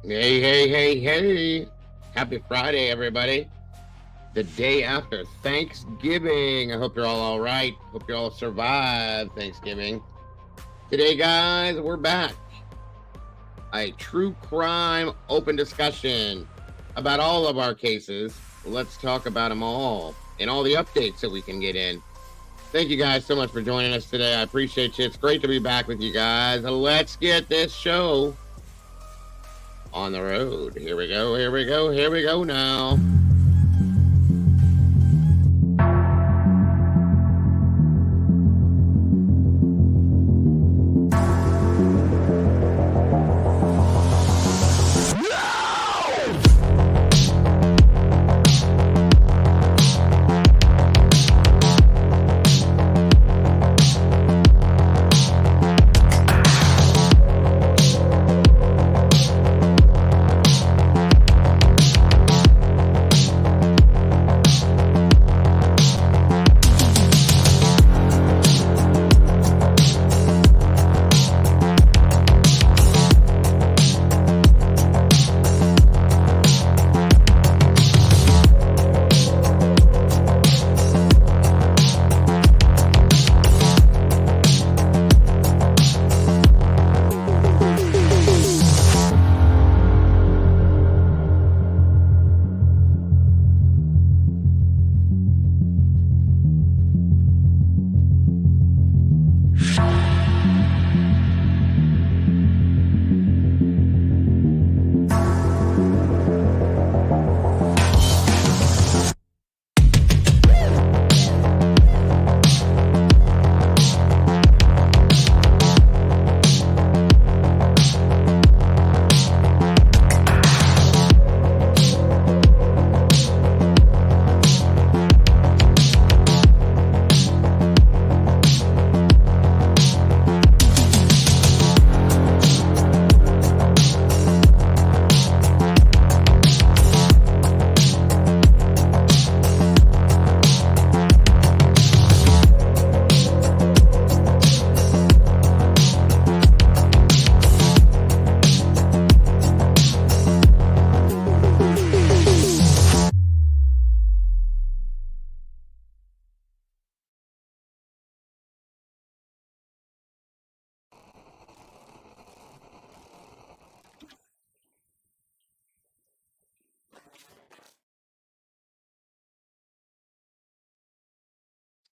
Hey, hey, hey, hey. Happy Friday, everybody. The day after Thanksgiving. I hope you're all right. Hope you all survived Thanksgiving. Today, guys, we're back. A true crime open discussion about all of our cases. Let's talk about them all and all the updates that we can get in. Thank you guys so much for joining us today. I appreciate you. It's great to be back with you guys. Let's get this show on the road. Here we go, here we go, here we go now.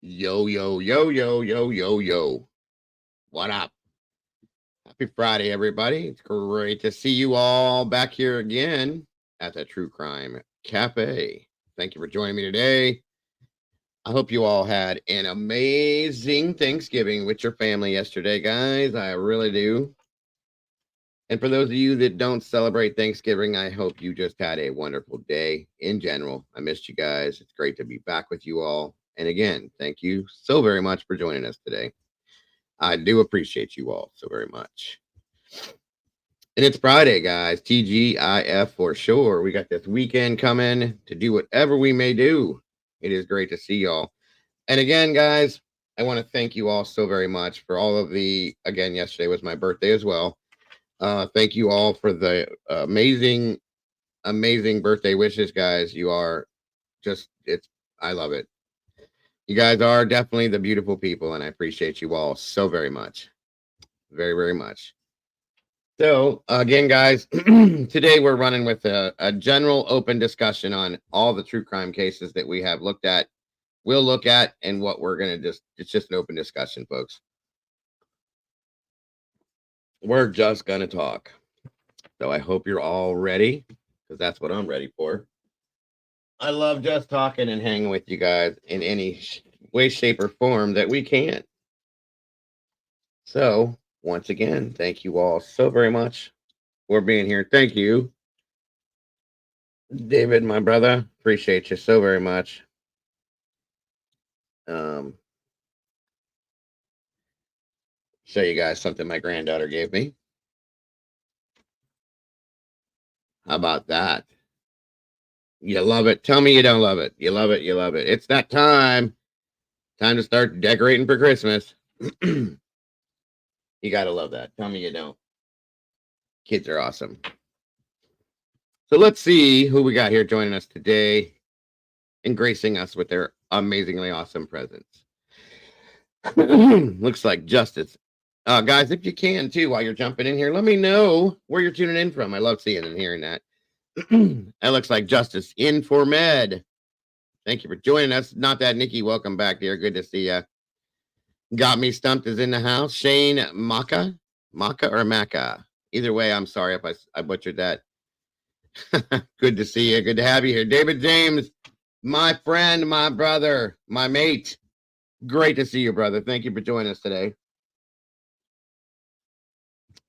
Yo, yo, yo, yo, yo, yo, yo. What up? Happy Friday, everybody. It's great to see you all back here again at the True Crime Cafe. Thank you for joining me today. I hope you all had an amazing Thanksgiving with your family yesterday, guys. I really do. And for those of you that don't celebrate Thanksgiving, I hope you just had a wonderful day in general. I missed you guys. It's great to be back with you all. And again, thank you so very much for joining us today. I do appreciate you all so very much. And it's Friday, guys. TGIF for sure. We got this weekend coming to do whatever we may do. It is great to see y'all. And again, guys, I want to thank you all so very much for all of the, again, yesterday was my birthday as well. Thank you all for the amazing, amazing birthday wishes, guys. You are just, I love it. You guys are definitely the beautiful people, and I appreciate you all so very much. Very, very much. So, again, guys, today we're running with a general open discussion on all the true crime cases that we have looked at, we'll look at, and what we're going to it's just an open discussion, folks. We're just going to talk. So, I hope you're all ready because that's what I'm ready for. I love just talking and hanging with you guys in any way, shape, or form that we can. So, once again, thank you all so very much for being here. Thank you, David, my brother. Appreciate you so very much. Um, show you guys something my granddaughter gave me. How about that? You love it. Tell me you don't love it. You love it. You love it. It's that time. Time to start decorating for Christmas. You got to love that. Tell me you don't. Kids are awesome. So let's see who we got here joining us today and gracing us with their amazingly awesome presence. Looks like Justice. Guys, if you can too, while you're jumping in here, let me know where you're tuning in from. I love seeing and hearing that. That looks like Justice in for Med. Thank you for joining us. Not that Nikki, welcome back, dear. Good to see you. Got Me Stumped is in the house. Shane Maka or Maka. Either way, I'm sorry if I butchered that. Good to see you. Good to have you here. David James, my friend, my brother, my mate. Great to see you, brother. Thank you for joining us today.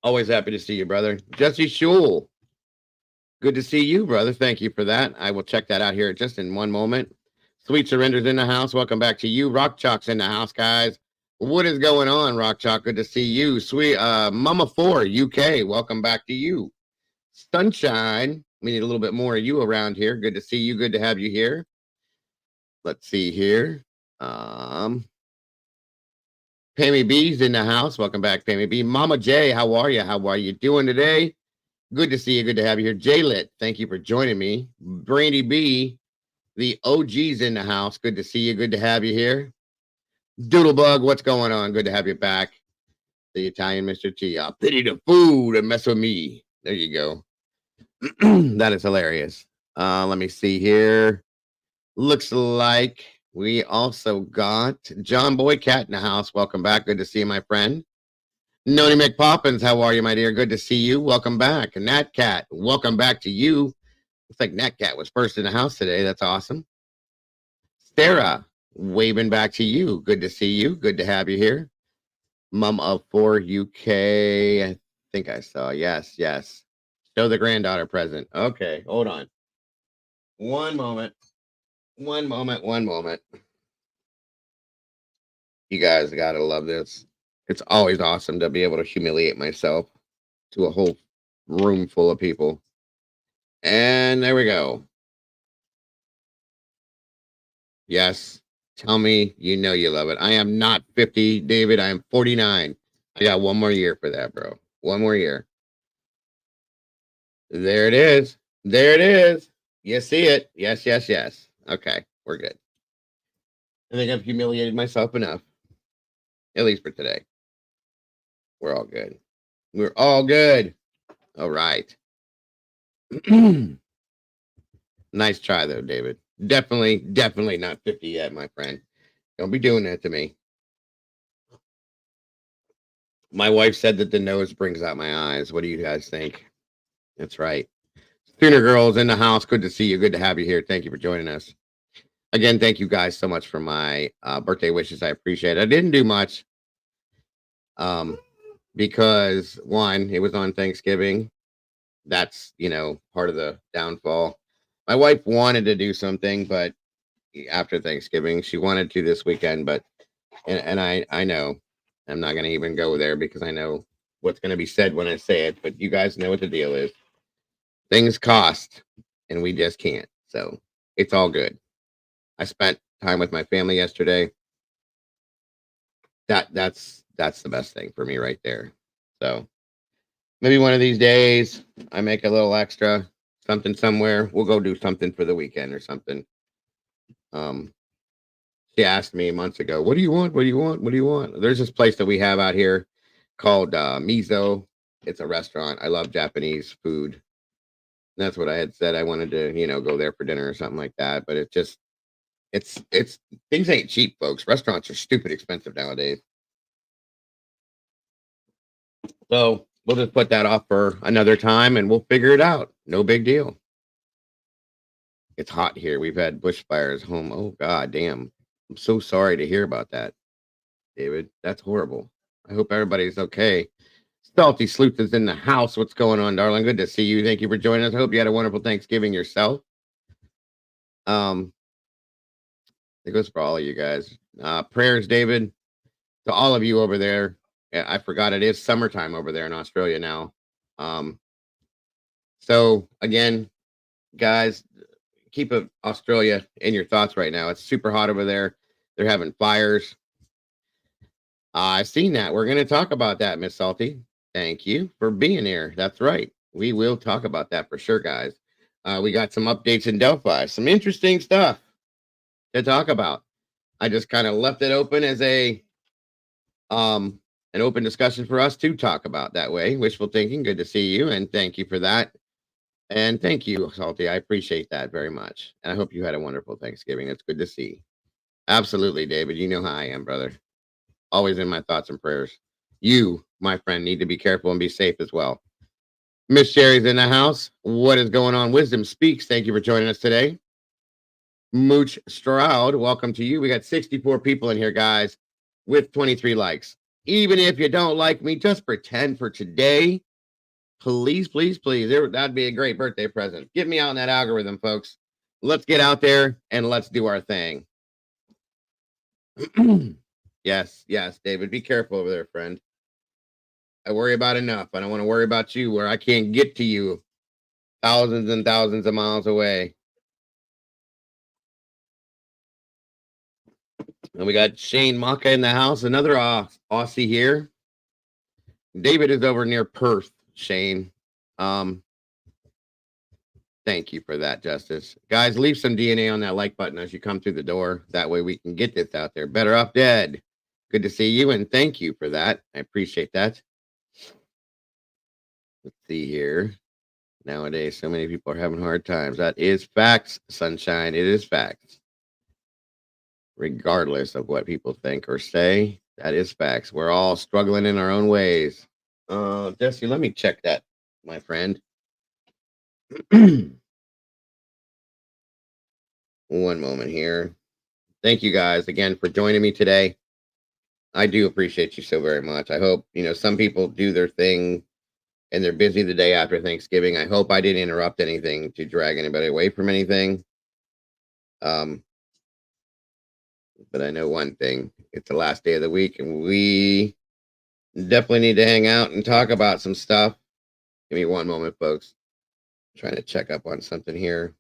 Always happy to see you, brother. Jesse Schul. Good to see you, brother. Thank you for that. I will check that out here just in one moment. Sweet Surrender's in the house. Welcome back to you. Rock Chalk's in the house, guys. What is going on, Rock Chalk? Good to see you. Sweet Mama 4, UK. Welcome back to you. Sunshine. We need a little bit more of you around here. Good to see you. Good to have you here. Let's see here. Pammy B's in the house. Welcome back, Pammy B. Mama J, how are you? How are you doing today? Good to see you. Good to have you here. J-Lit, thank you for joining me. Brandy B, the OG's in the house. Good to see you. Good to have you here. Doodlebug, what's going on? Good to have you back. The Italian Mr. T. I'll pity the food and mess with me. There you go. That is hilarious. Let me see here. Looks like we also got John Boycat in the house. Welcome back. Good to see you, my friend. Noni McPoppins, how are you, my dear? Good to see you. Welcome back. Nat Cat, welcome back to you. Looks like Nat Cat was first in the house today. That's awesome. Sarah, waving back to you. Good to see you. Good to have you here. Mom of 4 UK. I think I saw. Yes, yes. Show the granddaughter present. Okay, hold on. One moment. One moment. You guys gotta love this. It's always awesome to be able to humiliate myself to a whole room full of people. And there we go. Yes. Tell me you know you love it. I am not 50, David. I am 49. I got one more year for that, bro. One more year. There it is. There it is. You see it. Yes, yes, yes. Okay, we're good. I think I've humiliated myself enough, at least for today. We're all good. We're all good. All right. Nice try, though, David. Definitely not 50 yet, my friend. Don't be doing that to me. My wife said that the nose brings out my eyes. What do you guys think? That's right. Schooner Girls in the house. Good to see you. Good to have you here. Thank you for joining us. Again, thank you guys so much for my birthday wishes. I appreciate it. I didn't do much because, one, it was on Thanksgiving. That's, part of the downfall. My wife wanted to do something, but after Thanksgiving, she wanted to this weekend, but and I know I'm not going to even go there because I know what's going to be said when I say it, but you guys know what the deal is. Things cost and we just can't. So it's all good. I spent time with my family yesterday. That's the best thing for me right there. So maybe one of these days I make a little extra something somewhere. We'll go do something for the weekend or something. She asked me months ago, what do you want? What do you want? What do you want? There's this place that we have out here called Mizo. It's a restaurant. I love Japanese food. That's what I had said. I wanted to, go there for dinner or something like that. But it's things ain't cheap, folks. Restaurants are stupid expensive nowadays. So we'll just put that off for another time and we'll figure it out. No big deal. It's hot here. We've had bushfires home. Oh, God damn. I'm so sorry to hear about that, David. That's horrible. I hope everybody's okay. Salty Sleuth is in the house. What's going on, darling? Good to see you. Thank you for joining us. I hope you had a wonderful Thanksgiving yourself. It goes for all of you guys. Prayers, David, to all of you over there. I forgot it is summertime over there in Australia now. So again, guys, keep Australia in your thoughts right now. It's super hot over there. They're having fires. I've seen that. We're going to talk about that, Miss Salty. Thank you for being here. That's right. We will talk about that for sure, guys. We got some updates in Delphi, some interesting stuff to talk about. I just kind of left it open as um an open discussion for us to talk about that way. Wishful thinking. Good to see you, and thank you for that. And thank you, Salty. I appreciate that very much. And I hope you had a wonderful Thanksgiving. It's good to see. Absolutely, David. You know how I am, brother. Always in my thoughts and prayers. You, my friend, need to be careful and be safe as well. Miss Sherry's in the house. What is going on? Wisdom Speaks. Thank you for joining us today. Mooch Stroud, welcome to you. We got 64 people in here, guys, with 23 likes. Even if you don't like me, just pretend for today. Please, please, please. That'd be a great birthday present. Get me out in that algorithm, folks. Let's get out there and let's do our thing. Yes, David. Be careful over there, friend. I worry about enough. I don't want to worry about you where I can't get to you thousands and thousands of miles away. And we got Shane Maka in the house, another Aussie here. David is over near Perth, Shane. Thank you for that, Justice. Guys, leave some DNA on that like button as you come through the door. That way we can get this out there. Better Off Dead. Good to see you, and thank you for that. I appreciate that. Let's see here. Nowadays, so many people are having hard times. That is facts, Sunshine. It is facts. Regardless of what people think or say, that is facts. We're all struggling in our own ways. Jesse, let me check that, my friend. One moment here. Thank you guys again for joining me today. I do appreciate you so very much. I hope, some people do their thing and they're busy the day after Thanksgiving. I hope I didn't interrupt anything to drag anybody away from anything. But I know one thing. It's the last day of the week and we definitely need to hang out and talk about some stuff. Give me one moment, folks. I'm trying to check up on something here.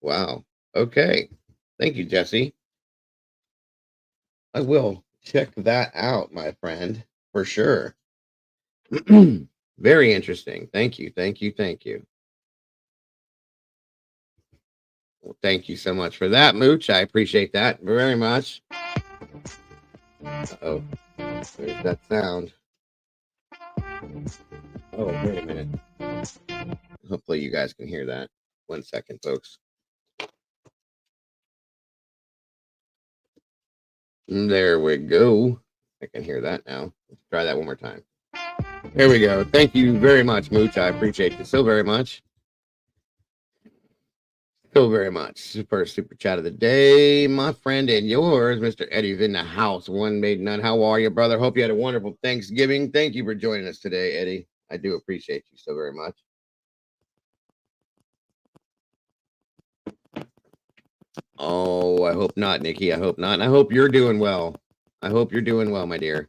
Wow. Okay. Thank you, Jesse. I will check that out, my friend, for sure. Very interesting. Thank you. Thank you. Thank you. Well, thank you so much for that, Mooch. I appreciate that very much. Oh, there's that sound. Oh, wait a minute. Hopefully you guys can hear that. 1 second, folks. There we go. I can hear that now. Let's try that one more time. Here we go. Thank you very much, Mooch. I appreciate you so very much. So very much. First super chat of the day, my friend and yours, Mr. Eddie's in the house. One made none. How are you, brother? Hope you had a wonderful Thanksgiving. Thank you for joining us today, Eddie. I do appreciate you so very much. Oh, I hope not, Nikki. I hope not. And I hope you're doing well. I hope you're doing well, my dear.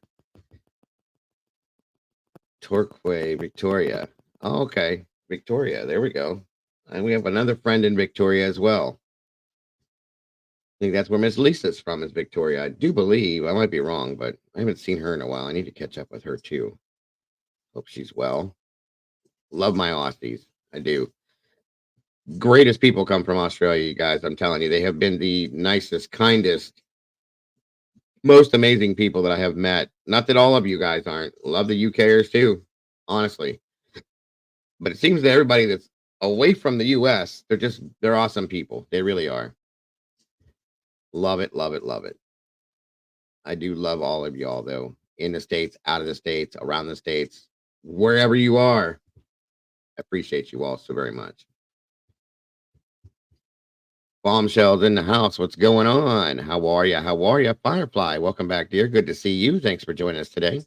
Torquay, Victoria. Oh, okay. Victoria. There we go. And we have another friend in Victoria as well. I think that's where Miss Lisa's from, is Victoria. I do believe. I might be wrong, but I haven't seen her in a while. I need to catch up with her too. Hope she's well. Love my Aussies. I do. Greatest people come from Australia, you guys. I'm telling you, they have been the nicest, kindest, most amazing people that I have met. Not that all of you guys aren't. Love the UKers too, honestly. But it seems that everybody that's away from the US, they're awesome people. They really are. Love it, love it, love it. I do love all of y'all though. In the States, out of the States, around the States, wherever you are. I appreciate you all so very much. Bombshells in the house. What's going on? How are you? How are you? Firefly, welcome back, dear. Good to see you. Thanks for joining us today.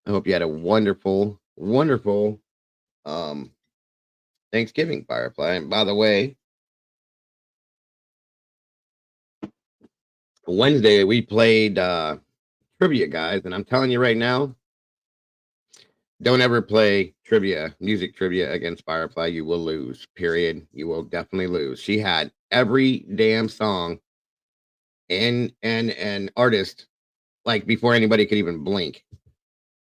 I hope you had a wonderful, wonderful Thanksgiving, Firefly. And by the way, Wednesday we played trivia, guys, and I'm telling you right now, Don't ever play trivia, music trivia against Firefly. You will lose. Period. You will definitely lose. She had every damn song and artist like before anybody could even blink.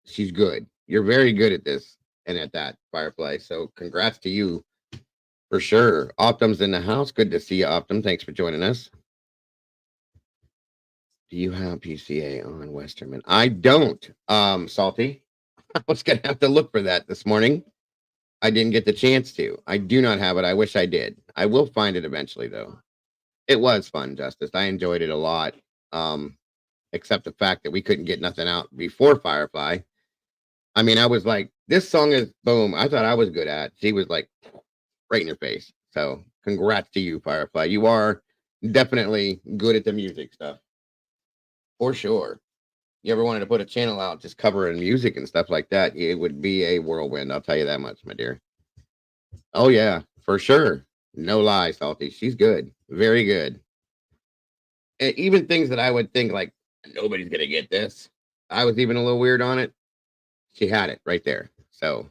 She's good. You're very good at this and at that, Firefly. So congrats to you for sure. Optum's in the house. Good to see you, Optum. Thanks for joining us. Do you have PCA on Westerman? I don't. Salty. I was gonna have to look for that this morning. I didn't get the chance to. I do not have it. I wish I did. I will find it eventually though. It was fun, Justice. I enjoyed it a lot. Um, except the fact that we couldn't get nothing out before Firefly. I mean, I was like, this song is boom. I thought I was good at. She was like right in your face. So congrats to you, Firefly. You are definitely good at the music stuff. For sure. You ever wanted to put a channel out just covering music and stuff like that, it would be a whirlwind. I'll tell you that much, my dear. Oh yeah, for sure. No lie, Salty. She's good. Very good. And even things that I would think like nobody's gonna get this. I was even a little weird on it. She had it right there. So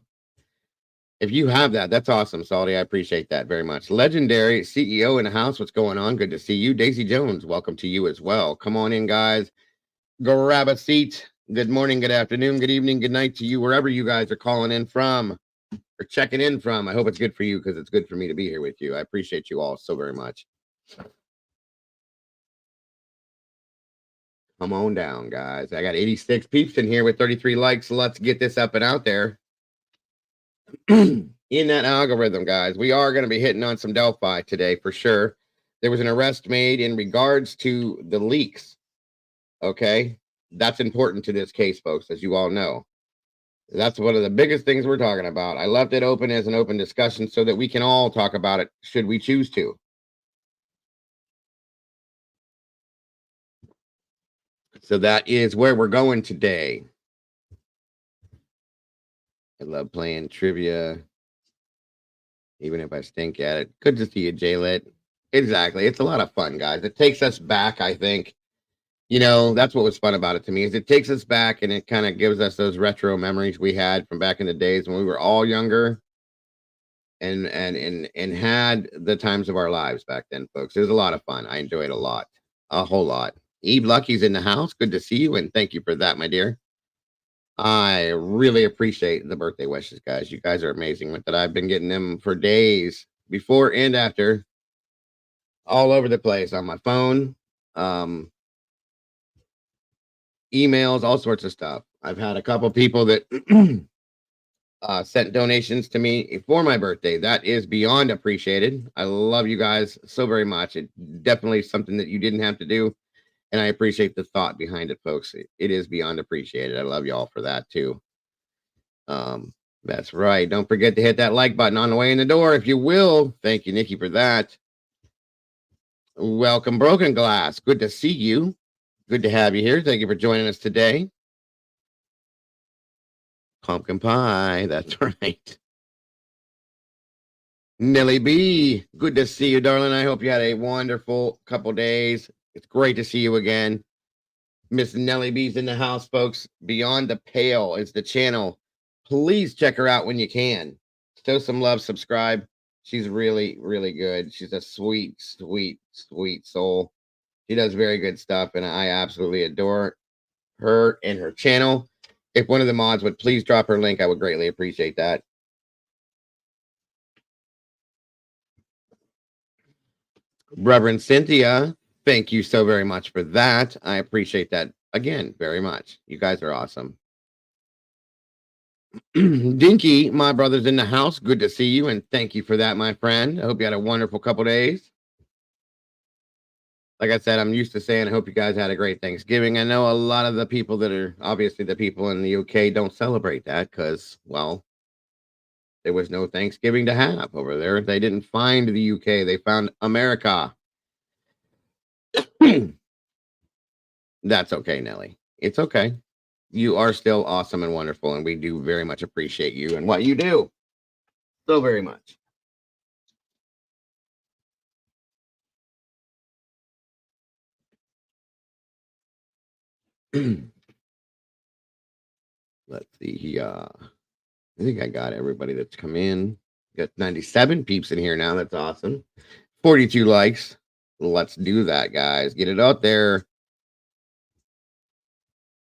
if you have that, that's awesome, Salty. I appreciate that very much. Legendary CEO in the house. What's going on? Good to see you. Daisy Jones, welcome to you as well. Come on in, guys. Grab a seat. Good morning, good afternoon, good evening, good night to you, wherever you guys are calling in from or checking in from. I hope it's good for you because it's good for me to be here with you. I appreciate you all so very much. Come on down, guys. I got 86 peeps in here with 33 likes. So let's get this up and out there. In that algorithm, guys, we are going to be hitting on some Delphi today for sure. There was an arrest made in regards to the leaks. Okay. That's important to this case, folks, as you all know. That's one of the biggest things we're talking about. I left it open as an open discussion so that we can all talk about it should we choose to. So that is where we're going today. I love playing trivia, even if I stink at it. Good to see you, Jaylit. Exactly. It's a lot of fun, guys. It takes us back, I think. You know, that's what was fun about it to me is it takes us back and it kind of gives us those retro memories we had from back in the days when we were all younger and had the times of our lives back then, folks. It was a lot of fun. I enjoyed a lot, a whole lot. Eve Lucky's in the house. Good to see you, and thank you for that, my dear. I really appreciate the birthday wishes, guys. You guys are amazing with that. I've been getting them for days, before and after, all over the place on my phone, um, emails, all sorts of stuff. I've had a couple people that sent donations to me for my birthday. That is beyond appreciated. I love you guys so very much. It definitely something that you didn't have to do, and I appreciate the thought behind it, folks. It is beyond appreciated. I love y'all for that too. That's right. Don't forget to hit that like button on the way in the door, if you will. Thank you, Nikki, for that. Welcome, Broken Glass. Good to see you. Good to have you here. Thank you for joining us today. Pumpkin pie. That's right. Nelly B, good to see you, darling. I hope you had a wonderful couple days. It's great to see you again. Miss Nelly B's in the house, folks. Beyond the Pale is the channel. Please check her out when you can. Show some love, subscribe. She's really, really good. She's a sweet, sweet, sweet soul. She does very good stuff, and I absolutely adore her and her channel. If one of the mods would please drop her link, I would greatly appreciate that. Reverend Cynthia, thank you so very much for that. I appreciate that again very much. You guys are awesome. Dinky, my brother's in the house. Good to see you, and thank you for that, my friend. I hope you had a wonderful couple days. Like I said, I'm used to saying I hope you guys had a great Thanksgiving. I know a lot of the people that are obviously the people in the UK don't celebrate that because, well, there was no Thanksgiving to have over there. They didn't find the UK, they found America. That's okay, Nelly. It's okay. You are still awesome and wonderful, and we do very much appreciate you and what you do so very much. Let's see here. I think I got everybody that's come in. Got 97 peeps in here now. That's awesome. 42 likes. Let's do that, guys. Get it out there.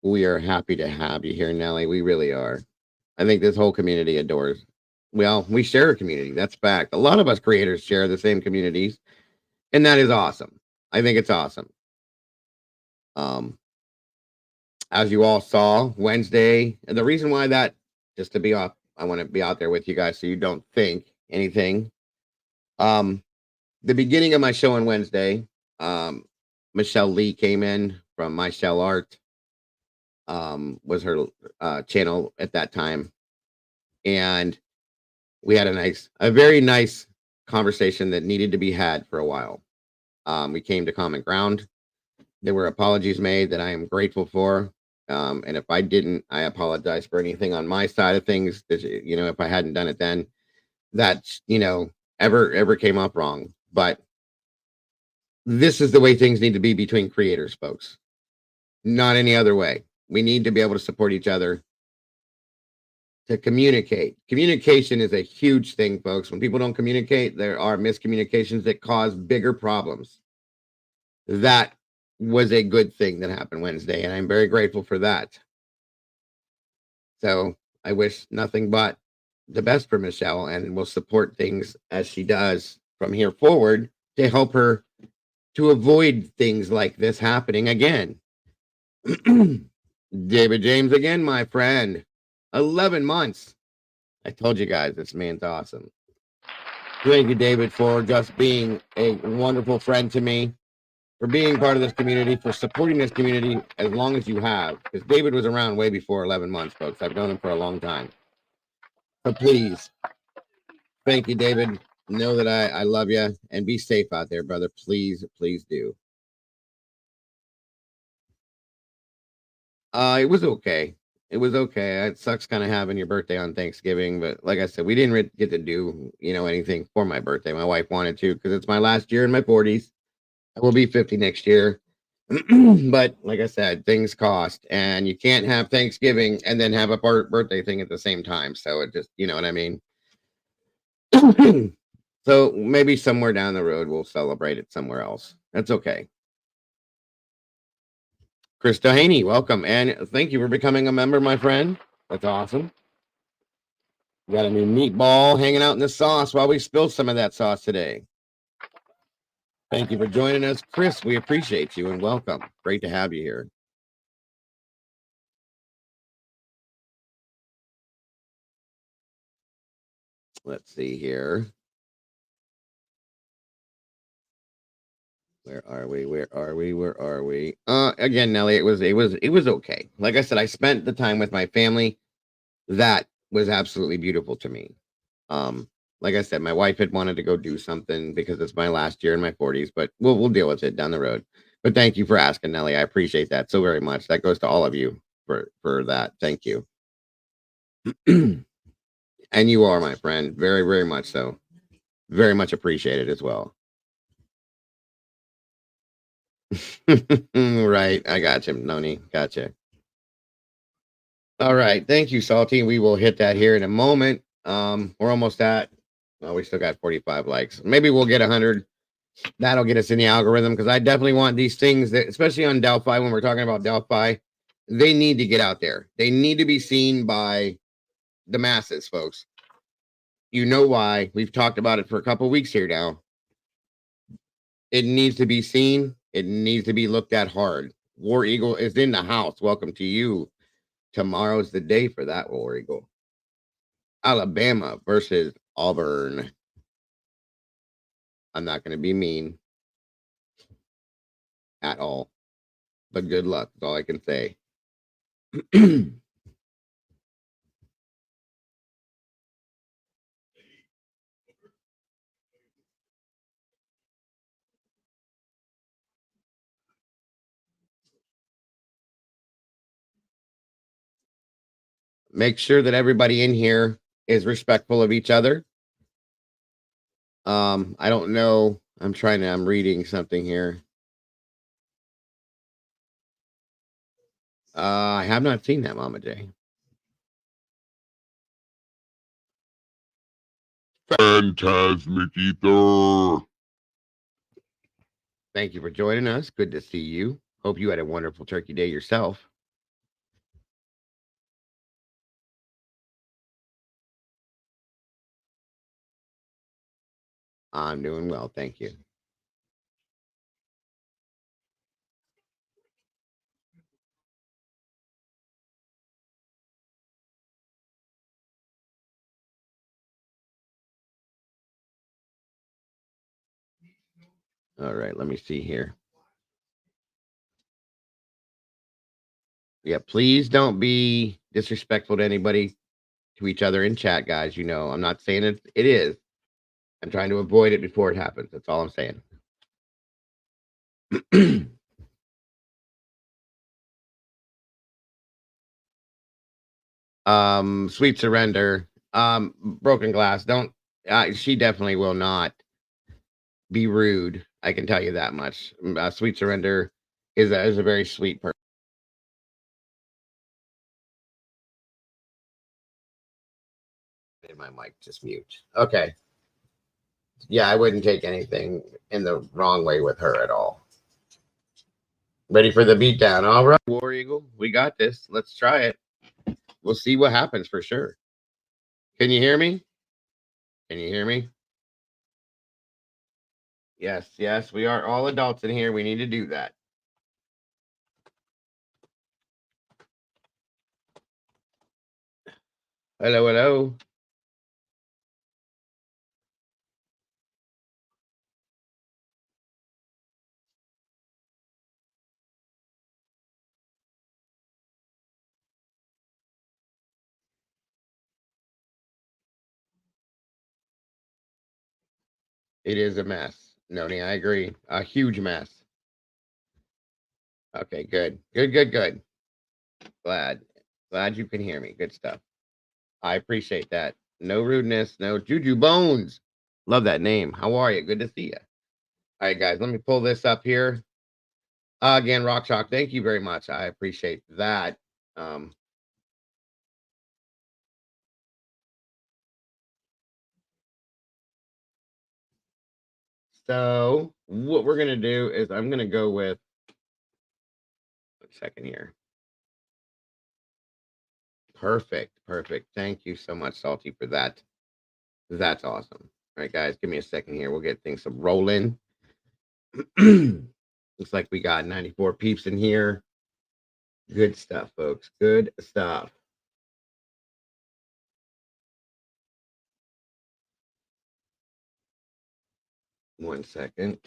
We are happy to have you here, Nelly. We really are. I think this whole community adores. Well, we share a community. That's fact. A lot of us creators share the same communities, and that is awesome. I think it's awesome. Um, as you all saw Wednesday, and the reason why that, just to be off, I want to be out there with you guys so you don't think anything. Um, the beginning of my show on Wednesday, um, Michelle Lee came in from My Shell Art, was her channel at that time, and we had a very nice conversation that needed to be had for a while. We came to common ground. There were apologies made that I am grateful for. And if I didn't, I apologize for anything on my side of things. That, if I hadn't done it then, that ever came up wrong. But this is the way things need to be between creators, folks. Not any other way. We need to be able to support each other, to communicate. Communication is a huge thing, folks. When people don't communicate, there are miscommunications that cause bigger problems. That was a good thing that happened Wednesday, and I'm very grateful for that. So I wish nothing but the best for Michelle, and will support things as she does from here forward to help her to avoid things like this happening again. David James again, my friend. 11 months. I told you guys, this man's awesome. Thank you, David, for just being a wonderful friend to me, for being part of this community, for supporting this community as long as you have. Because David was around way before 11 months, folks. I've known him for a long time. So please, thank you, David. Know that I love you, and be safe out there, brother. Please, please do. It was okay. It was okay. It sucks kind of having your birthday on Thanksgiving, but like I said, we didn't get to do anything for my birthday. My wife wanted to because it's my last year in my 40s. I will be 50 next year. But like I said, things cost, and you can't have Thanksgiving and then have a birthday thing at the same time. So it just, you know what I mean? So maybe somewhere down the road we'll celebrate it somewhere else. That's okay. Chris Dehaney, welcome, and thank you for becoming a member, my friend. That's awesome. We got a new meatball hanging out in the sauce while we spill some of that sauce today. Thank you for joining us, Chris. We appreciate you and welcome. Great to have you here. Let's see here. Where are we? Where are we? Where are we? Again, Nelly, it was okay. Like I said, I spent the time with my family. That was absolutely beautiful to me. Um, like I said, my wife had wanted to go do something because it's my last year in my 40s, but we'll deal with it down the road. But thank you for asking, Nelly. I appreciate that so very much. That goes to all of you for that. Thank you. And you are my friend, very, very much so. Very much appreciated as well. Right. I got you, Noni. Gotcha. All right. Thank you, Salty. We will hit that here in a moment. We're almost at, well, we still got 45 likes. Maybe we'll get 100. That'll get us in the algorithm because I definitely want these things that, especially on Delphi, when we're talking about Delphi, they need to get out there. They need to be seen by the masses, folks. You know why? We've talked about it for a couple weeks here now. It needs to be seen. It needs to be looked at hard. War Eagle is in the house. Welcome to you. Tomorrow's the day for that War Eagle. Alabama versus Auburn. I'm not going to be mean at all, but good luck. That's all I can say. Make sure that everybody in here is respectful of each other. I don't know. I'm reading something here. I have not seen that, Mama J. Phantasmic Ether. Thank you for joining us. Good to see you. Hope you had a wonderful Turkey Day yourself. I'm doing well, thank you. All right, let me see here. Yeah, please don't be disrespectful to anybody, to each other in chat, guys. You know, I'm not saying it is. I'm trying to avoid it before it happens. That's all I'm saying. Sweet surrender. Broken glass. Don't. She definitely will not be rude. I can tell you that much. Sweet surrender is a very sweet person. Did my mic just mute? Okay. Yeah, I wouldn't take anything in the wrong way with her at all. Ready for the beatdown. All right, War Eagle, we got this. Let's try it. We'll see what happens for sure. Can you hear me? Can you hear me? Yes, yes, we are all adults in here. We need to do that. Hello, hello. It is a mess. Noni, I agree. A huge mess. Okay, good. Good, good, good. Glad. Glad you can hear me. Good stuff. I appreciate that. No rudeness, no Juju Bones. Love that name. How are you? Good to see you. All right, guys, let me pull this up here. Again, Rock Chalk, thank you very much. I appreciate that. Um, so what we're gonna do is I'm gonna go with 1 second here. Perfect, perfect. Thank you so much, Salty, for that. That's awesome. All right, guys, give me a second here. We'll get things rolling. Looks like we got 94 peeps in here. Good stuff, folks. Good stuff. One second.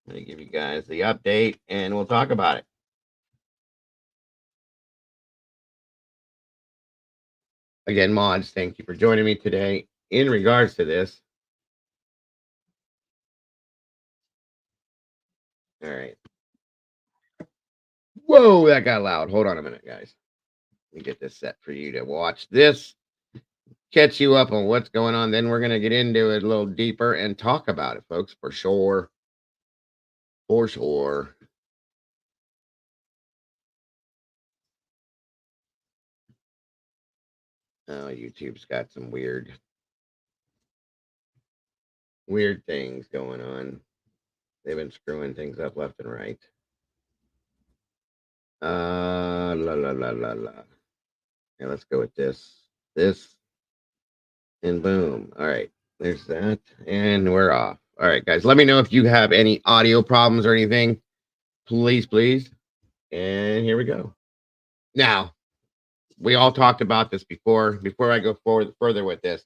Let me give you guys the update and we'll talk about it. Again, mods, thank you for joining me today in regards to this. All right. Whoa, that got loud. Hold on a minute, guys. Let me get this set for you to watch this, catch you up on what's going on. Then we're going to get into it a little deeper and talk about it, folks, for sure. For sure. Oh, YouTube's got some weird things going on. They've been screwing things up left and right. La la la la la. Yeah, let's go with this, and boom. All right, there's that, and we're off. All right, guys, let me know if you have any audio problems or anything. Please, please. And here we go. Now, we all talked about this before. Before I go forward further with this,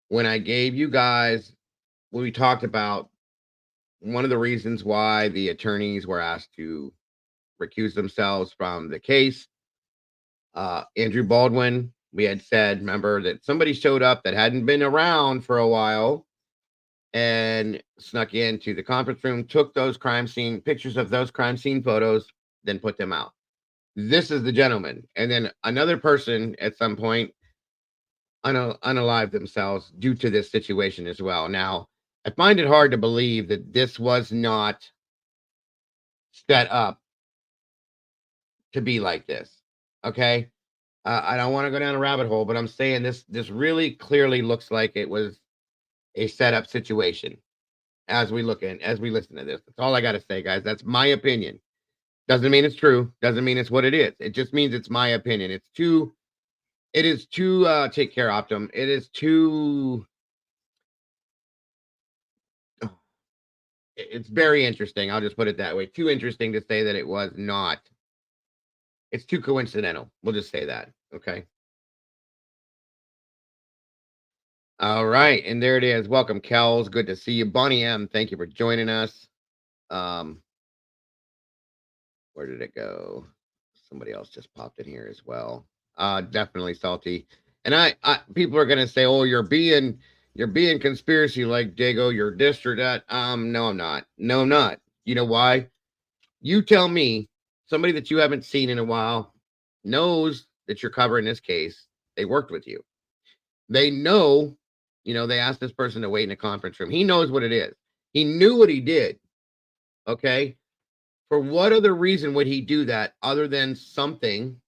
when I gave you guys, when we talked about one of the reasons why the attorneys were asked to recuse themselves from the case, Andrew Baldwin, we had said, remember that somebody showed up that hadn't been around for a while and snuck into the conference room, took those crime scene pictures of those crime scene photos, then put them out. This is the gentleman. And then another person at some point unalive themselves due to this situation as well. Now, I find it hard to believe that this was not set up to be like this. Okay. I don't want to go down a rabbit hole, but I'm saying this really clearly looks like it was a setup situation as we listen to this. That's all I got to say, guys. That's my opinion. Doesn't mean it's true. Doesn't mean it's what it is. It just means it's my opinion. It is too take care, Optum. It is too it's very interesting. I'll just put it that way. Too interesting to say that it was not. It's too coincidental. We'll just say that. Okay. All right. And there it is. Welcome, Kells. Good to see you. Bonnie M. Thank you for joining us. Where did it go? Somebody else just popped in here as well. Definitely salty. And I people are gonna say, oh, you're being conspiracy like Dago, you're this or that. No, I'm not. No, I'm not. You know why? You tell me, somebody that you haven't seen in a while knows that you're covering this case. They worked with you. They know, they asked this person to wait in a conference room. He knows what it is. He knew what he did. Okay. For what other reason would he do that other than something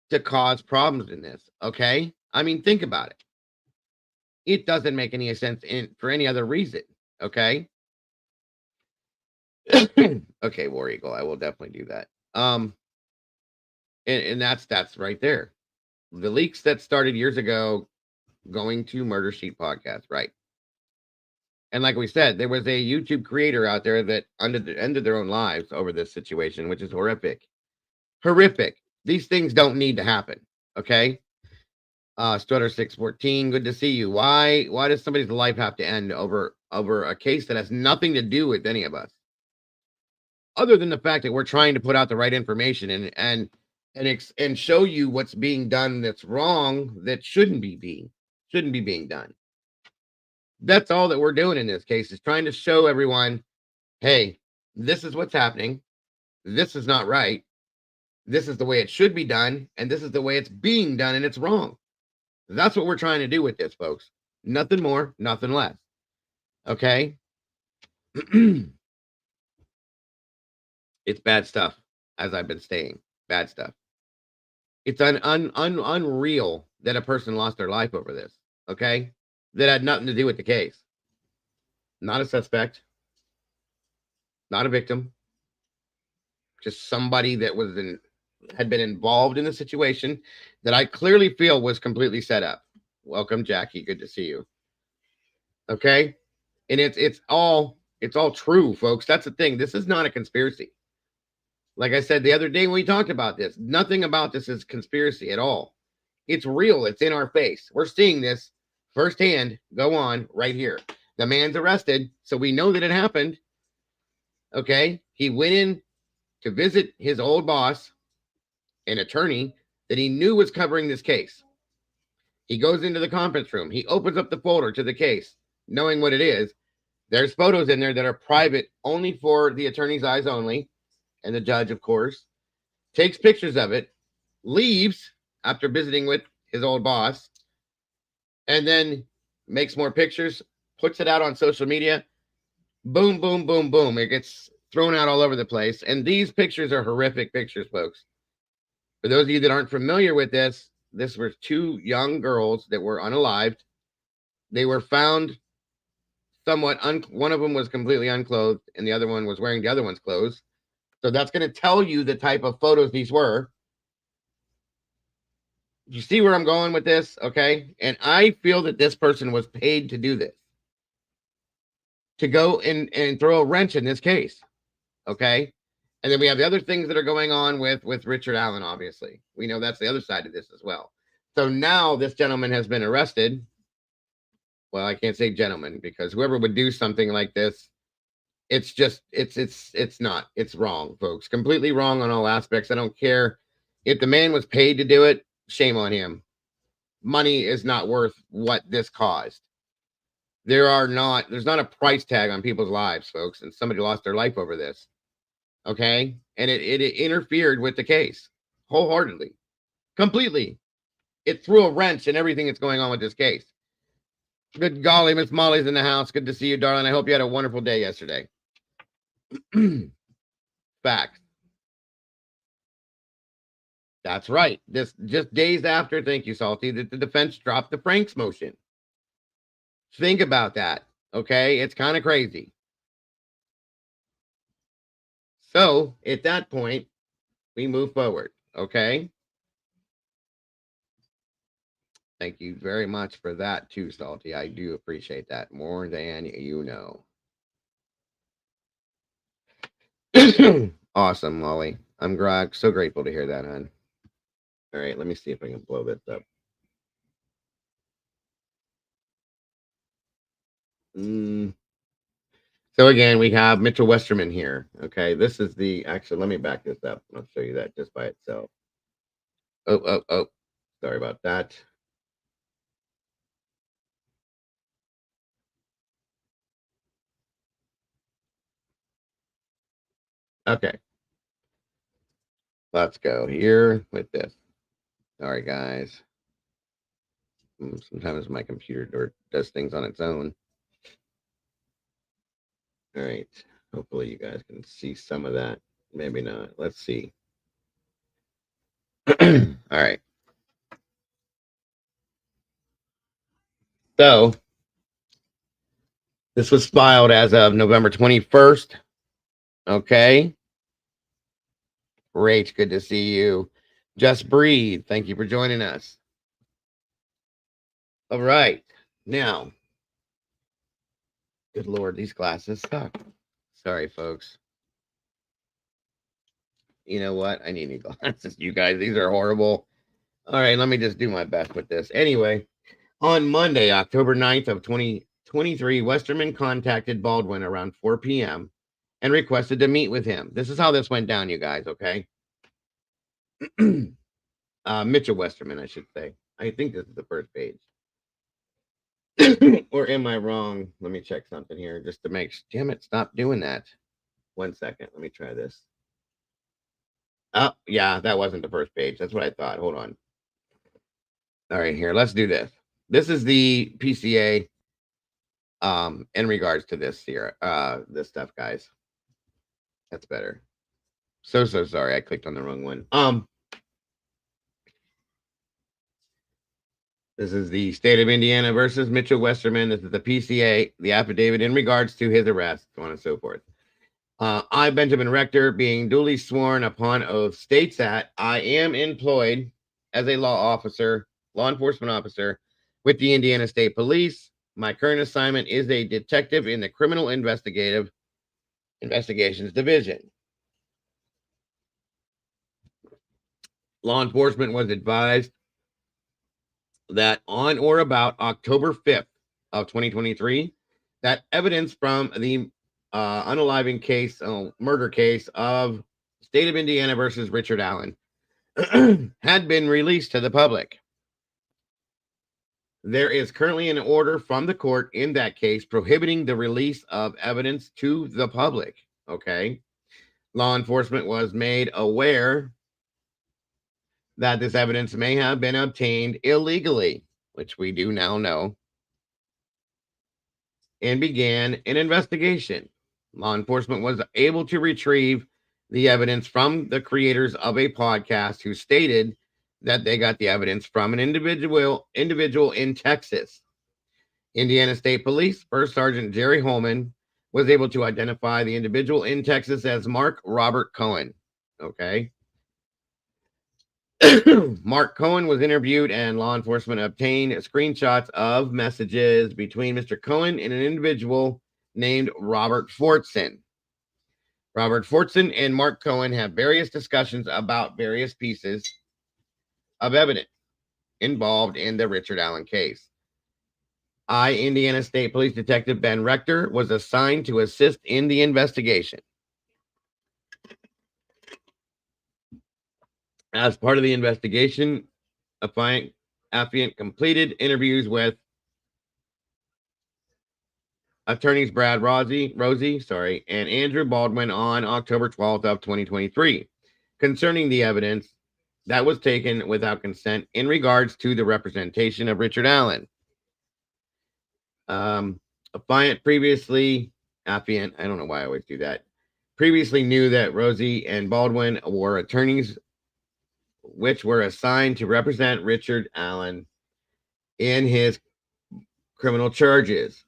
to cause problems in this? Okay. I mean, think about it. It doesn't make any sense for any other reason. Okay. Okay, War Eagle. I will definitely do that. And that's right there. The leaks that started years ago going to Murder Sheet podcast, right? And like we said, there was a YouTube creator out there that ended their own lives over this situation, which is horrific. Horrific. These things don't need to happen. Okay. Stutter 614, good to see you. Why does somebody's life have to end over a case that has nothing to do with any of us? Other than the fact that we're trying to put out the right information and show you what's being done that's wrong, that shouldn't be being done. That's all that we're doing in this case, is trying to show everyone, hey, this is what's happening. This is not right. This is the way it should be done, and this is the way it's being done, and it's wrong. That's what we're trying to do with this, folks. Nothing more, nothing less. Okay? It's bad stuff, as I've been saying. Bad stuff. It's unreal that a person lost their life over this. Okay? That had nothing to do with the case. Not a suspect. Not a victim. Just somebody that had been involved in the situation that I clearly feel was completely set up. Welcome, Jackie. Good to see you. Okay? And it's all true, folks. That's the thing. This is not a conspiracy. Like I said the other day when we talked about this, nothing about this is conspiracy at all. It's real. It's in our face. We're seeing this firsthand go on right here. The man's arrested, so we know that it happened. Okay? He went in to visit his old boss, an attorney that he knew was covering this case. He goes into the conference room. He opens up the folder to the case, knowing what it is. There's photos in there that are private, only for the attorney's eyes only, and the judge, of course. Takes pictures of it, leaves after visiting with his old boss, and then makes more pictures, puts it out on social media. Boom, boom, boom, boom. It gets thrown out all over the place. And these pictures are horrific pictures, folks. For those of you that aren't familiar with this were two young girls that were unalived. They were found somewhat, one of them was completely unclothed, and the other one was wearing the other one's clothes. So that's going to tell you the type of photos these were. You see where I'm going with this? Okay. And I feel that this person was paid to do this, to go and throw a wrench in this case. Okay. And then we have the other things that are going on with Richard Allen, obviously. We know that's the other side of this as well. So now this gentleman has been arrested. Well, I can't say gentleman, because whoever would do something like this, it's just, it's not. It's wrong, folks. Completely wrong on all aspects. I don't care if the man was paid to do it. Shame on him. Money is not worth what this caused. There's not a price tag on people's lives, folks, and somebody lost their life over this. Okay? And it interfered with the case wholeheartedly, completely. It threw a wrench in everything that's going on with this case. Good golly, Miss Molly's in the house. Good to see you, darling. I hope you had a wonderful day yesterday. Fact. That's right. This just days after, thank you, Salty, that the defense dropped the Franks motion. Think about that. Okay. It's kind of crazy. So at that point, we move forward. Okay. Thank you very much for that too, Salty. I do appreciate that more than you know. Awesome, Molly. I'm so grateful to hear that, hon. All right, let me see if I can blow this up. So again, we have Mitchell Westerman here. Okay, this is actually, let me back this up. I'll show you that just by itself. Oh. Sorry about that. Okay, let's go here with this. Sorry, guys. Sometimes my computer does things on its own. All right. Hopefully, you guys can see some of that. Maybe not. Let's see. All right. So, this was filed as of November 21st. Okay. Great. Good to see you. Just breathe. Thank you for joining us. All right. Now, good Lord, these glasses suck. Sorry, folks. You know what? I need new glasses, you guys. These are horrible. All right, let me just do my best with this. Anyway, on Monday, October 9th of 2023, Westerman contacted Baldwin around 4 p.m. and requested to meet with him. This is how this went down, you guys, okay? Mitchell Westerman, I should say. I think this is the first page. Or am I wrong? Let me check something here just to make. Damn it, stop doing that. 1 second. Let me try this. Oh, yeah, that wasn't the first page. That's what I thought. Hold on. All right, here. Let's do this. This is the PCA in regards to this here. This stuff, guys. That's better. So sorry. I clicked on the wrong one. This is the state of Indiana versus Mitchell Westerman. This is the PCA, the affidavit in regards to his arrest, so on and so forth. I, Benjamin Rector, being duly sworn upon oath, states that I am employed as a law enforcement officer with the Indiana State Police. My current assignment is a detective in the Criminal Investigations Division. Law enforcement was advised that on or about October 5th of 2023, that evidence from the unaliving case, murder case of state of Indiana versus Richard Allen had been released to the public. There is currently an order from the court in that case prohibiting the release of evidence to the public. Okay. Law enforcement was made aware that this evidence may have been obtained illegally, which we do now know, and began an investigation. Law enforcement was able to retrieve the evidence from the creators of a podcast who stated that they got the evidence from an individual in Texas. Indiana State Police First Sergeant Jerry Holman was able to identify the individual in Texas as Mark Robert Cohen. Okay. Mark Cohen was interviewed, and law enforcement obtained screenshots of messages between Mr. Cohen and an individual named Robert Fortson. Robert Fortson and Mark Cohen have various discussions about various pieces of evidence involved in the Richard Allen case. Indiana State Police Detective Ben Rector was assigned to assist in the investigation. As part of the investigation, Affiant completed interviews with attorneys Brad Rosie, and Andrew Baldwin on October 12th of 2023 concerning the evidence that was taken without consent in regards to the representation of Richard Allen. Affiant, I don't know why I always do that, previously knew that Rosie and Baldwin were attorneys which were assigned to represent Richard Allen in his criminal charges.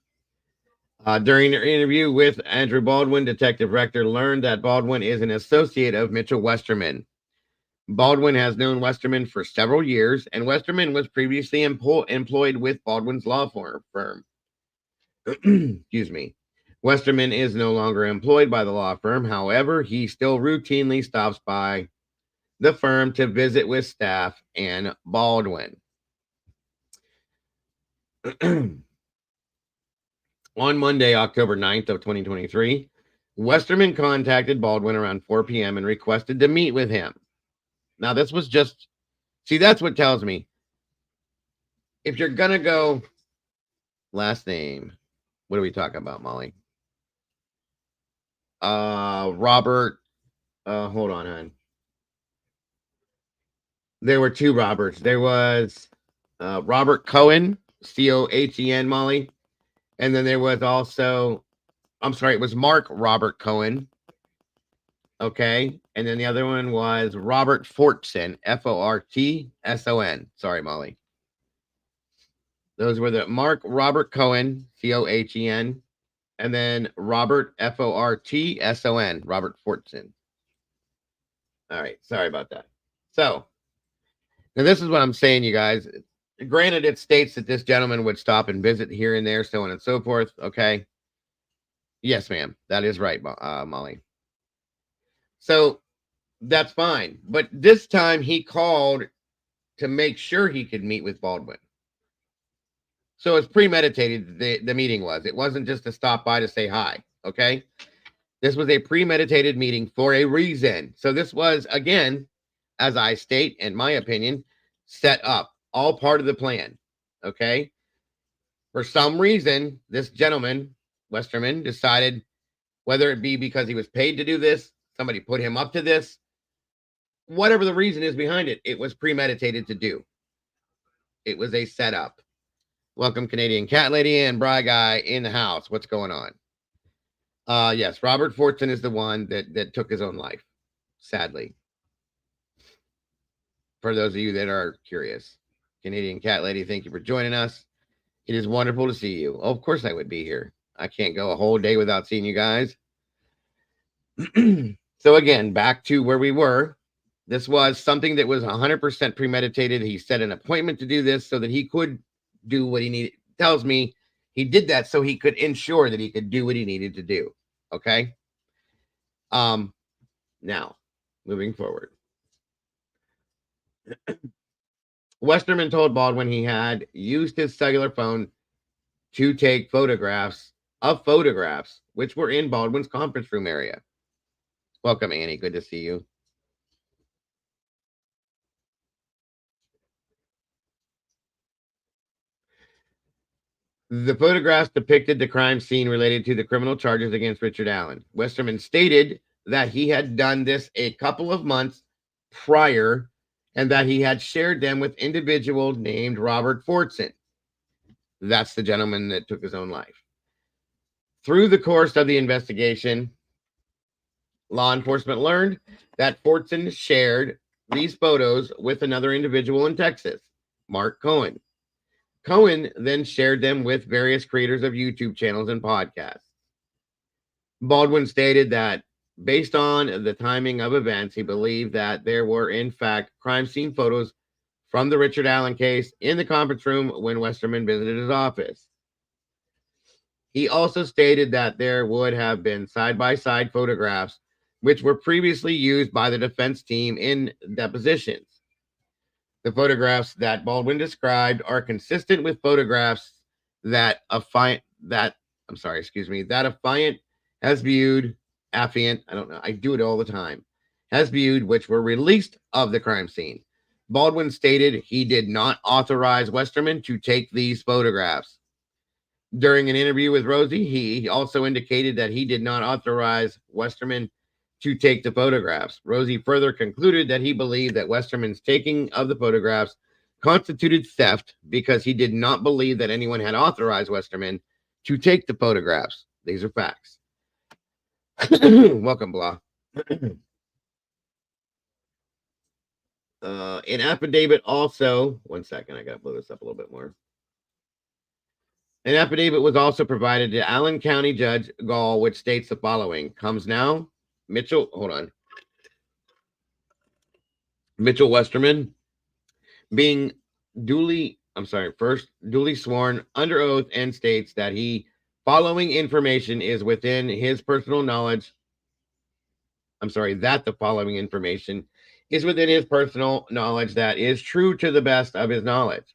During their interview with Andrew Baldwin, Detective Rector learned that Baldwin is an associate of Mitchell Westerman. Baldwin has known Westerman for several years, and Westerman was previously employed with Baldwin's law firm. Excuse me. Westerman is no longer employed by the law firm. However, he still routinely stops by the firm to visit with staff and Baldwin. On Monday, October 9th of 2023, Westerman contacted Baldwin around 4 p.m. and requested to meet with him. Now, this was just, see, that's what tells me. If you're going to go last name, what are we talking about, Molly? Robert, hold on, hon. There were two Roberts. There was Robert Cohen, Cohen, Molly. And then there was also, I'm sorry, it was Mark Robert Cohen. Okay. And then the other one was Robert Fortson, Fortson. Sorry, Molly. Those were the Mark Robert Cohen, Cohen, and then Robert Fortson, Robert Fortson. All right. Sorry about that. So, now this is what I'm saying, you guys. Granted, it states that this gentleman would stop and visit here and there, so on and so forth. Okay. Yes, ma'am. That is right, Molly. So that's fine. But this time he called to make sure he could meet with Baldwin. So it's premeditated, the meeting was. It wasn't just to stop by to say hi. Okay. This was a premeditated meeting for a reason. So this was, again, as I state, in my opinion, set up, all part of the plan. Okay. For some reason, this gentleman, Westerman, decided, whether it be because he was paid to do this, somebody put him up to this, whatever the reason is behind it, it was premeditated to do. It was a setup. Welcome, Canadian Cat Lady and Bry Guy in the house. What's going on? Yes, Robert Fortson is the one that took his own life, sadly. For those of you that are curious. Canadian Cat Lady, thank you for joining us. It is wonderful to see you. Oh, of course I would be here. I can't go a whole day without seeing you guys. So again, back to where we were. This was something that was 100% premeditated. He set an appointment to do this so that he could do what he needed. Tells me he did that so he could ensure that he could do what he needed to do. Okay. Now, moving forward. Westerman told Baldwin he had used his cellular phone to take photographs of photographs which were in Baldwin's conference room area. Welcome, Annie. Good to see you. The photographs depicted the crime scene related to the criminal charges against Richard Allen. Westerman stated that he had done this a couple of months prior and that he had shared them with individuals named Robert Fortson. That's the gentleman that took his own life. Through the course of the investigation, law enforcement learned that Fortson shared these photos with another individual in Texas, Mark Cohen. Cohen then shared them with various creators of YouTube channels and podcasts. Baldwin stated that based on the timing of events, he believed that there were, in fact, crime scene photos from the Richard Allen case in the conference room when Westerman visited his office. He also stated that there would have been side-by-side photographs which were previously used by the defense team in depositions. The photographs that Baldwin described are consistent with photographs that Affiant has viewed, Affiant, I don't know, I do it all the time, has viewed, which were released of the crime scene. Baldwin stated he did not authorize Westerman to take these photographs. During an interview with Rosie, he also indicated that he did not authorize Westerman to take the photographs. Rosie further concluded that he believed that Westerman's taking of the photographs constituted theft because he did not believe that anyone had authorized Westerman to take the photographs. These are facts. Welcome, Blah. In affidavit also, one second, I gotta blow this up a little bit more. An affidavit was also provided to Allen County Judge Gall, which states the following: comes now, Mitchell, hold on. Mitchell Westerman being duly sworn under oath and states that he following information is within his personal knowledge. That the following information is within his personal knowledge that is true to the best of his knowledge.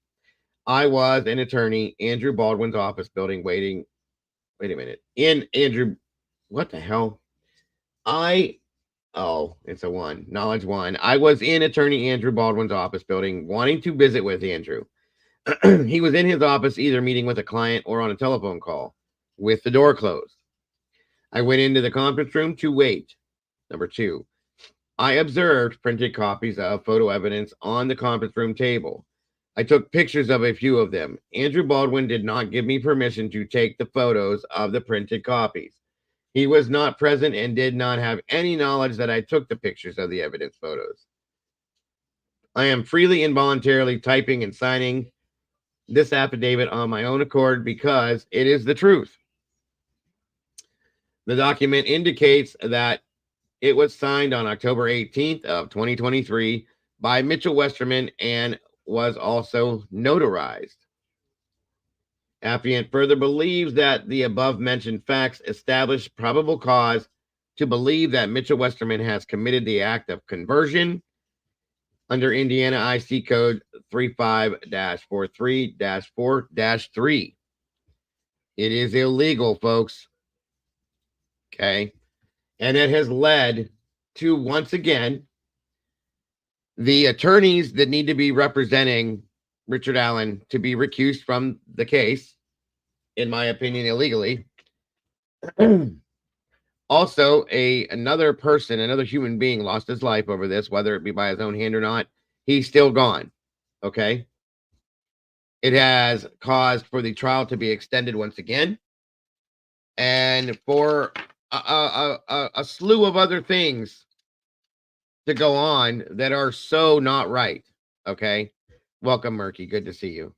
I was an attorney, Andrew Baldwin's office building, wait a minute. In Andrew, what the hell? It's a one. Knowledge one. I was in attorney Andrew Baldwin's office building, wanting to visit with Andrew. He was in his office either meeting with a client or on a telephone call with the door closed. I went into the conference room to wait. Number two, I observed printed copies of photo evidence on the conference room table. I took pictures of a few of them. Andrew Baldwin did not give me permission to take the photos of the printed copies. He was not present and did not have any knowledge that I took the pictures of the evidence photos. I am freely and voluntarily typing and signing this affidavit on my own accord because it is the truth. The document indicates that it was signed on October 18th of 2023 by Mitchell Westerman and was also notarized. Affiant further believes that the above mentioned facts establish probable cause to believe that Mitchell Westerman has committed the act of conversion under Indiana IC Code 35-43-4-3. It is illegal, folks. Okay. And it has led to, once again, the attorneys that need to be representing Richard Allen to be recused from the case, in my opinion, illegally. Also, another human being lost his life over this, whether it be by his own hand or not. He's still gone. Okay. It has caused for the trial to be extended once again, and for a slew of other things to go on that are so not right. Okay. Welcome, Murky. Good to see you.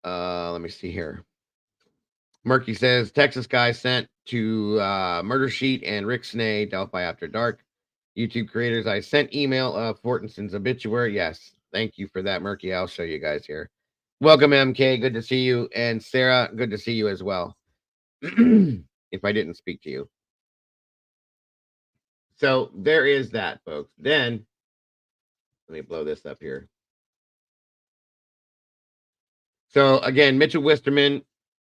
Let me see here. Murky says Texas guy sent to Murder Sheet and Rick Snay, Delphi After Dark. YouTube creators, I sent email of Fortinson's obituary. Yes, thank you for that, Murky. I'll show you guys here. Welcome, MK. Good to see you. And Sarah, good to see you as well. If I didn't speak to you. So there is that, folks. Then let me blow this up here. So again, Mitchell Westerman,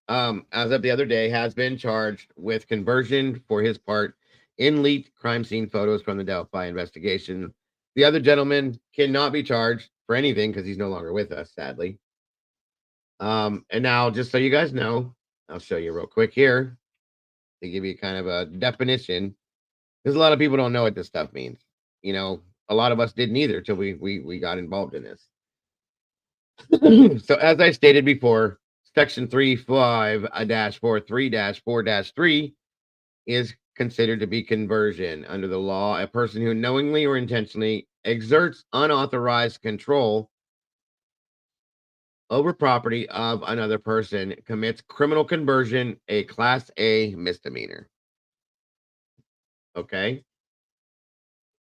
as of the other day, has been charged with conversion for his part in leaked crime scene photos from the Delphi investigation. The other gentleman cannot be charged for anything because he's no longer with us, sadly. And now, just so you guys know, I'll show you real quick here to give you kind of a definition, because a lot of people don't know what this stuff means. You know, a lot of us didn't either till we got involved in this. So as I stated before, section 35-43-4-3 is considered to be conversion under the law. A person who knowingly or intentionally exerts unauthorized control over property of another person commits criminal conversion, a class A misdemeanor. Okay.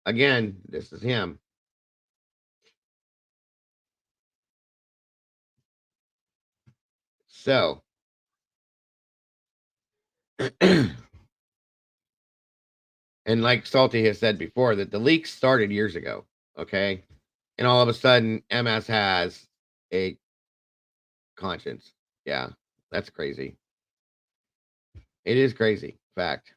Again, this is him. So, and like Salty has said before, that the leaks started years ago. Okay. And all of a sudden, MS has a conscience. Yeah, that's crazy. It is crazy. Fact.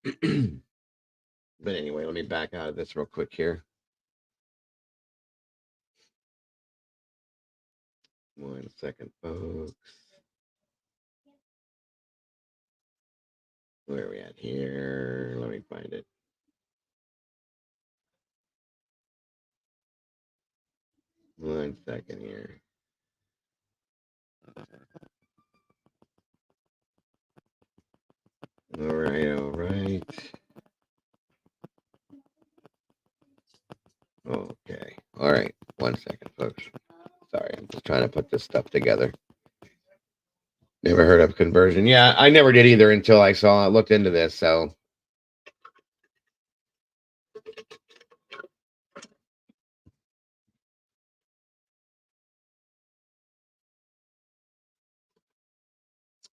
But anyway, let me back out of this real quick here. One second, folks. Where are we at here? Let me find it. One second here. All right, all right. Okay. All right. 1 second, folks. Sorry, I'm just trying to put this stuff together. Never heard of conversion. Yeah, I never did either until I looked into this. So,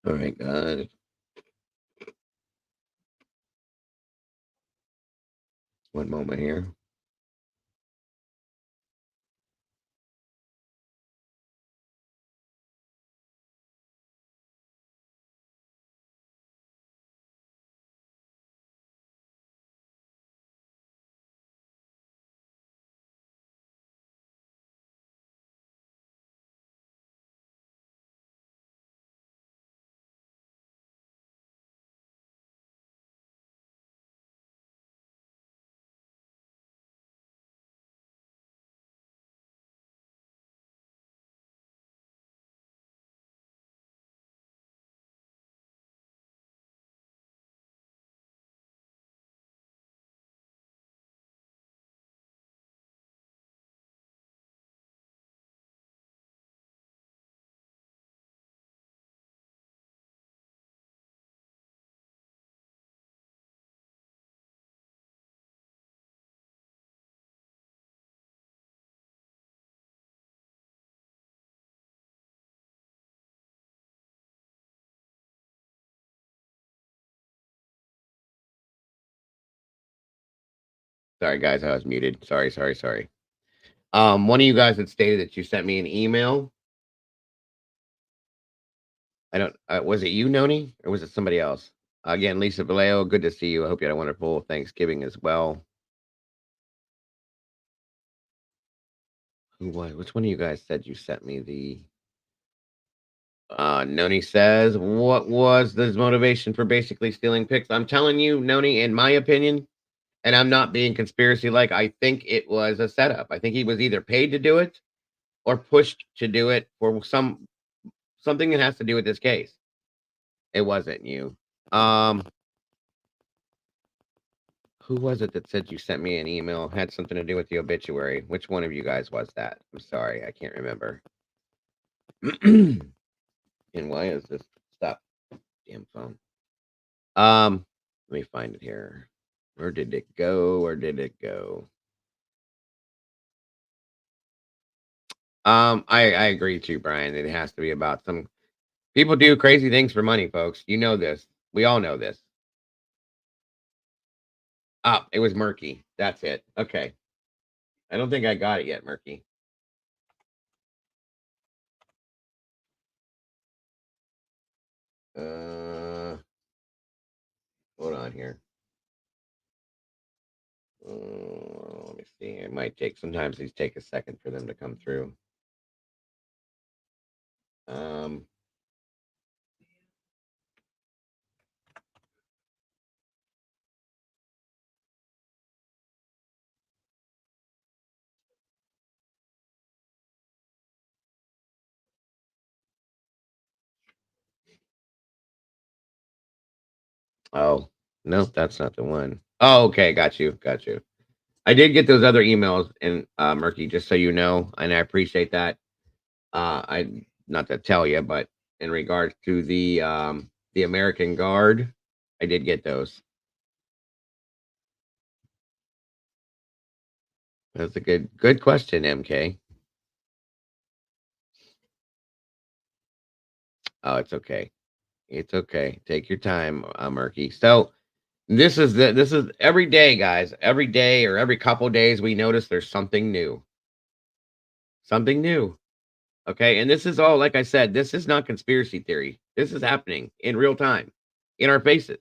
all right, guys. One moment here. Sorry, guys, I was muted. Sorry, sorry, sorry. One of you guys had stated that you sent me an email. I don't. Was it you, Noni, or was it somebody else? Again, Lisa Vallejo. Good to see you. I hope you had a wonderful Thanksgiving as well. Who was? Which one of you guys said you sent me the? Noni says, "What was the motivation for basically stealing pics?" I'm telling you, Noni, in my opinion, and I'm not being conspiracy like. I think it was a setup. I think he was either paid to do it or pushed to do it for something that has to do with this case. It wasn't you. Um, who was it that said you sent me an email? Had something to do with the obituary. Which one of you guys was that? I'm sorry, I can't remember. And why is this stop? Damn phone. Let me find it here. Where did it go? Where did it go? I agree too, Brian. It has to be about some people do crazy things for money, folks. You know this. We all know this. Ah, it was Murky. That's it. Okay. I don't think I got it yet, Murky. Uh, hold on here. Let me see. It might take. Sometimes these take a second for them to come through. Um. Oh no, that's not the one. Oh, okay. Got you. Got you. I did get those other emails in Murky, just so you know, and I appreciate that. I not to tell you, but in regards to the American Guard, I did get those. That's a good question, MK. Oh, it's okay. It's okay. Take your time, Murky. So this is every day, guys. Every day or every couple days, we notice there's something new. Something new. Okay, and this is all like I said. This is not conspiracy theory. This is happening in real time, in our faces.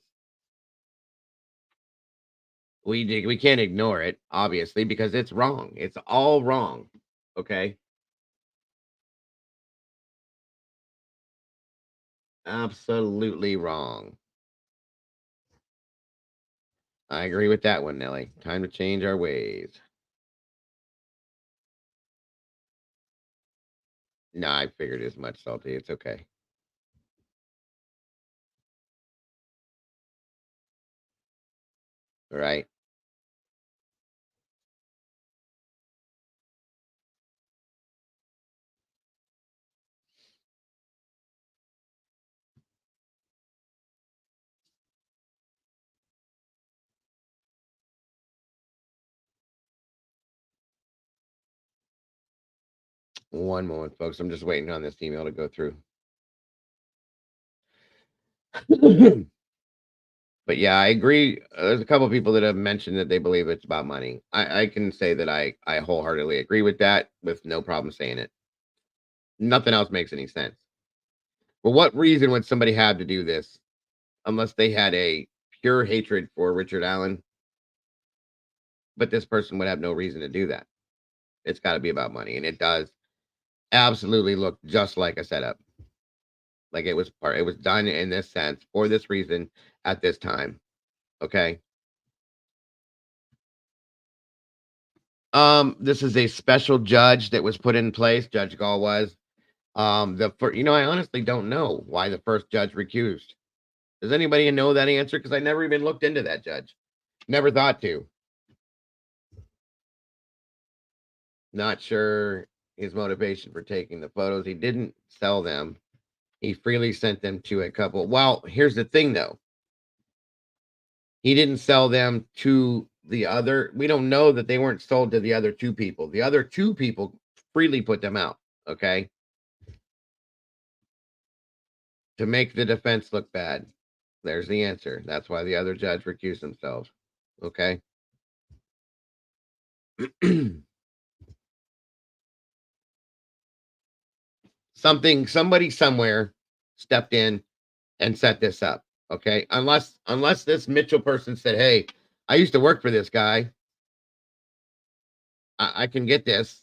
We can't ignore it, obviously, because it's wrong. It's all wrong. Okay, absolutely wrong. I agree with that one, Nelly. Time to change our ways. No, I figured as much, Salty. It's okay. All right. One moment, folks. I'm just waiting on this email to go through. But yeah, I agree. There's a couple of people that have mentioned that they believe it's about money. I can say that I wholeheartedly agree with that with no problem saying it. Nothing else makes any sense. For what reason would somebody have to do this unless they had a pure hatred for Richard Allen? But this person would have no reason to do that. It's got to be about money, and it does absolutely look just like a setup. Like it was done in this sense for this reason at this time. Okay. This is a special judge that was put in place. Judge Gall was. I honestly don't know why the first judge recused. Does anybody know that answer? Because I never even looked into that judge. Never thought to. Not sure his motivation for taking the photos. He didn't sell them. He freely sent them to a couple. Well, here's the thing though. He didn't sell them to the other. We don't know that they weren't sold to the other two people. The other two people freely put them out. Okay. To make the defense look bad. There's the answer. That's why the other judge recused themselves. Okay. Somebody somewhere stepped in and set this up. Okay. Unless this Mitchell person said, hey, I used to work for this guy. I can get this.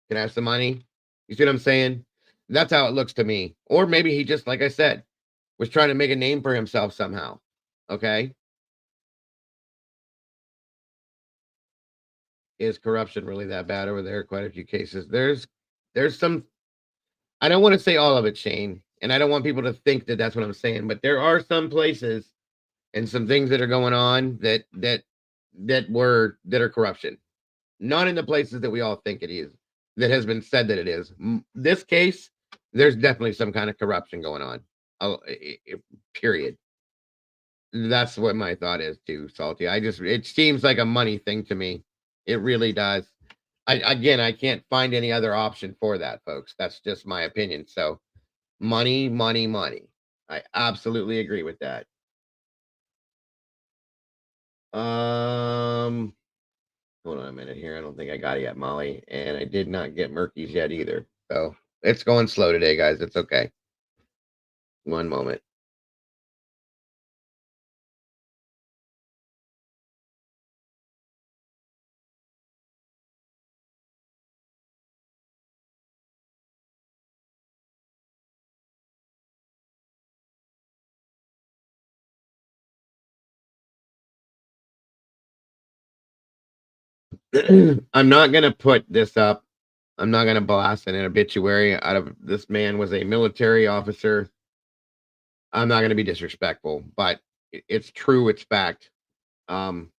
Can I have some money? You see what I'm saying? That's how it looks to me. Or maybe he just, like I said, was trying to make a name for himself somehow. Okay. Is corruption really that bad over there? Quite a few cases. There's some. I don't want to say all of it, Shane, and I don't want people to think that that's what I'm saying, but there are some places and some things that are going on that are corruption. Not in the places that we all think it is. That has been said that it is. This case, there's definitely some kind of corruption going on. Period. That's what my thought is too, Salty. It seems like a money thing to me. It really does. I can't find any other option for that, folks. That's just my opinion. So money, money, money. I absolutely agree with that. Um, hold on a minute here. I don't think I got it yet, Molly, and I did not get Murky's yet either. So it's going slow today, guys. It's okay. One moment. I'm not gonna put this up. I'm not gonna blast an obituary out of this man was a military officer. I'm not gonna be disrespectful, but it's true, it's fact. Um,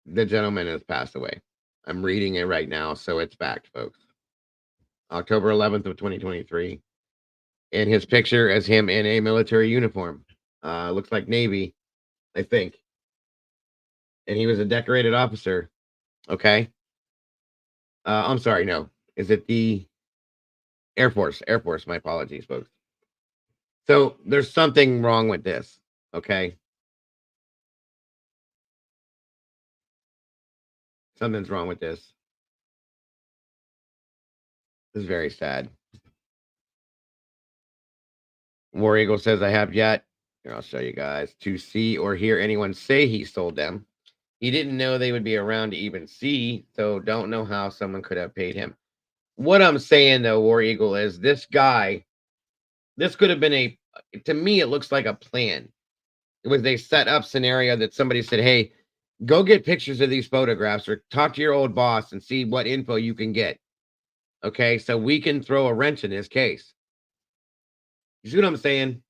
the gentleman has passed away. I'm reading it right now, so it's fact, folks. October 11th of 2023. And his picture as him in a military uniform. Looks like Navy, I think. And he was a decorated officer. Okay. I'm sorry, no. Is it the Air Force? Air Force, my apologies, folks. So there's something wrong with this. Okay. Something's wrong with this. This is very sad. War Eagle says, I have yet, here, I'll show you guys, to see or hear anyone say he sold them. He didn't know they would be around to even see, so don't know how someone could have paid him. What I'm saying though, War Eagle, is this guy, this could have been to me, it looks like a plan. It was a set up scenario that somebody said, hey, go get pictures of these photographs or talk to your old boss and see what info you can get. Okay, so we can throw a wrench in his case. You see what I'm saying?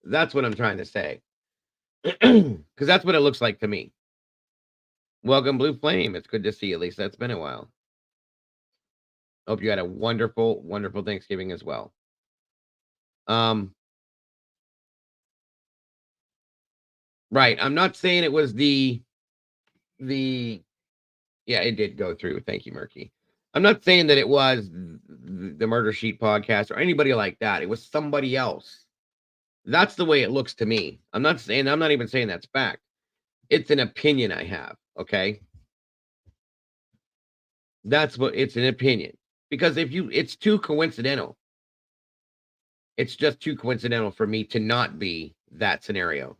That's what I'm trying to say. Because that's what it looks like to me. Welcome, Blue Flame. It's good to see you, Lisa. It's been a while. Hope you had a wonderful, wonderful Thanksgiving as well. Right. I'm not saying it was the Yeah, it did go through. Thank you, Murky. I'm not saying that it was the Murder Sheet podcast or anybody like that. It was somebody else. That's the way it looks to me. I'm not even saying that's fact. It's an opinion I have. Okay. That's what it's an opinion. Because it's too coincidental. It's just too coincidental for me to not be that scenario.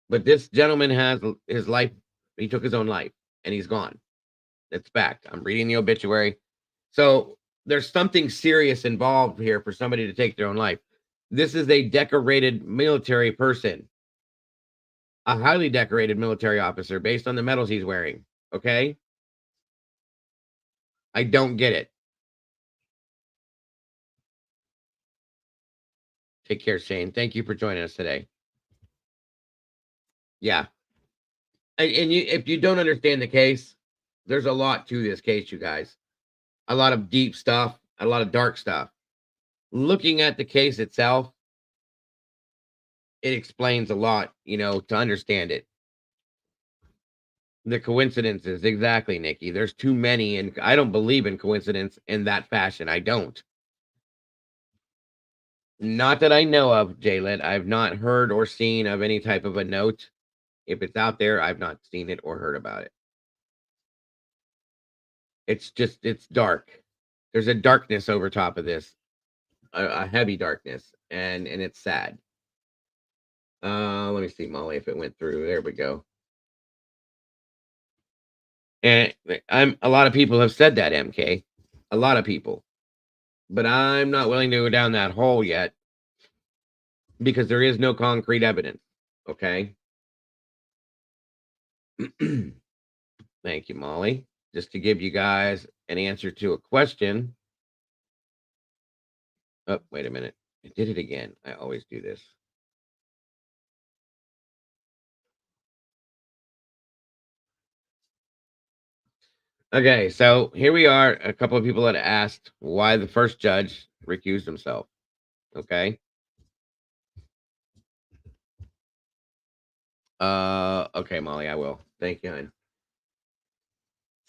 But this gentleman has his life. He took his own life and he's gone. That's fact. I'm reading the obituary. So there's something serious involved here for somebody to take their own life. This is a decorated military person, a highly decorated military officer based on the medals he's wearing. Okay. I don't get it. Take care, Shane. Thank you for joining us today. Yeah. And if you don't understand the case, there's a lot to this case, you guys. A lot of deep stuff, a lot of dark stuff. Looking at the case itself, it explains a lot, to understand it. The coincidences, exactly, Nikki. There's too many, and I don't believe in coincidence in that fashion. I don't. Not that I know of, Jaylet. I've not heard or seen of any type of a note. If it's out there, I've not seen it or heard about it. It's dark. There's a darkness over top of this, a heavy darkness, and it's sad. Let me see, Molly, if it went through. There we go. And a lot of people have said that, MK. A lot of people. But I'm not willing to go down that hole yet because there is no concrete evidence. Okay. Thank you, Molly. Just to give you guys an answer to a question. Oh, wait a minute. I did it again. I always do this. Okay, so here we are. A couple of people had asked why the first judge recused himself. Okay. Okay, Molly, I will. Thank you, hon.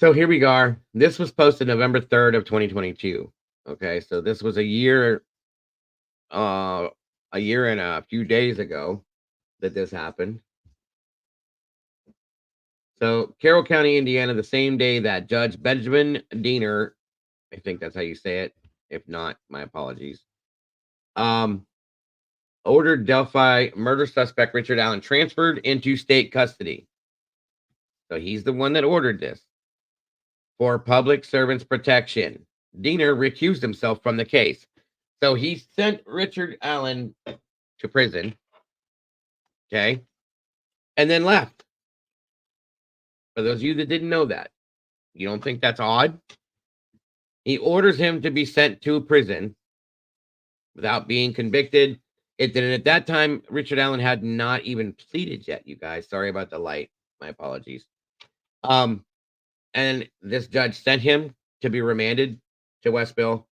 So here we are. This was posted November 3rd of 2022. Okay, so this was a year and a few days ago that this happened. So Carroll County, Indiana, the same day that Judge Benjamin Diener, I think that's how you say it. If not, my apologies. Ordered Delphi murder suspect Richard Allen transferred into state custody. So he's the one that ordered this for public servants protection. Diener recused himself from the case. So he sent Richard Allen to prison. Okay. And then left. For those of you that didn't know that, you don't think that's odd? He orders him to be sent to prison without being convicted. At that time, Richard Allen had not even pleaded yet, you guys. Sorry about the light. My apologies. And this judge sent him to be remanded to Westville,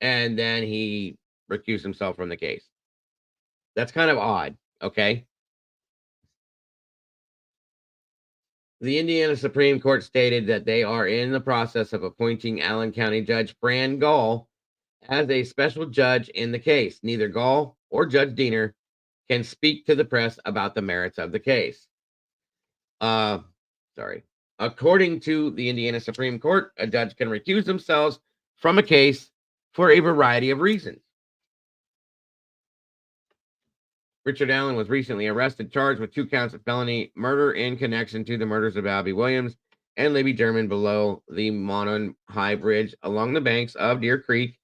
and then he recused himself from the case. That's kind of odd, okay? The Indiana Supreme Court stated that they are in the process of appointing Allen County Judge Fran Gall as a special judge in the case. Neither Gall or Judge Diener can speak to the press about the merits of the case. Sorry. According to the Indiana Supreme Court, a judge can recuse themselves from a case for a variety of reasons. Richard Allen was recently arrested, charged with 2 counts of felony murder in connection to the murders of Albie Williams and Libby German below the Monon High Bridge along the banks of Deer Creek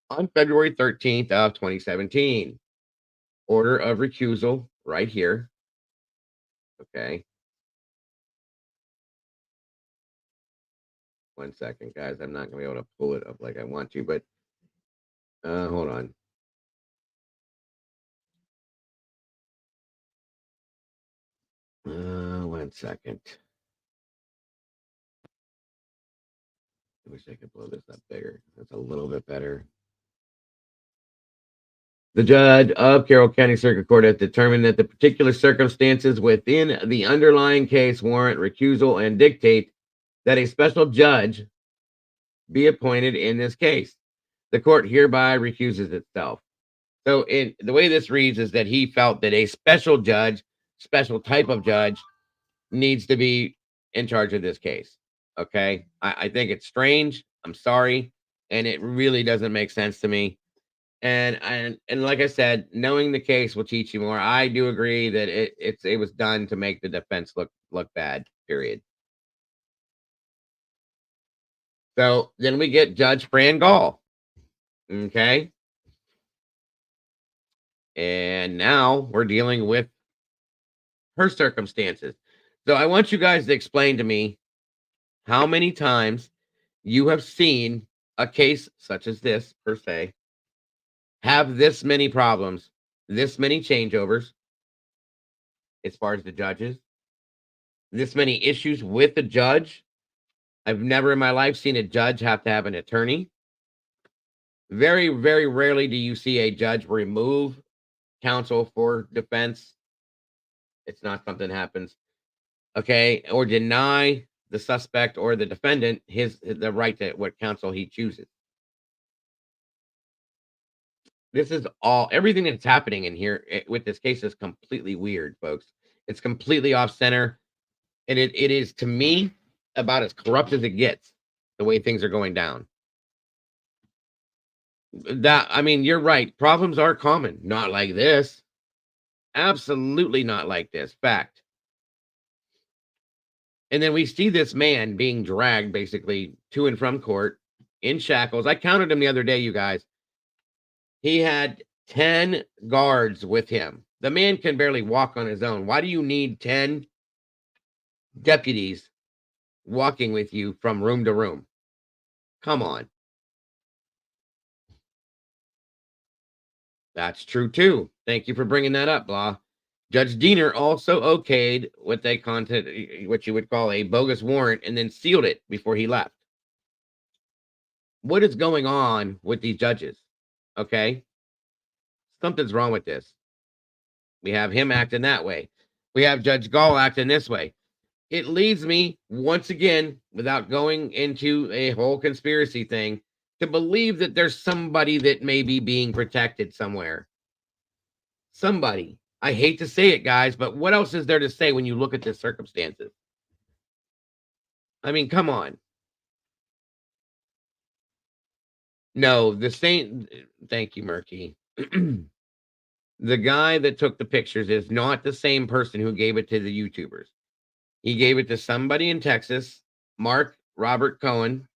on February 13th of 2017. Order of recusal right here. Okay. 1 second, guys. I'm not going to be able to pull it up like I want to, but hold on. One second. I wish I could blow this up bigger. That's a little bit better. The judge of Carroll County Circuit Court has determined that the particular circumstances within the underlying case warrant recusal and dictate that a special judge be appointed in this case. The court hereby recuses itself. So, in the way this reads is that he felt that a special judge, special type of judge, needs to be in charge of this case. Okay, I think it's strange. I'm sorry, and it really doesn't make sense to me. And like I said, knowing the case will teach you more. I do agree that it was done to make the defense look bad. Period. So then we get Judge Fran Gall. Okay. And now we're dealing with her circumstances. So I want you guys to explain to me how many times you have seen a case such as this, per se, have this many problems, this many changeovers as far as the judges, this many issues with the judge. I've never in my life seen a judge have to have an attorney. Very, very rarely do you see a judge remove counsel for defense. It's not something that happens. Okay. Or deny the suspect or the defendant the right to what counsel he chooses. This is everything that's happening in here with this case is completely weird, folks. It's completely off center. And it is, to me, about as corrupt as it gets, the way things are going down. I mean, you're right. Problems are common. Not like this. Absolutely not like this. Fact. And then we see this man being dragged basically to and from court in shackles. I counted him the other day, you guys. He had 10 guards with him. The man can barely walk on his own. Why do you need 10 deputies walking with you from room to room? Come on. That's true too. Thank you for bringing that up, Blah. Judge Diener also okayed what you would call a bogus warrant, and then sealed it before he left. What is going on with these judges? Okay. Something's wrong with this. We have him acting that way. We have Judge Gall acting this way. It leads me, once again, without going into a whole conspiracy thing, to believe that there's somebody that may be being protected somewhere. Somebody. I hate to say it, guys, but what else is there to say when you look at the circumstances? I mean, come on. No, the same. Thank you, Murky. The guy that took the pictures is not the same person who gave it to the YouTubers. He gave it to somebody in Texas, Mark Robert Cohen,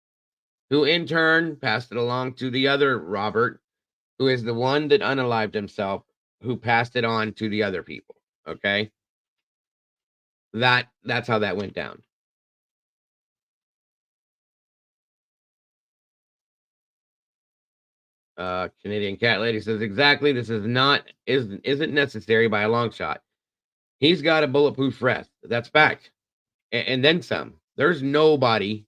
who in turn passed it along to the other Robert, who is the one that unalived himself, who passed it on to the other people. Okay. That's how that went down. Canadian Cat Lady says exactly. This isn't necessary by a long shot. He's got a bulletproof vest. That's fact. And then some. There's nobody,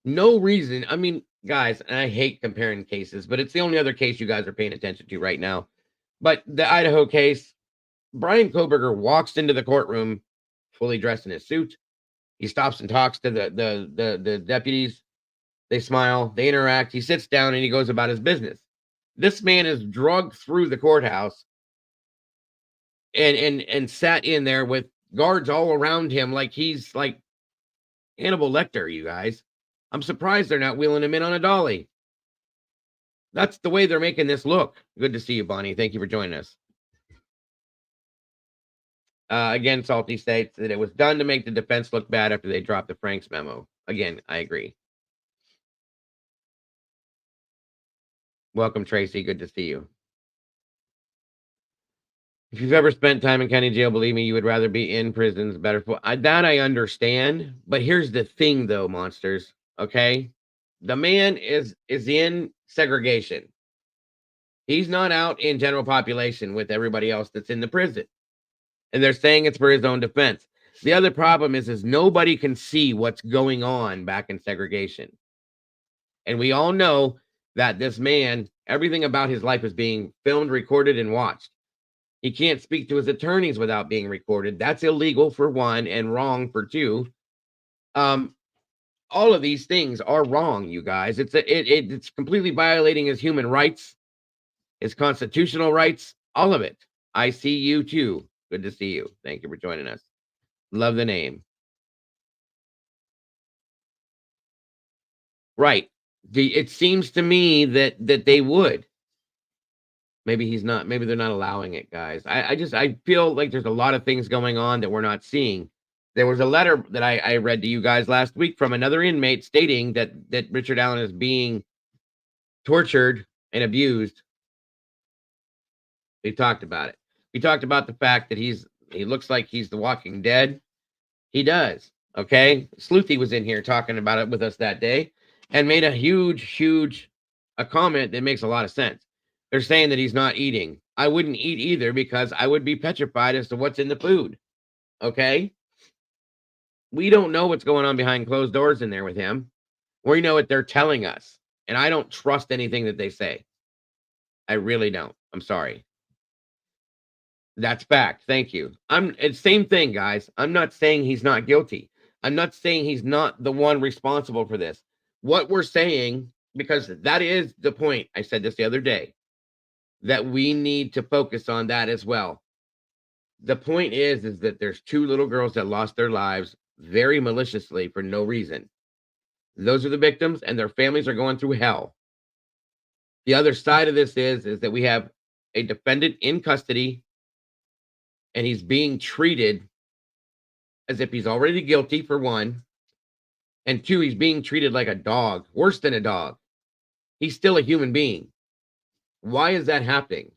no reason. I mean, guys, and I hate comparing cases, but it's the only other case you guys are paying attention to right now. But the Idaho case, Brian Koberger walks into the courtroom fully dressed in his suit. He stops and talks to the deputies. They smile, they interact. He sits down and he goes about his business. This man is drugged through the courthouse and sat in there with guards all around him like he's like Hannibal Lecter, you guys. I'm surprised they're not wheeling him in on a dolly. That's the way they're making this look. Good to see you, Bonnie. Thank you for joining us. Again, Salty states that it was done to make the defense look bad after they dropped the Franks memo. Again, I agree. Welcome, Tracy. Good to see you. If you've ever spent time in county jail, believe me, you would rather be in prisons. Better for that. I understand, but here's the thing, though, monsters. Okay, the man is in segregation. He's not out in general population with everybody else that's in the prison, and they're saying it's for his own defense. The other problem is nobody can see what's going on back in segregation, and we all know that this man, everything about his life is being filmed, recorded, and watched. He can't speak to his attorneys without being recorded. That's illegal for one and wrong for two. Um, all of these things are wrong, you guys. It's completely violating his human rights, his constitutional rights, all of it. I see you too. Good to see you. Thank you for joining us. Love the name. Right. It seems to me that they would. Maybe he's not. Maybe they're not allowing it, guys. I feel like there's a lot of things going on that we're not seeing. There was a letter that I read to you guys last week from another inmate stating that Richard Allen is being tortured and abused. We talked about it. We talked about the fact that he looks like he's the Walking Dead. He does. Okay. Sleuthy was in here talking about it with us that day and made a huge a comment that makes a lot of sense. They're saying that he's not eating. I wouldn't eat either because I would be petrified as to what's in the food. Okay. We don't know what's going on behind closed doors in there with him. We know what they're telling us. And I don't trust anything that they say. I really don't. I'm sorry. That's fact. Thank you. It's same thing, guys. I'm not saying he's not guilty. I'm not saying he's not the one responsible for this. What we're saying, because that is the point. I said this the other day, that we need to focus on that as well. The point is that there's two little girls that lost their lives very maliciously for no reason. Those are the victims, and their families are going through hell. The other side of this is that we have a defendant in custody and he's being treated as if he's already guilty, for one. And two, he's being treated like a dog, worse than a dog. He's still a human being. Why is that happening?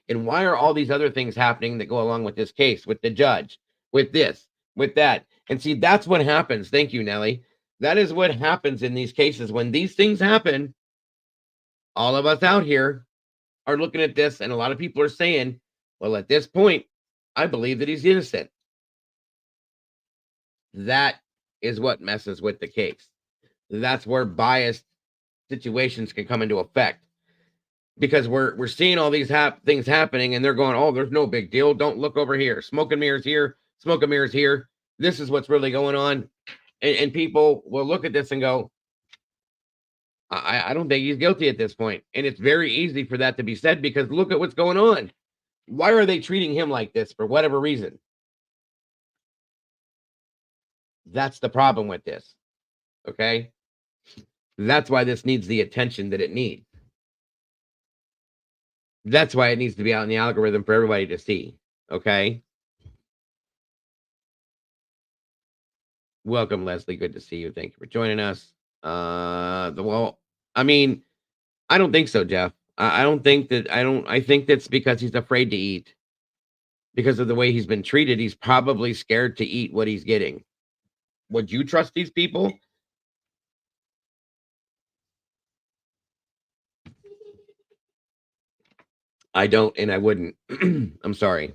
And why are all these other things happening that go along with this case, with the judge, with this, with that? And see, that's what happens. Thank you, Nellie. That is what happens in these cases. When these things happen, all of us out here are looking at this, and a lot of people are saying, well, at this point, I believe that he's innocent. That is what messes with the case. That's where biased situations can come into effect, because we're seeing all these things happening and they're going, oh, there's no big deal. Don't look over here. Smoke and mirrors here. Smoke and mirrors here. This is what's really going on. And people will look at this and go, I don't think he's guilty at this point. And it's very easy for that to be said because look at what's going on. Why are they treating him like this for whatever reason? That's the problem with this. Okay. That's why this needs the attention that it needs. That's why it needs to be out in the algorithm for everybody to see. Okay. Welcome, Leslie. Good to see you. Thank you for joining us. I mean, I don't think so, Jeff. I don't think that I think that's because he's afraid to eat. Because of the way he's been treated, he's probably scared to eat what he's getting. Would you trust these people? I don't, and I wouldn't. I'm sorry.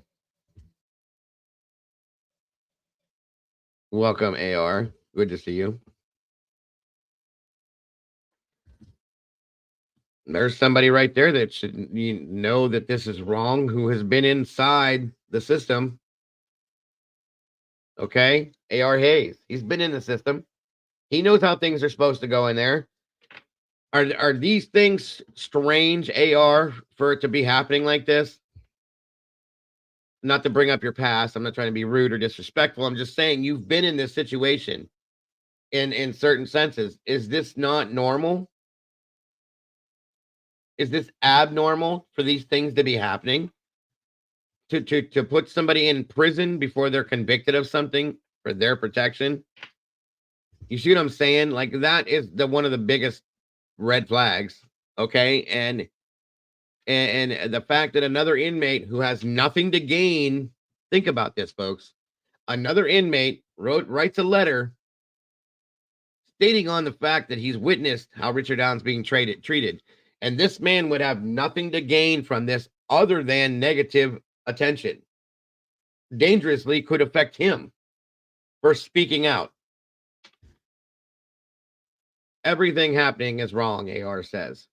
Welcome, AR. Good to see you. There's somebody right there that should know that this is wrong, who has been inside the system. Okay. AR Hayes. He's been in the system. He knows how things are supposed to go in there. Are these things strange, AR, for it to be happening like this? Not to bring up your past. I'm not trying to be rude or disrespectful. I'm just saying you've been in this situation in certain senses. Is this not normal? Is this abnormal for these things to be happening? To put somebody in prison before they're convicted of something for their protection? You see what I'm saying? Like that is the one of the biggest red flags. Okay. And the fact that another inmate who has nothing to gain, think about this, folks. Another inmate writes a letter stating on the fact that he's witnessed how Richard Allen's being treated. And this man would have nothing to gain from this other than negative attention. Dangerously could affect him for speaking out. Everything happening is wrong, AR says.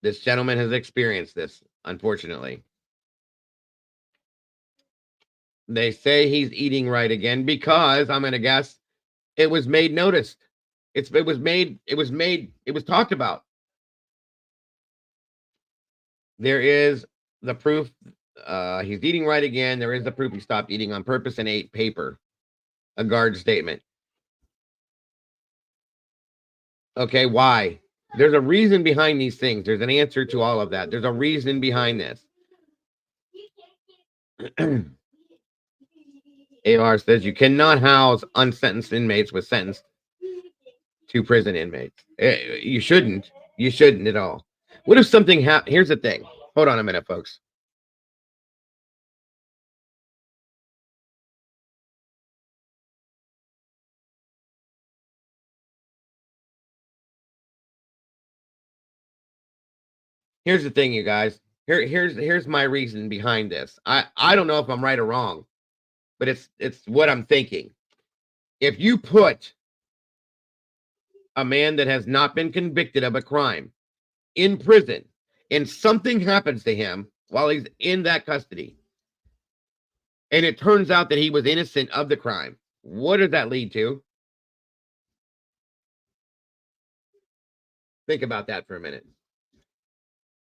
This gentleman has experienced this, unfortunately. They say he's eating right again because I'm gonna guess it was made noticed. It was talked about. There is the proof he's eating right again. There is the proof he stopped eating on purpose and ate paper. A guard statement. Okay, why? There's a reason behind these things. There's an answer to all of that. There's a reason behind this. AR says you cannot house unsentenced inmates with sentenced to prison inmates. You shouldn't. You shouldn't at all. What if something happens? Here's the thing. Hold on a minute, folks. Here's the thing, you guys. Here's my reason behind this. I don't know if I'm right or wrong, but it's what I'm thinking. If you put a man that has not been convicted of a crime in prison and something happens to him while he's in that custody, and it turns out that he was innocent of the crime, what does that lead to? Think about that for a minute.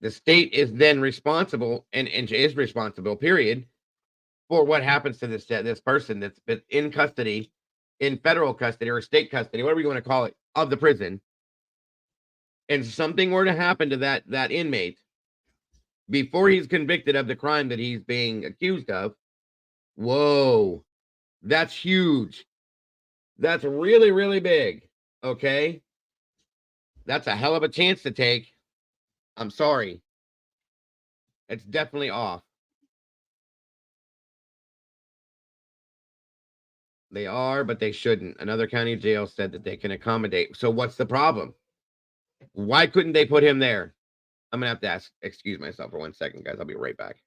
The state is then responsible and is responsible, period, for what happens to this person that's been in custody, in federal custody or state custody, whatever you want to call it, of the prison. And something were to happen to that inmate before he's convicted of the crime that he's being accused of. Whoa, that's huge. That's really, really big. Okay. That's a hell of a chance to take. I'm sorry. It's definitely off. They are, but they shouldn't. Another county jail said that they can accommodate. So what's the problem? Why couldn't they put him there? I'm gonna have to excuse myself for 1 second, guys. I'll be right back.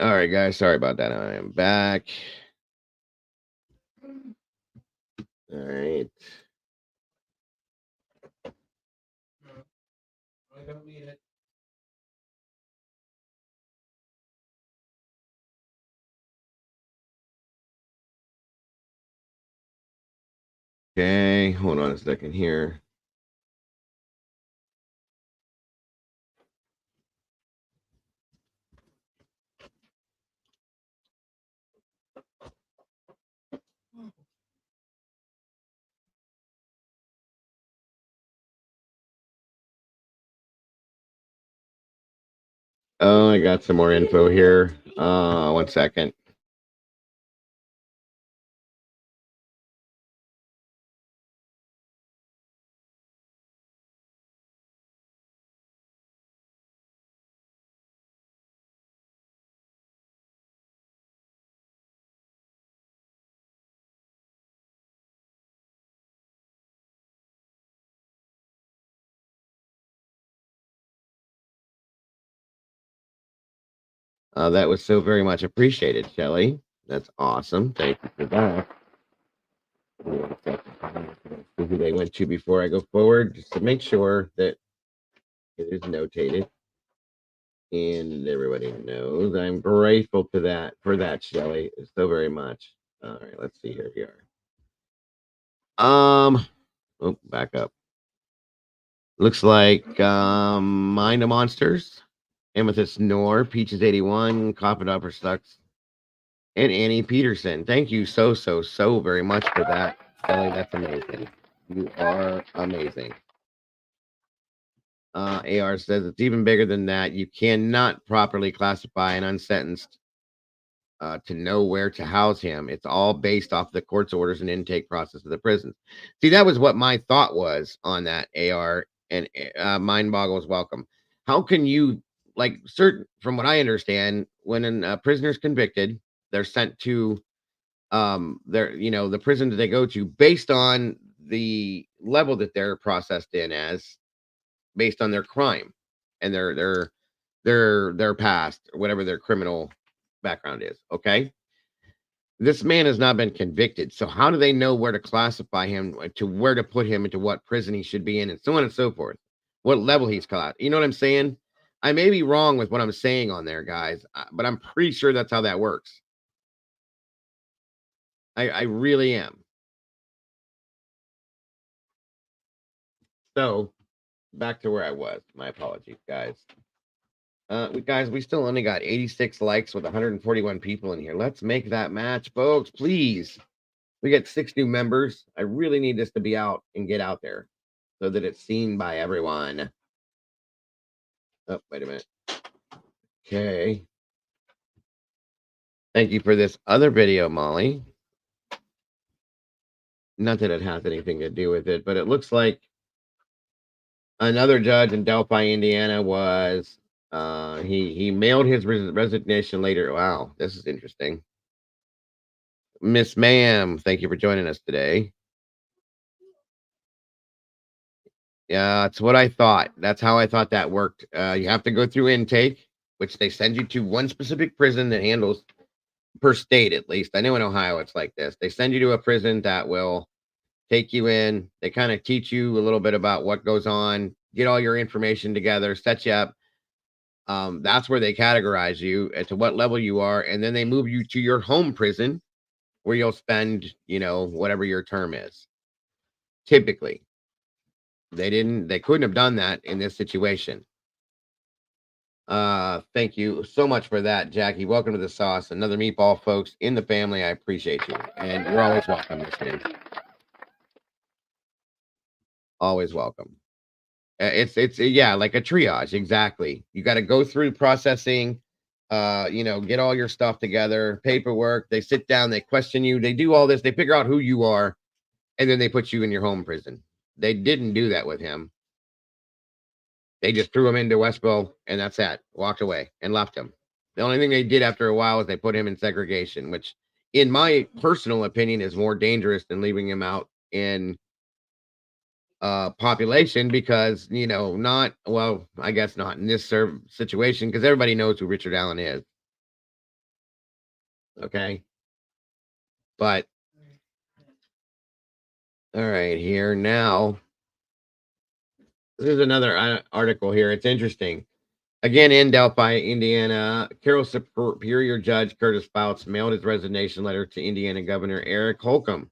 All right, guys. Sorry about that. I am back. All right. I don't need it. Okay, hold on a second here. Oh, I got some more info here. 1 second. That was so very much appreciated, Shelly. That's awesome. Thank you for that. See who they went to before I go forward, just to make sure that it is notated. And everybody knows I'm grateful to that for that, Shelly, so very much. All right, let's see. Here we are. Oh, back up. Looks like Mind of Monsters, Amethyst Nor, Peaches 81, Coffin Upper Sucks, and Annie Peterson. Thank you so very much for that, Shelly. That's amazing. You are amazing. AR says it's even bigger than that. You cannot properly classify an unsentenced to know where to house him. It's all based off the court's orders and intake process of the prisons. See, that was what my thought was on that, AR, and mind boggles welcome. How can you, like, certain, from what I understand, when a prisoner's convicted, they're sent to the prison that they go to based on the level that they're processed in as, based on their crime and their past, or whatever their criminal background is. Okay, this man has not been convicted, so how do they know where to classify him, to where to put him, into what prison he should be in, and so on and so forth, what level he's caught? You know what I'm saying? I may be wrong with what I'm saying on there, guys, but I'm pretty sure that's how that works. I really am. So back to where I was. My apologies, guys. We still only got 86 likes with 141 people in here. Let's make that match, folks, please. We got 6 new members. I really need this to be out and get out there so that it's seen by everyone. Oh, wait a minute. Okay. Thank you for this other video, Molly. Not that it has anything to do with it, but it looks like another judge in Delphi, Indiana was he mailed his resignation later. Wow, this is interesting. Miss Ma'am, thank you for joining us today. Yeah, that's what I thought. That's how I thought that worked. You have to go through intake, which they send you to one specific prison that handles, per state at least. I know in Ohio it's like this. They send you to a prison that will take you in. They kind of teach you a little bit about what goes on, get all your information together, set you up. That's where they categorize you as to what level you are, and then they move you to your home prison where you'll spend, whatever your term is. Typically, they couldn't have done that in this situation. Thank you so much for that, Jackie. Welcome to the sauce. Another meatball, folks, in the family. I appreciate you, and you're always welcome, Miss Min. Always welcome. It's yeah, like a triage. Exactly. You got to go through processing. Get all your stuff together, paperwork. They sit down, they question you, they do all this, they figure out who you are, and then they put you in your home prison. They didn't do that with him. They just threw him into Westville, and that's that. Walked away and left him. The only thing they did after a while was they put him in segregation, which, in my personal opinion, is more dangerous than leaving him out in population, because not, well, I guess not in this situation, because everybody knows who Richard Allen is. Okay, but all right, here now. There's another article here. It's interesting. Again, in Delphi, Indiana, Carroll Superior Judge Curtis Fouts mailed his resignation letter to Indiana Governor Eric Holcomb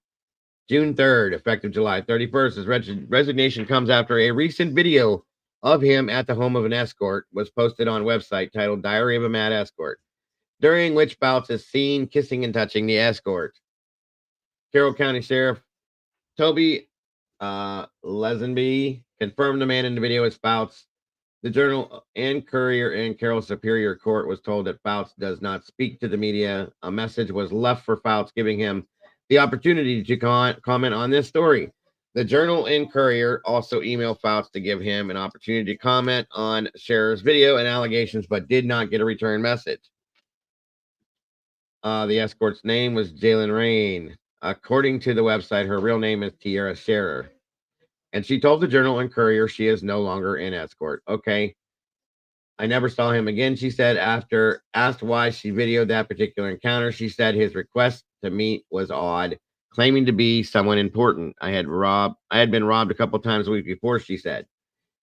June 3rd, effective July 31st. His resignation comes after a recent video of him at the home of an escort was posted on a website titled Diary of a Mad Escort, during which Fouts is seen kissing and touching the escort. Carroll County Sheriff Toby Lesenby confirmed the man in the video as Fouts. The Journal and Courier and Carroll Superior Court was told that Fouts does not speak to the media. A message was left for Fouts giving him the opportunity to comment on this story. The Journal and Courier also emailed Fouts to give him an opportunity to comment on Scherer's video and allegations, but did not get a return message. The escort's name was Jalen Rain. According to the website, her real name is Tierra Scherer. And she told the Journal and Courier she is no longer an escort. Okay. I never saw him again, she said. After asked why she videoed that particular encounter, she said his request to meet was odd, claiming to be someone important. I had been robbed a couple times a week before, she said.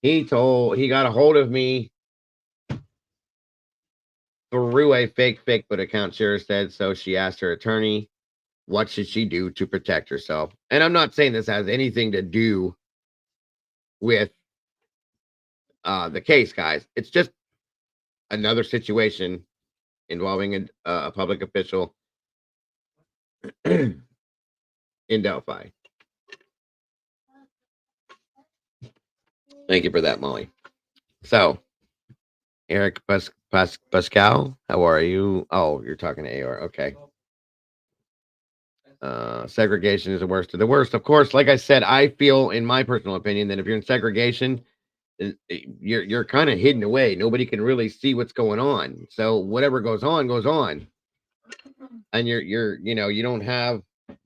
He got a hold of me through a fake Facebook account, Shira said. So she asked her attorney, what should she do to protect herself? And I'm not saying this has anything to do with the case, guys. It's just another situation involving a public official in Delphi. Thank you for that, Molly. So, Eric Pascal, how are you? Oh, you're talking to AR. Okay. Segregation is the worst of the worst. Of course, like I said, I feel, in my personal opinion, that if you're in segregation, you're kind of hidden away. Nobody can really see what's going on. So whatever goes on, and you don't have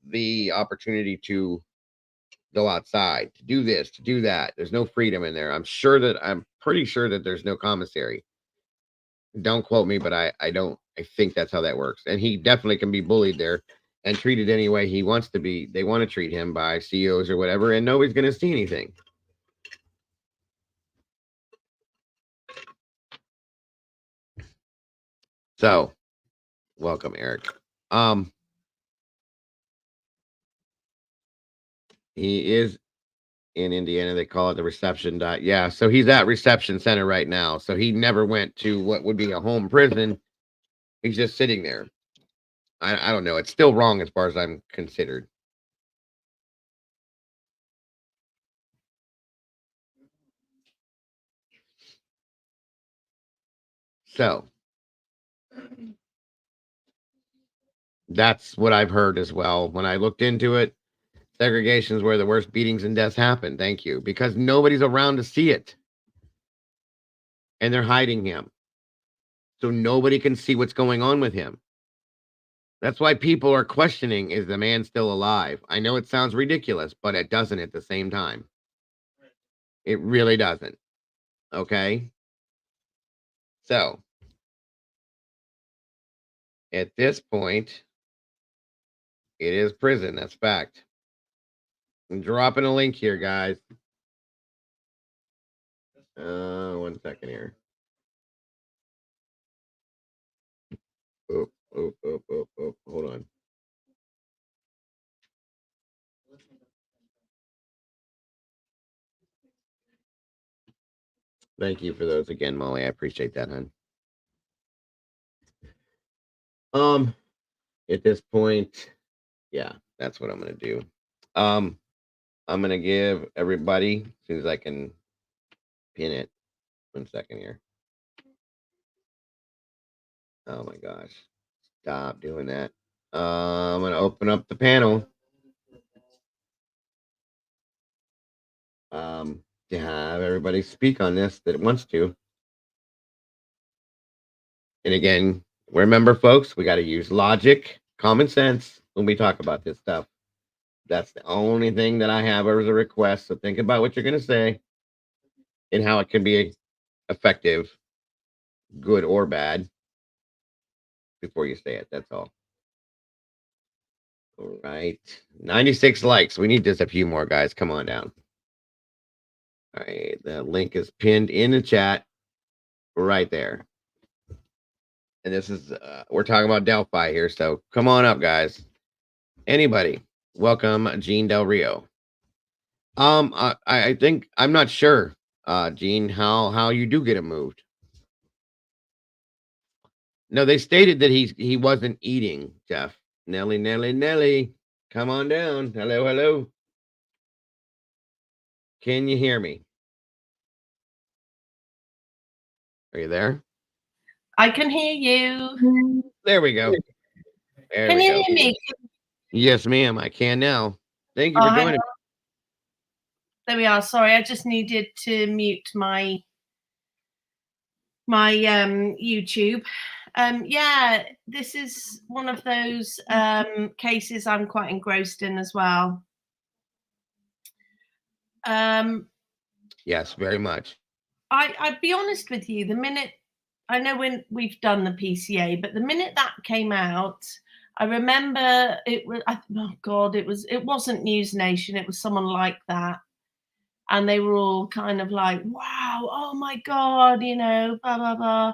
the opportunity to go outside, to do this, to do that. There's no freedom in there. I'm pretty sure that there's no commissary. Don't quote me, but I think that's how that works. And he definitely can be bullied there and treated any way he wants to be. They want to treat him by CEOs or whatever, and nobody's going to see anything. So, welcome, Eric. He is in Indiana. They call it the reception dot. Yeah, so he's at reception center right now. So he never went to what would be a home prison. He's just sitting there. I don't know. It's still wrong as far as I'm considered. So that's what I've heard as well. When I looked into it, segregation is where the worst beatings and deaths happen. Thank you. Because nobody's around to see it. And they're hiding him. So nobody can see what's going on with him. That's why people are questioning, is the man still alive? I know it sounds ridiculous, but it doesn't at the same time. It really doesn't. Okay? So, at this point, it is prison. That's fact. I'm dropping a link here, guys. 1 second here. Oh, hold on. Thank you for those again, Molly. I appreciate that, hon. At this point, yeah, that's what I'm gonna do. I'm gonna give everybody, as soon as I can pin it. 1 second here. Oh my gosh. Stop doing that. I'm gonna open up the panel. To have everybody speak on this that wants to. And again, remember, folks, we got to use logic, common sense when we talk about this stuff. That's the only thing that I have as a request. So think about what you're going to say and how it can be effective, good or bad, before you say it. That's all. All right. 96 likes. We need just a few more, guys. Come on down. All right. The link is pinned in the chat right there. And this is, we're talking about Delphi here. So come on up, guys. Anybody. Welcome, Gene Del Rio. I think, I'm not sure, Gene, how you do get him moved. No, they stated that he wasn't eating, Jeff. Nelly, come on down. Hello. Can you hear me? Are you there? I can hear you. There we go. Can you hear me? Yes, ma'am. I can now. Thank you for joining me. There we are. Sorry, I just needed to mute my YouTube. Yeah, this is one of those cases I'm quite engrossed in as well. Yes, very much. I'd be honest with you, the minute, I know when we've done the PCA, but the minute that came out, I remember it was, oh God, it wasn't News Nation, it was someone like that. And they were all kind of like, wow, oh my God, blah, blah, blah.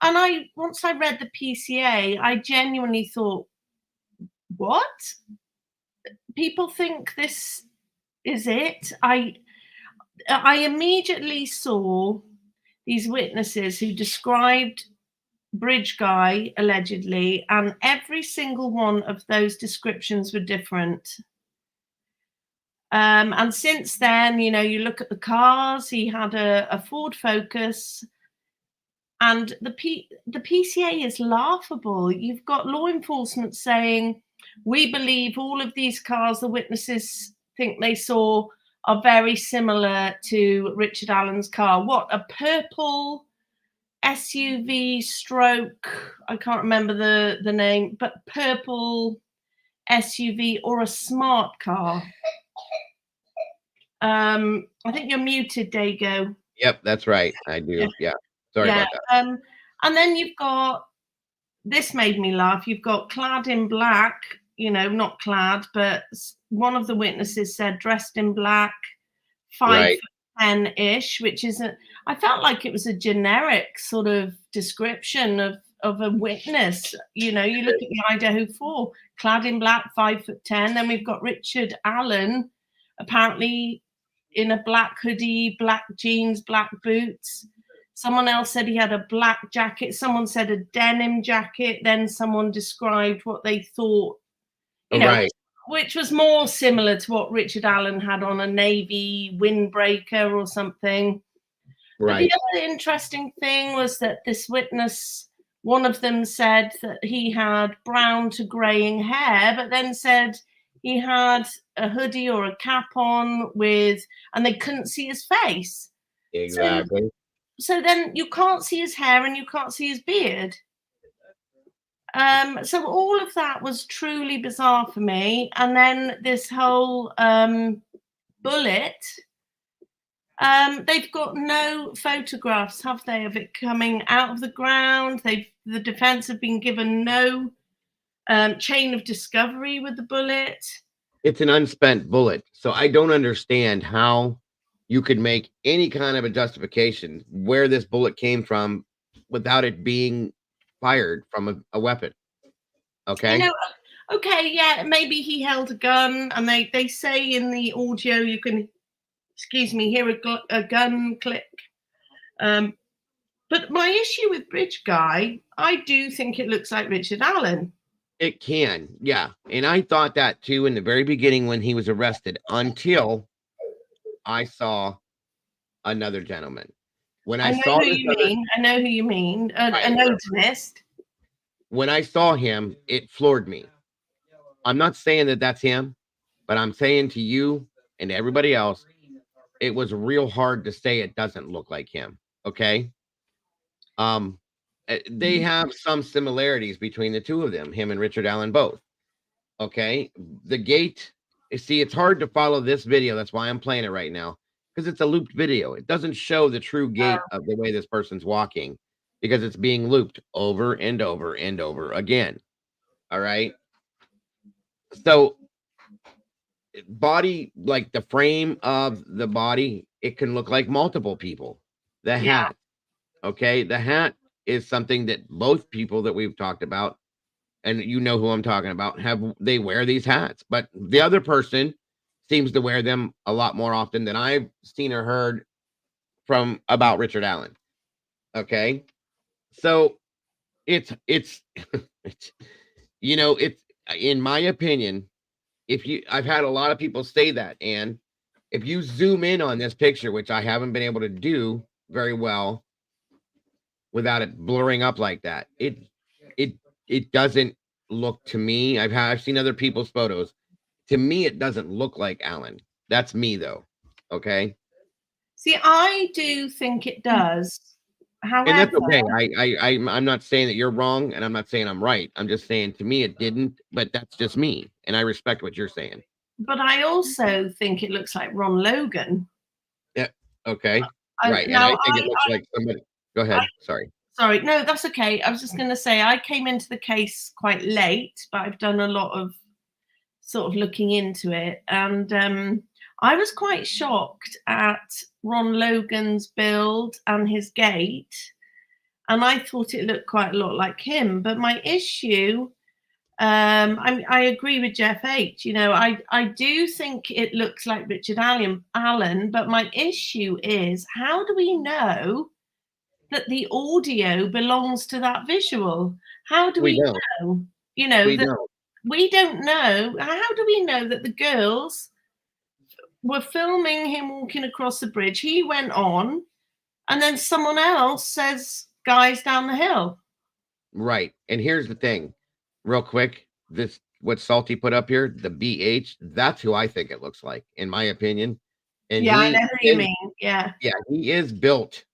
And once I read the PCA, I genuinely thought, what? People think this is it? I immediately saw these witnesses who described Bridge Guy allegedly, and every single one of those descriptions were different. And since then, you know, you look at the cars, he had a Ford Focus, and the PCA is laughable. You've got law enforcement saying, we believe all of these cars the witnesses think they saw are very similar to Richard Allen's car. What, a purple SUV stroke, I can't remember the name, but purple SUV or a smart car. I think you're muted, Dago. Yep, that's right. I do. Yeah. Sorry about that. And then you've got, this made me laugh, you've got clad in black, you know, not clad, but one of the witnesses said dressed in black, 5'10"-ish, which isn't, I felt like it was a generic sort of description of a witness. You know, you look at the Idaho 4, clad in black, 5'10". Then we've got Richard Allen, apparently in a black hoodie, black jeans, black boots. Someone else said he had a black jacket. Someone said a denim jacket. Then someone described what they thought, you know, which was more similar to what Richard Allen had on, a navy windbreaker or something. Right. But the other interesting thing was that this witness, one of them said that he had brown to graying hair, but then said he had a hoodie or a cap on with, and they couldn't see his face. Exactly. So then you can't see his hair and you can't see his beard. So all of that was truly bizarre for me. And then this whole bullet, they've got no photographs, have they, of it coming out of the ground? The defense have been given no chain of discovery with the bullet. It's an unspent bullet. So I don't understand how you could make any kind of a justification where this bullet came from without it being fired from a weapon. Okay. You know, okay, yeah, maybe he held a gun, and they say in the audio you can, excuse me, hear a gun click. But my issue with Bridge Guy, I do think it looks like Richard Allen. It can, yeah. And I thought that too in the very beginning when he was arrested, until I saw another gentleman. When I saw who you mean. I know who you mean. An Odinist. When I saw him, it floored me. I'm not saying that that's him, but I'm saying to you and everybody else, it was real hard to say it doesn't look like him. Okay. They have some similarities between the two of them, him and Richard Allen both. Okay. The gait, see, it's hard to follow this video. That's why I'm playing it right now, because it's a looped video. It doesn't show the true gait of the way this person's walking, because it's being looped over and over and over again. All right. So body, like the frame of the body, it can look like multiple people. The hat. Okay. The hat is something that both people that we've talked about, and you know who I'm talking about, they wear these hats, but the other person seems to wear them a lot more often than I've seen or heard from about Richard Allen. Okay. So it's you know, it's, in my opinion, I've had a lot of people say that, and if you zoom in on this picture, which I haven't been able to do very well without it blurring up like that, it doesn't look, to me, I've seen other people's photos. To me, it doesn't look like Allen. That's me though. Okay. See, I do think it does. However, and that's okay. I'm not saying that you're wrong, and I'm not saying I'm right. I'm just saying, to me, it didn't, but that's just me, and I respect what you're saying. But I also think it looks like Ron Logan. Yeah. Okay. Right. And I think it looks like somebody. Go ahead. Sorry. No, that's okay. I was just going to say, I came into the case quite late, but I've done a lot of sort of looking into it, and I was quite shocked at Ron Logan's build and his gait. and I thought it looked quite a lot like him. But my issue, I agree with Jeff H. You know, I do think it looks like Richard Allen, but my issue is, how do we know that the audio belongs to that visual? How do We we don't. know? You know, We that don't. we don't know. How do we know that the girls were filming him walking across the bridge? He went on, and then someone else says, "Guys down the hill." Right. And here's the thing, real quick. This what Salty put up here, the BH, that's who I think it looks like, in my opinion. And Yeah, I know who you is, mean. Yeah. yeah, he is built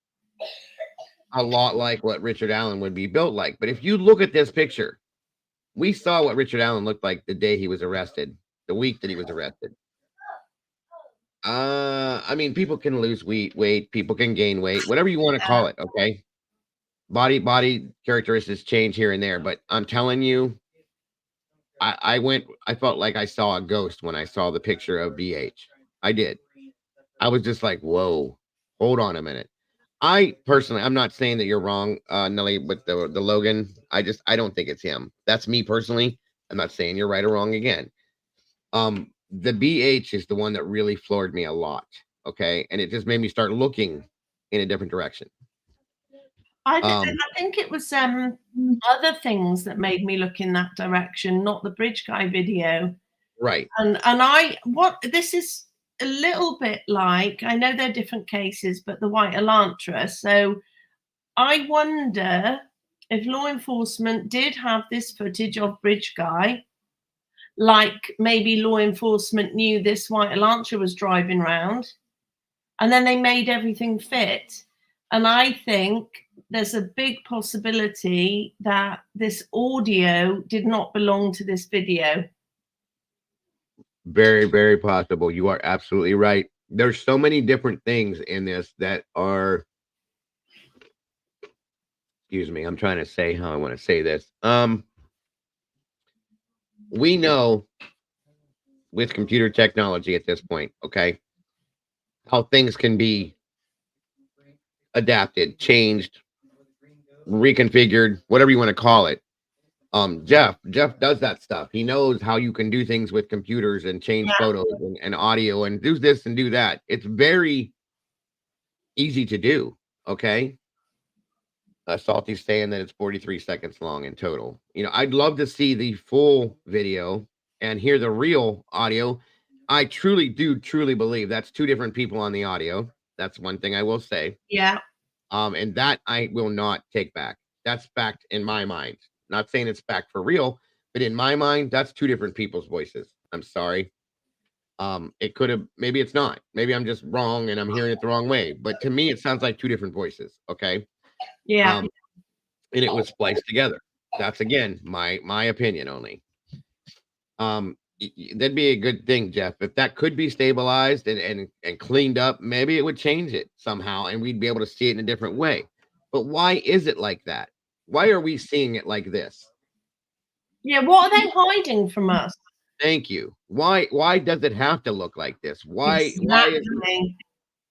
a lot like what Richard Allen would be built like. But if you look at this picture, we saw what Richard Allen looked like the day he was arrested, the week that he was arrested. I mean, people can lose weight, people can gain weight, whatever you want to call it, okay? Body characteristics change here and there, but I'm telling you, I felt like I saw a ghost when I saw the picture of BH. I did. I was just like, whoa, hold on a minute. I personally, I'm not saying that you're wrong, Nelly, with the Logan. I don't think it's him. That's me personally. I'm not saying you're right or wrong again. The BH is the one that really floored me a lot. Okay. And it just made me start looking in a different direction. I think it was other things that made me look in that direction, not the bridge guy video. Right. And this is a little bit like, I know they're different cases, but the white Elantra. So I wonder if law enforcement did have this footage of bridge guy, like maybe law enforcement knew this white Elantra was driving around, and then they made everything fit. And I think there's a big possibility that this audio did not belong to this video. Very, very possible. You are absolutely right. There's so many different things in this that are, excuse me, I'm trying to say how I want to say this. We know with computer technology at this point, okay, how things can be adapted, changed, reconfigured, whatever you want to call it. Jeff does that stuff. He knows how you can do things with computers and change photos and audio and do this and do that. It's very easy to do. Okay. Salty's saying that it's 43 seconds long in total. You know, I'd love to see the full video and hear the real audio. I truly believe that's two different people on the audio. That's one thing I will say. Yeah. And that I will not take back. That's fact in my mind. Not saying it's fact for real, but in my mind, that's two different people's voices. I'm sorry. It could have, maybe it's not. Maybe I'm just wrong and I'm hearing it the wrong way. But to me, it sounds like two different voices. Okay. Yeah. And it was spliced together. That's again my opinion only. That'd be a good thing, Jeff. If that could be stabilized and cleaned up, maybe it would change it somehow and we'd be able to see it in a different way. But why is it like that? Why are we seeing it like this? Yeah, what are they hiding from us? Thank you. Why does it have to look like this? Why is it,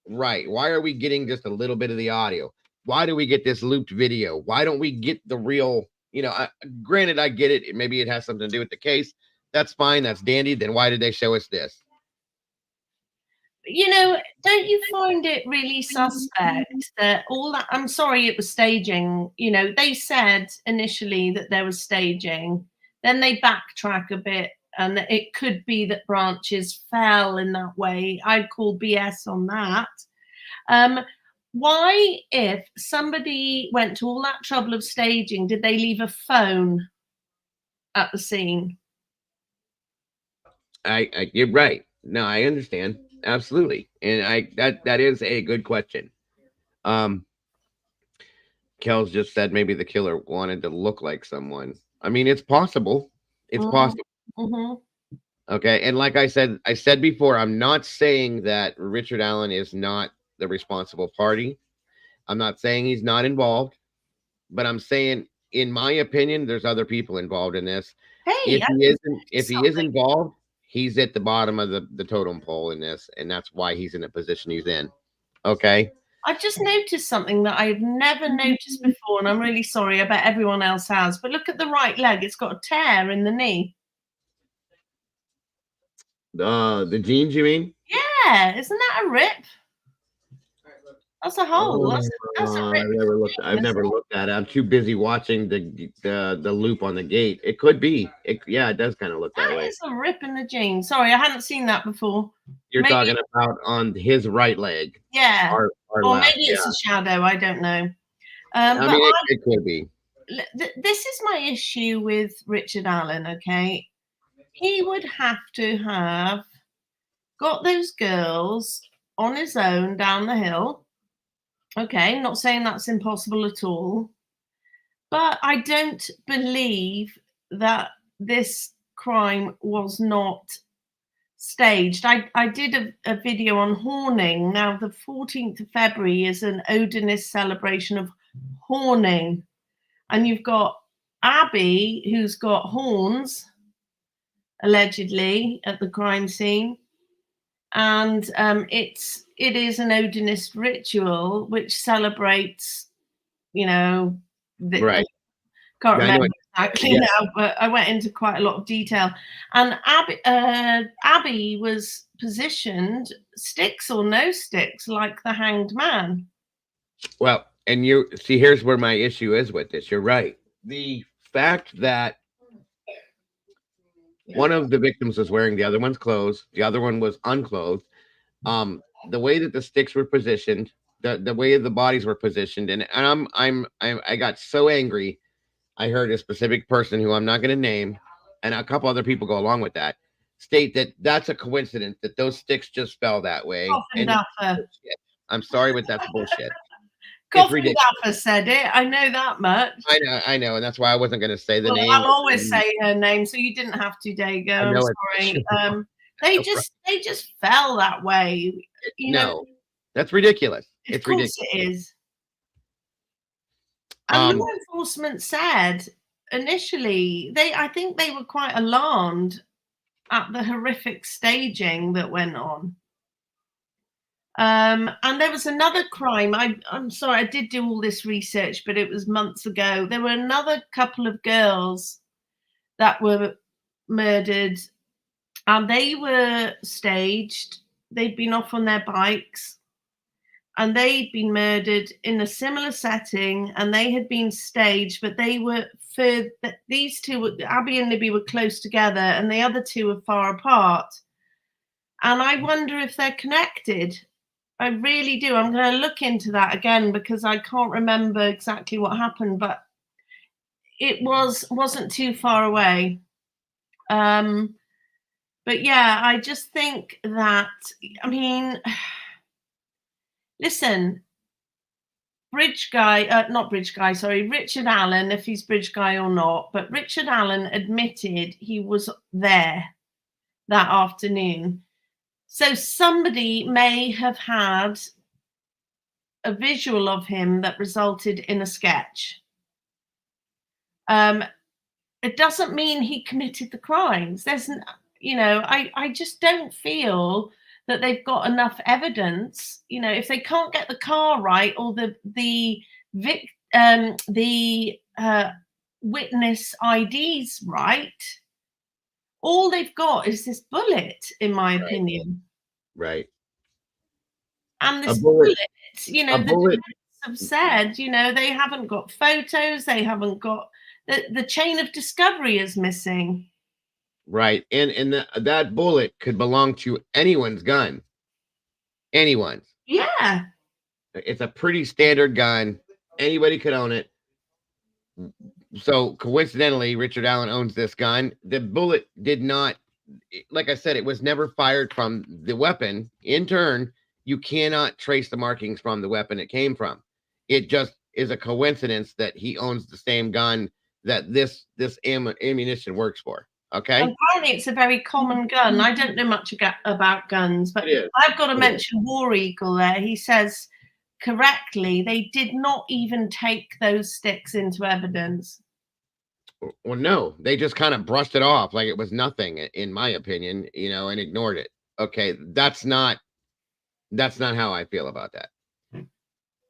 right? Why are we getting just a little bit of the audio? Why do we get this looped video? Why don't we get the real, you know, granted, I get it. Maybe it has something to do with the case. That's fine. That's dandy. Then why did they show us this? You know, don't you find it really suspect that all that, I'm sorry, it was staging. You know, they said initially that there was staging, then they backtrack a bit, and it could be that branches fell in that way. I'd call BS on that. Why, if somebody went to all that trouble of staging, did they leave a phone at the scene? You're right. No, I understand. Absolutely. And that is a good question. Kel's just said maybe the killer wanted to look like someone. I mean, it's possible. It's possible. Mm-hmm. Okay. And like I said before, I'm not saying that Richard Allen is not the responsible party. I'm not saying he's not involved, but I'm saying, in my opinion, there's other people involved in this. Hey, if he is involved, he's at the bottom of the totem pole in this, and that's why he's in the position he's in. Okay. I've just noticed something that I've never noticed before, and I'm really sorry. I bet everyone else has. But look at the right leg; it's got a tear in the knee. The jeans, you mean? Yeah, isn't that a rip? That's a hole. That's a rip. I've never looked at it. I'm too busy watching the loop on the gate. It could be. Yeah, it does kind of look that That way. is a rip in the jeans. Sorry, I hadn't seen that before. You're Maybe, talking about on his right leg. yeah, Our or left. maybe it's a shadow. I don't know. I But mean, it could be. this is my issue with Richard Allen. Okay, he would have to have got those girls on his own down the hill. Okay, not saying that's impossible at all, but I don't believe that this crime was not staged. I did a video on horning. Now, the 14th of February is an Odinist celebration of horning. And you've got Abby, who's got horns, allegedly, at the crime scene. And it is an Odinist ritual which celebrates, Right. Can't Yeah, remember exactly now, but I went into quite a lot of detail. And Abby was positioned, sticks or no sticks, like the hanged man. Well, and you see, here's where my issue is with this. You're right. The fact that one of the victims was wearing the other one's clothes, the other one was unclothed. The way that the sticks were positioned, the way the bodies were positioned, and I got so angry. I heard a specific person who I'm not going to name, and a couple other people go along with that, state that that's a coincidence that those sticks just fell that way. I'm sorry, but that's bullshit. Coffin Dapper said it. I know that much. I know, and that's why I wasn't going to say the name. I'll always say her name, so you didn't have to, Dago. I'm sorry. They just fell that way. No, that's ridiculous. Of course it is. And law enforcement said initially I think they were quite alarmed at the horrific staging that went on. And there was another crime. I'm sorry, I did do all this research, but it was months ago. There were another couple of girls that were murdered, and they were staged. They'd been off on their bikes, and they'd been murdered in a similar setting, and they had been staged, but these two, Abby and Libby, were close together, and the other two were far apart. And I wonder if they're connected. I really do. I'm going to look into that again because I can't remember exactly what happened, but it wasn't too far away. But yeah, I just think that, listen, Richard Allen, if he's Bridge Guy or not, but Richard Allen admitted he was there that afternoon. So somebody may have had a visual of him that resulted in a sketch. It doesn't mean he committed the crimes. I just don't feel that they've got enough evidence. If they can't get the car right or the witness IDs right, all they've got is this bullet, in my opinion. Right. And this bullet, the police have said, they haven't got photos, they haven't got the chain of discovery is missing. Right. And that bullet could belong to anyone's gun. Anyone's. Yeah. It's a pretty standard gun. Anybody could own it. So coincidentally, Richard Allen owns this gun. The bullet did not, like I said, it was never fired from the weapon. In turn, you cannot trace the markings from the weapon it came from. It just is a coincidence that he owns the same gun that this ammunition works for. Okay. Apparently, it's a very common gun. I don't know much about guns, but I've got to mention War Eagle there. He says correctly, they did not even take those sticks into evidence. Well, no, they just kind of brushed it off like it was nothing, in my opinion, and ignored it. Okay, that's not how I feel about that.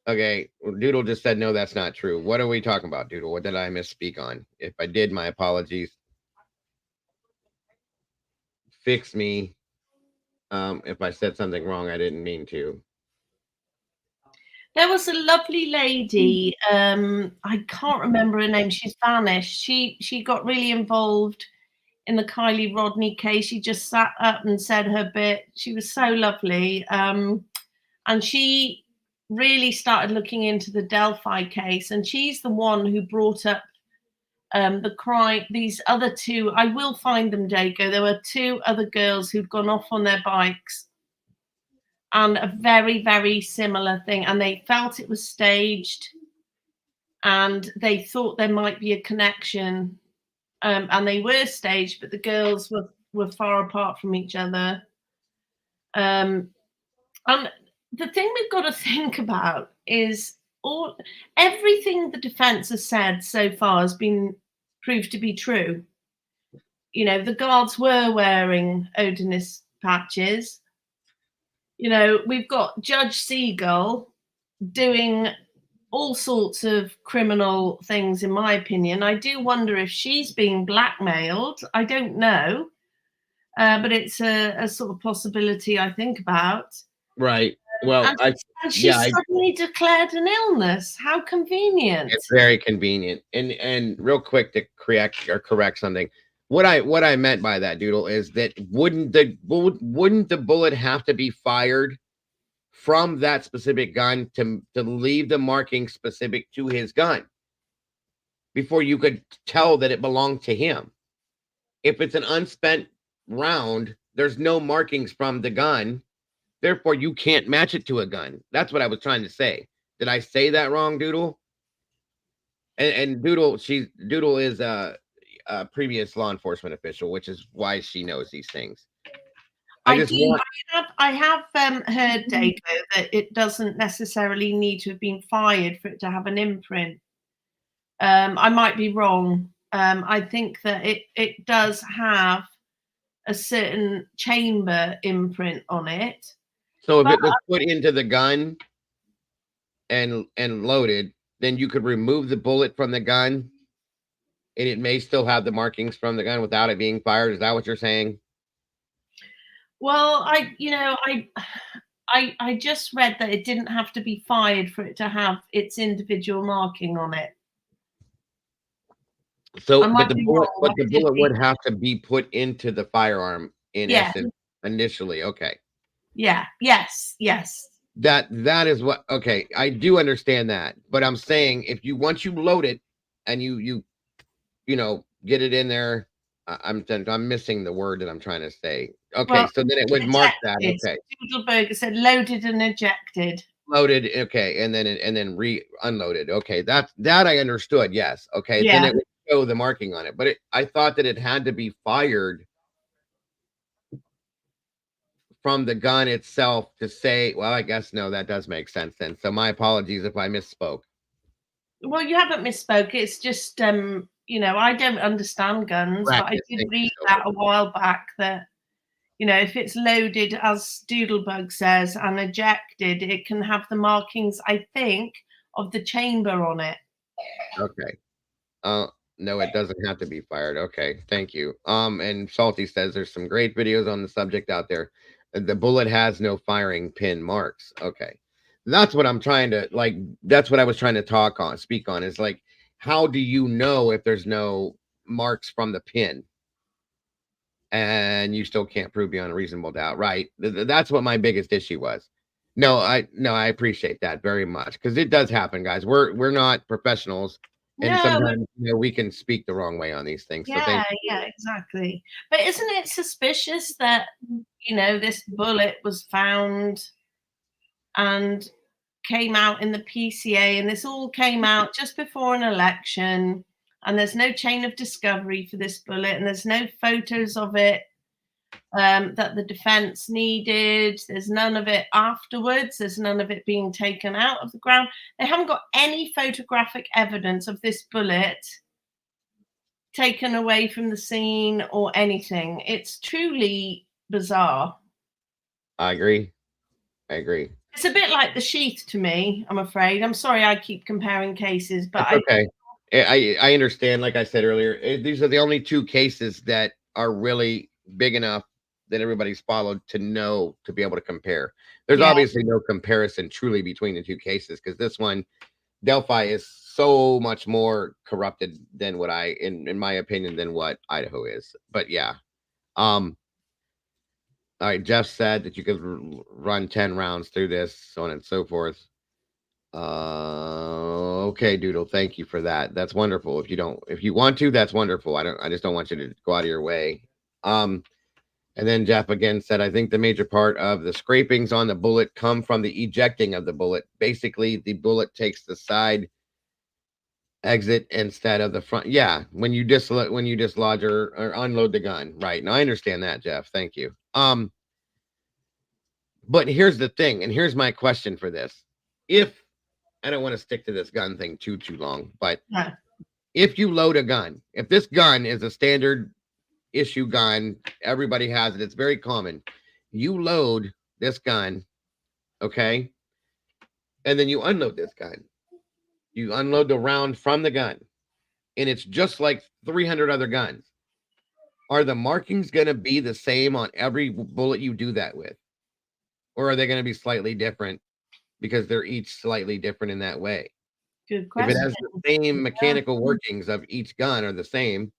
Okay, well, Doodle just said no, that's not true. What are we talking about, Doodle? What did I misspeak on? If I did, my apologies. Fix me. If I said something wrong, I didn't mean to. There was a lovely lady. I can't remember her name. She's vanished. She got really involved in the Kylie Rodney case. She just sat up and said her bit. She was so lovely. And she really started looking into the Delphi case. And she's the one who brought up the crime. These other two, I will find them, Dago. There were two other girls who'd gone off on their bikes and a very, very similar thing. And they felt it was staged and they thought there might be a connection. And they were staged, but the girls were far apart from each other. And the thing we've got to think about is everything the defense has said so far has been proved to be true. You know, the guards were wearing Odinist patches. You know, we've got Judge Siegel doing all sorts of criminal things, in my opinion. I do wonder if she's being blackmailed. I don't know. But it's a sort of possibility I think about. Right. Well, and she suddenly declared an illness. How convenient. It's very convenient. And real quick to correct something. What I meant by that, Doodle, is that wouldn't the bullet have to be fired from that specific gun to leave the marking specific to his gun before you could tell that it belonged to him? If it's an unspent round, there's no markings from the gun. Therefore, you can't match it to a gun. That's what I was trying to say. Did I say that wrong, Doodle? And Doodle is a previous law enforcement official, which is why she knows these things. I have heard, Dago, that it doesn't necessarily need to have been fired for it to have an imprint. I might be wrong. I think that it does have a certain chamber imprint on it. So if it was put into the gun and loaded, then you could remove the bullet from the gun and it may still have the markings from the gun without it being fired. Is that what you're saying? Well, I just read that it didn't have to be fired for it to have its individual marking on it. So, but the bullet would have to be put into the firearm in essence initially. Okay. Yeah. Yes. That is what. Okay, I do understand that, but I'm saying if you once you load it and you get it in there, I'm missing the word that I'm trying to say. Okay, well, so then it would mark that. Okay. Doodleberger said loaded and ejected. Loaded. Okay, and then unloaded. Okay, that I understood. Yes. Okay. Yeah. Then it would show the marking on it, but I thought that it had to be fired from the gun itself to say, well, I guess no, that does make sense then. So my apologies if I misspoke. Well, you haven't misspoke. It's just I don't understand guns, but I did read that a while back that if it's loaded, as Doodlebug says, and ejected, it can have the markings, I think, of the chamber on it. Okay. No, it doesn't have to be fired. Okay, thank you. And Salty says there's some great videos on the subject out there. The bullet has no firing pin marks. Okay. That's what I'm trying to that's what I was trying to speak on is like, how do you know if there's no marks from the pin and you still can't prove beyond a reasonable doubt? Right. That's what my biggest issue was. No, I appreciate that very much because it does happen, guys. We're not professionals. And sometimes we can speak the wrong way on these things. Yeah, exactly. But isn't it suspicious that this bullet was found and came out in the PCA, and this all came out just before an election, and there's no chain of discovery for this bullet, and there's no photos of it that the defense needed. There's none of it afterwards. There's none of it being taken out of the ground. They haven't got any photographic evidence of this bullet taken away from the scene or anything. It's truly bizarre. I agree. It's a bit like the sheath to me, I'm afraid. I'm sorry I keep comparing cases, but It's okay. I understand. Like I said earlier, these are the only two cases that are really big enough that everybody's followed to know to be able to compare. There's yeah, obviously no comparison truly between the two cases because this one, Delphi, is so much more corrupted than what in my opinion, than what Idaho is. But yeah. All right. Jeff said that you could run 10 rounds through this, so on and so forth. Okay, Doodle. Thank you for that. That's wonderful. If you want to, that's wonderful. I just don't want you to go out of your way. Um, and then Jeff again said, I think the major part of the scrapings on the bullet come from the ejecting of the bullet. Basically, the bullet takes the side exit instead of the front. Yeah, when you dislodge or unload the gun. Right. Now I understand that, Jeff. Thank you. But here's the thing, and here's my question for this. If I don't want to stick to this gun thing too long, but yeah. if you load a gun, if this gun is a standard issue gun, everybody has it, it's very common. You load this gun, okay, and then you unload this gun. You unload the round from the gun, and it's just like 300 other guns. Are the markings going to be the same on every bullet you do that with? Or are they going to be slightly different because they're each slightly different in that way? Good If it question. has the same mechanical workings of each gun are the same,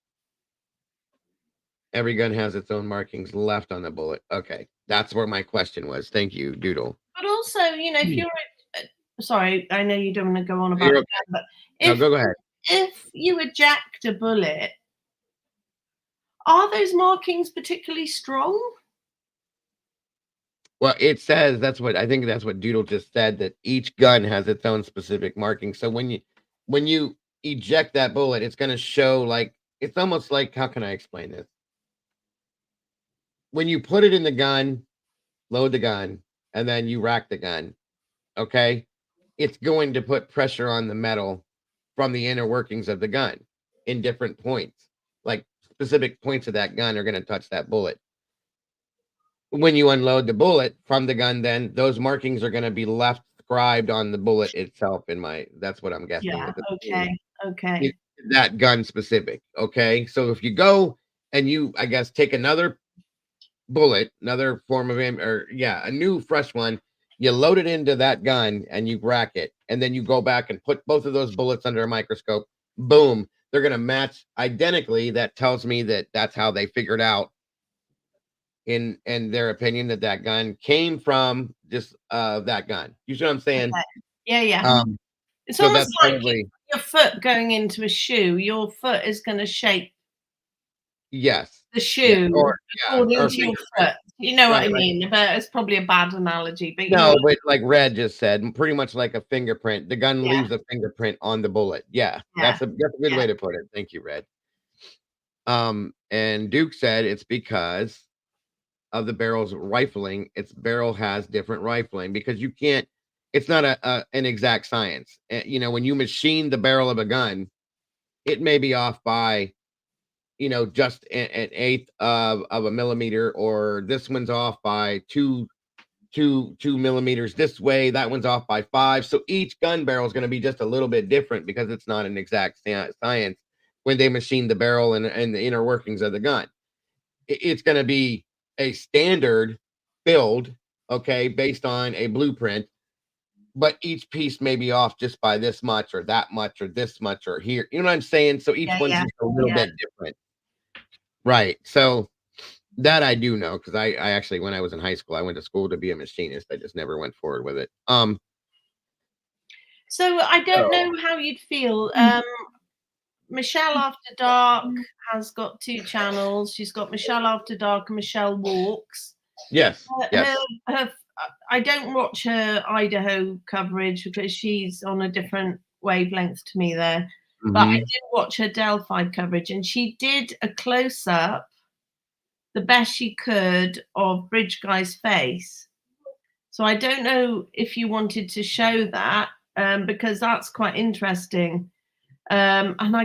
every gun has its own markings left on the bullet. Okay, that's where my question was. Thank you, Doodle. But also, if you're sorry, I know you don't want to go on about You're the okay. gun, but No, go ahead. if you eject a bullet, are those markings particularly strong? Well, it says I think that's what Doodle just said, that each gun has its own specific marking. So when you eject that bullet, it's going to show like it's almost like, how can I explain this? When you put it in the gun, load the gun, and then you rack the gun, okay? It's going to put pressure on the metal from the inner workings of the gun in different points. Like specific points of that gun are going to touch that bullet. When you unload the bullet from the gun, then those markings are going to be left scribed on the bullet itself. That's what I'm guessing Yeah. with the Okay. that gun specific. Okay. So if you go and you, I guess, take another bullet, another form of a new fresh one, you load it into that gun and you rack it, and then you go back and put both of those bullets under a microscope. Boom, they're going to match identically. That tells me that that's how they figured out in their opinion that gun came from just that gun. You see what I'm saying? Okay. Yeah. It's So almost that's like probably your foot going into a shoe. Your foot is going to shape yes. the Yes. shoe Or according or to your fingerprint. foot. You know what Right, I like mean? But it's probably a bad analogy. But you know no, what? but like Red just said, pretty much like a fingerprint. The gun Yeah. leaves a fingerprint on the bullet. Yeah, Yeah. that's a good Yeah. way to put it. Thank you, Red. And Duke said it's because of the barrel's rifling. Its barrel has different rifling because you can't. It's not an exact science. When you machine the barrel of a gun, it may be off by just an eighth of a millimeter, or this one's off by two millimeters this way, that one's off by 5. So each gun barrel is going to be just a little bit different because it's not an exact science when they machine the barrel and the inner workings of the gun. It's going to be a standard build, okay, based on a blueprint, but each piece may be off just by this much or that much or this much or here. You know what I'm saying? So each one's just a little bit different. Right. So that I do know because I actually, when I was in high school, I went to school to be a machinist. I just never went forward with it. So I don't know how you'd feel. Michelle After Dark has got 2 channels. She's got Michelle After Dark and Michelle Walks. Yes. Yes. I don't watch her Idaho coverage because she's on a different wavelength to me there. But I did watch her Delphi coverage, and she did a close up, the best she could, of Bridge Guy's face. So I don't know if you wanted to show that because that's quite interesting. And I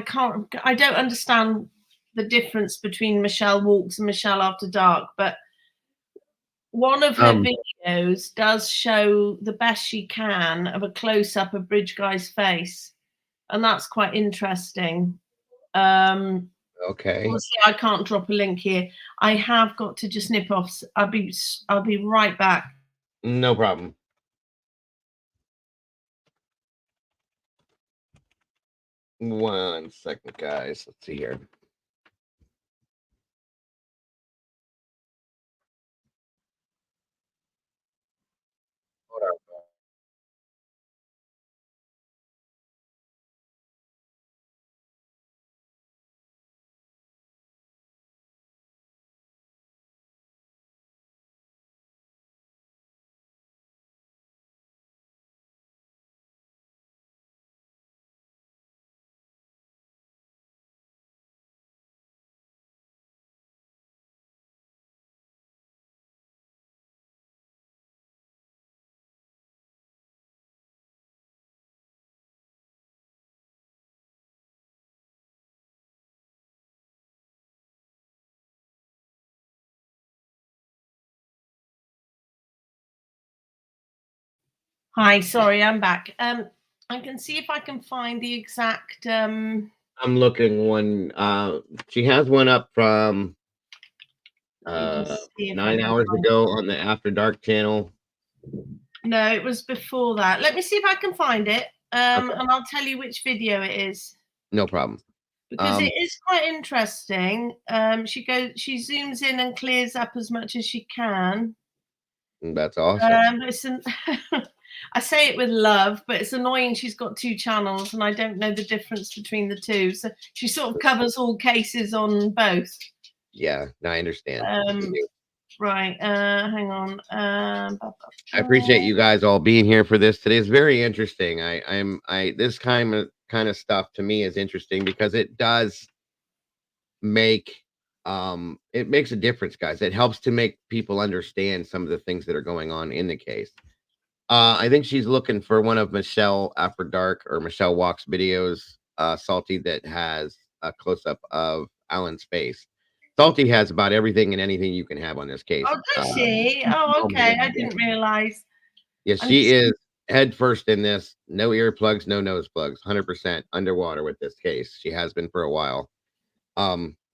don't understand the difference between Michelle Walks and Michelle After Dark, but one of her videos does show the best she can of a close-up of Bridge Guy's face, and that's quite interesting. Okay. Obviously, I can't drop a link here. I have got to just nip off. I'll be right back. No problem. One second, guys. Let's see here. Hold on. Hi, sorry, I'm back. I can see if I can find the exact. I'm looking one. She has one up from Let me just see if I 9 can hours find ago on the After Dark channel. No, it was before that. Let me see if I can find it, Okay. and I'll tell you which video it is No problem. because it is quite interesting. She zooms in and clears up as much as she can. That's awesome. Listen, I say it with love, but it's annoying. She's got two channels, and I don't know the difference between the two. So she sort of covers all cases on both. Yeah, no, I understand. Right. Hang on. I appreciate you guys all being here for this today. It's very interesting. This kind of stuff to me is interesting because it does make it makes a difference, guys. It helps to make people understand some of the things that are going on in the case. I think she's looking for one of Michelle After Dark or Michelle Walks videos, Salty, that has a close up of Alan's face. Salty has about everything and anything you can have on this case. Oh, does she? Oh, okay. I didn't realize. Yeah, she is head first in this. No earplugs, no nose plugs. 100% underwater with this case. She has been for a while.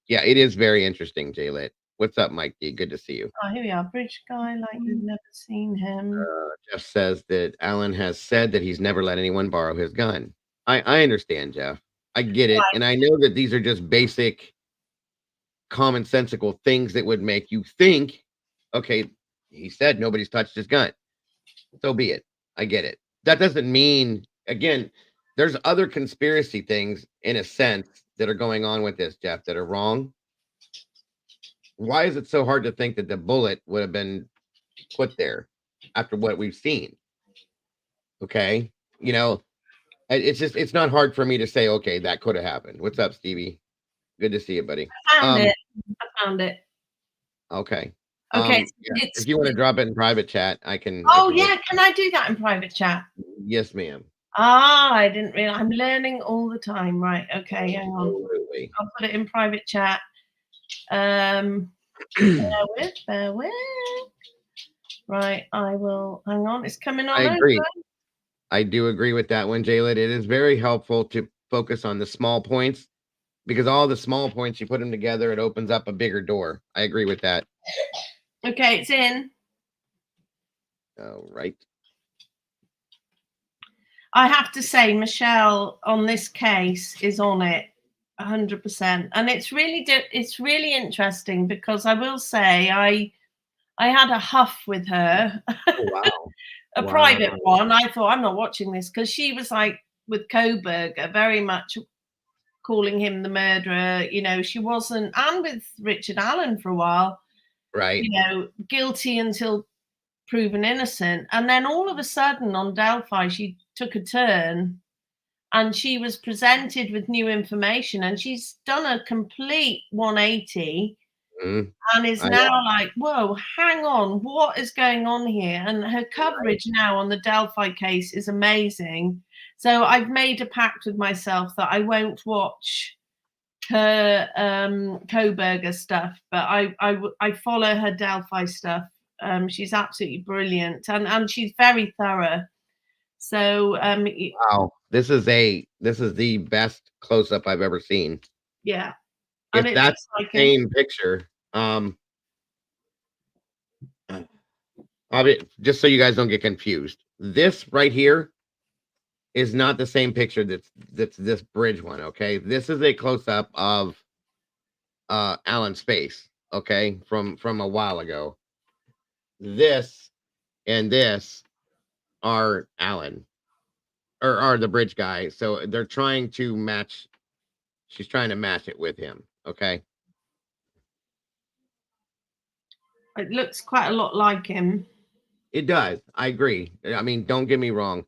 Yeah, it is very interesting, Jaylit. What's up, Mike D? Good to see you. Oh, here we are. Bridge Guy, like you've never seen him. Jeff says that Alan has said that he's never let anyone borrow his gun. I understand, Jeff. I get it. And I know that these are just basic, commonsensical things that would make you think, okay, he said nobody's touched his gun. So be it. I get it. That doesn't mean, again, there's other conspiracy things in a sense that are going on with this, Jeff, that are wrong. Why is it so hard to think that the bullet would have been put there after what we've seen? Okay. You know, it's not hard for me to say, okay, that could have happened. What's up, Stevie? Good to see you, buddy. I found it. Okay. Okay. If you want to drop it in private chat, I can. Oh, yeah. Can I do that in private chat? Yes, ma'am. Ah, I didn't realize. I'm learning all the time. Right. Okay. Hang on. Absolutely. I'll put it in private chat. Bear with. Right. I will. Hang on. It's coming on. I agree. I do agree with that one, Jaylit. It is very helpful to focus on the small points because all the small points, you put them together, it opens up a bigger door. I agree with that. Okay, it's in. All right. I have to say, Michelle on this case is on it 100%, and it's really interesting because I will say I had a huff with her. Oh, wow. A private one. I thought, I'm not watching this because she was like with Kohberger, very much calling him the murderer. You know, she wasn't, and with Richard Allen for a while, right? You know, guilty until proven innocent. And then all of a sudden on Delphi, she took a turn and she was presented with new information and she's done a complete 180. And is now like, whoa, hang on, what is going on here? And her coverage now on the Delphi case is amazing. So I've made a pact with myself that I won't watch her Kohberger stuff, but I follow her Delphi stuff She's absolutely brilliant, and she's very thorough. So Wow, this is the best close up I've ever seen. yeah, and If it that's looks the like a same picture, I mean, just so you guys don't get confused, this right here is not the same picture that's this bridge one. Okay, this is a close up of Alan's face. Okay, from a while ago. This and this are Alan or are the bridge guy. So they're trying to match. She's trying to match it with him. Okay. it looks quite a lot like him. It does. I agree. I mean, don't get me wrong.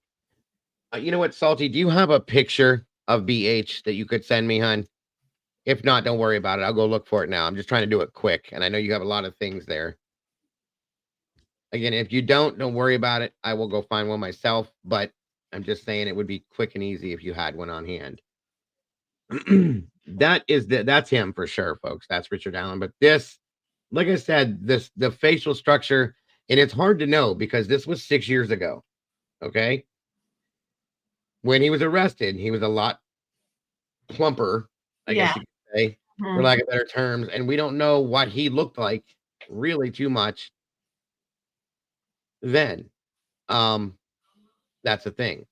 You know what, Salty? Do you have a picture of BH that you could send me, hon? If not, don't worry about it. I'll go look for it now. I'm just trying to do it quick, and I know you have a lot of things there. Again, if you don't worry about it. I will go find one myself, but I'm just saying it would be quick and easy if you had one on hand. That's him for sure, folks. That's Richard Allen. But this, like I said, the facial structure, and it's hard to know because this was 6 years ago. Okay. When he was arrested, he was a lot plumper, I guess you could say, for lack of better terms, and we don't know what he looked like really too much then. That's the thing.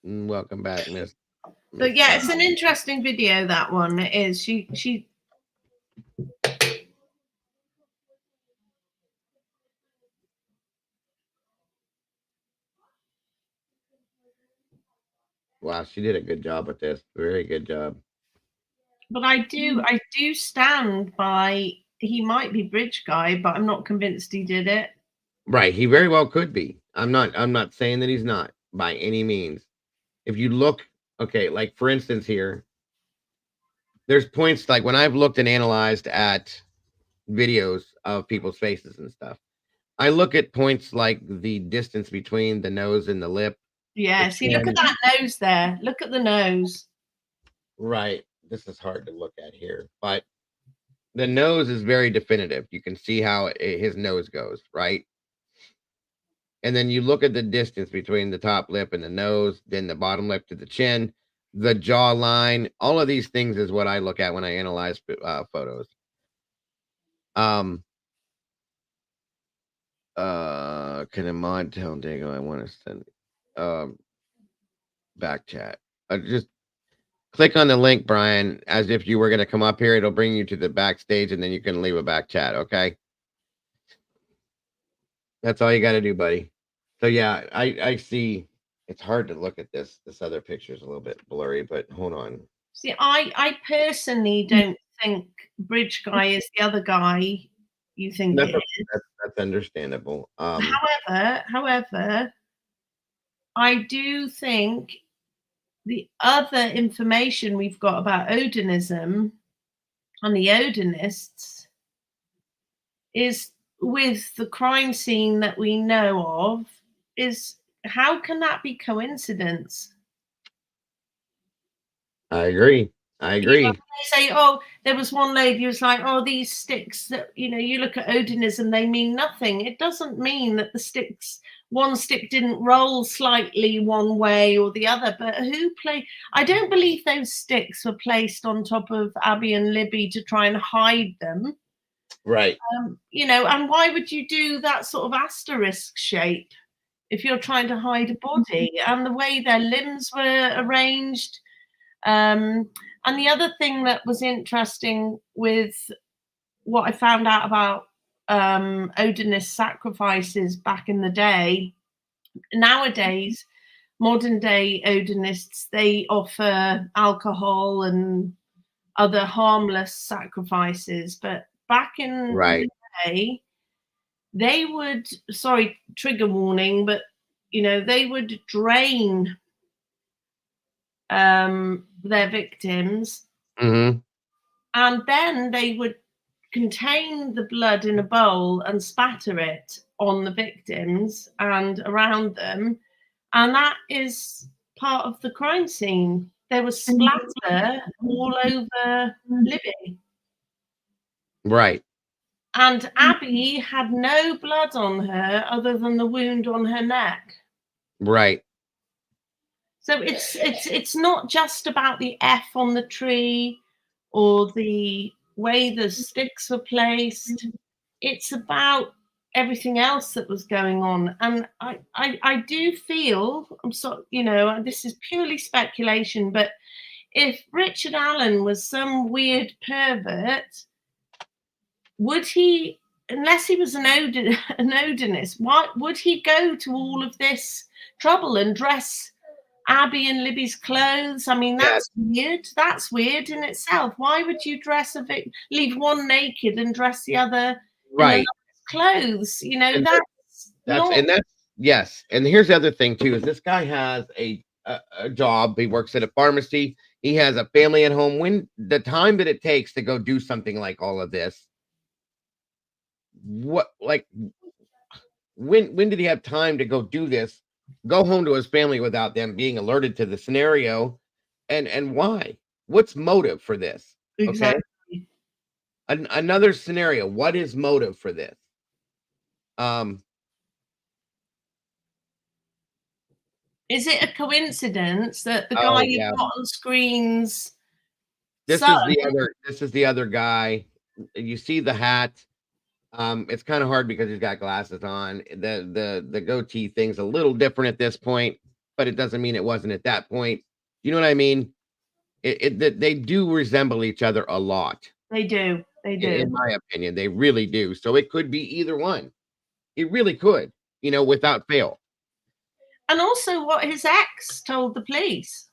Welcome back, Miss. But yeah, it's an interesting video, that one. It is. She Wow, she did a good job with this. Very good job. But I do stand by, he might be bridge guy, but I'm not convinced he did it. Right, he very well could be. I'm not saying that he's not by any means. If you look, okay, like for instance here, there's points like when I've looked and analyzed at videos of people's faces and stuff, I look at points like the distance between the nose and the lip. Yeah, see, look at that nose there. Look at the nose. Right. This is hard to look at here, but the nose is very definitive. You can see how his nose goes, right? And then you look at the distance between the top lip and the nose, then the bottom lip to the chin, the jawline. All of these things is what I look at when I analyze photos. Can a mod tell Dago I want to send back chat? Just click on the link, Brian, as if you were going to come up here. It'll bring you to the backstage, and then you can leave a back chat. Okay. That's all you got to do, buddy. So yeah, I see. It's hard to look at this. This other picture is a little bit blurry, but hold on. See, I personally don't think bridge guy is the other guy you think it is. That's understandable. However, I do think the other information we've got about Odinism and the Odinists is with the crime scene that we know of. Is how can that be coincidence? I agree. You know, they say, oh, there was one lady who was like, oh, these sticks that, you look at Odinism, they mean nothing. It doesn't mean that the sticks, one stick didn't roll slightly one way or the other, but I don't believe those sticks were placed on top of Abby and Libby to try and hide them. Right. And why would you do that sort of asterisk shape if you're trying to hide a body? And the way their limbs were arranged. And the other thing that was interesting with what I found out about Odinist sacrifices back in the day, nowadays, modern day Odinists, they offer alcohol and other harmless sacrifices. But back in the day, they would, sorry, trigger warning, but they would drain their victims, and then they would contain the blood in a bowl and spatter it on the victims and around them, and that is part of the crime scene. There was splatter all over Libby. Right. And Abby had no blood on her other than the wound on her neck. Right. So it's not just about the F on the tree or the way the sticks were placed. It's about everything else that was going on. And I do feel, I'm sorry, this is purely speculation, but if Richard Allen was some weird pervert, would he, unless he was an Odinist, why would he go to all of this trouble and dress Abby and Libby's clothes? I mean, that's weird. That's weird in itself. Why would you leave one naked and dress the other in Right. clothes? And that's yes. And here's the other thing too, is this guy has a job. He works at a pharmacy. He has a family at home. When the time that it takes to go do something like all of this, when did he have time to go do this, go home to his family without them being alerted to the scenario? And why? What's motive for this? exactly. Okay. Another scenario. What is motive for this? Is it a coincidence that the guy you got on screens? This is the other guy. You see the hat. It's kind of hard because he's got glasses on. The goatee thing's a little different at this point, but it doesn't mean it wasn't at that point. You know what I mean? They do resemble each other a lot. They do. They do. In my opinion, they really do. So it could be either one. It really could, without fail. And also what his ex told the police.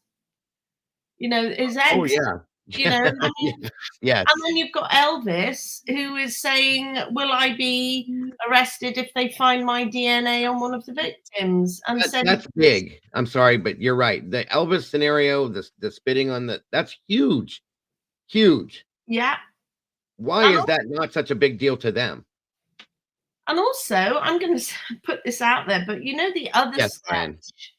His ex. Oh, yeah. I mean, yes. And then you've got Elvis, who is saying, will I be arrested if they find my DNA on one of the victims? And that's big. I'm sorry, but you're right. The Elvis scenario, the spitting on that's huge. Huge. Yeah. Why is that not such a big deal to them? And also, I'm going to put this out there, but the other sketch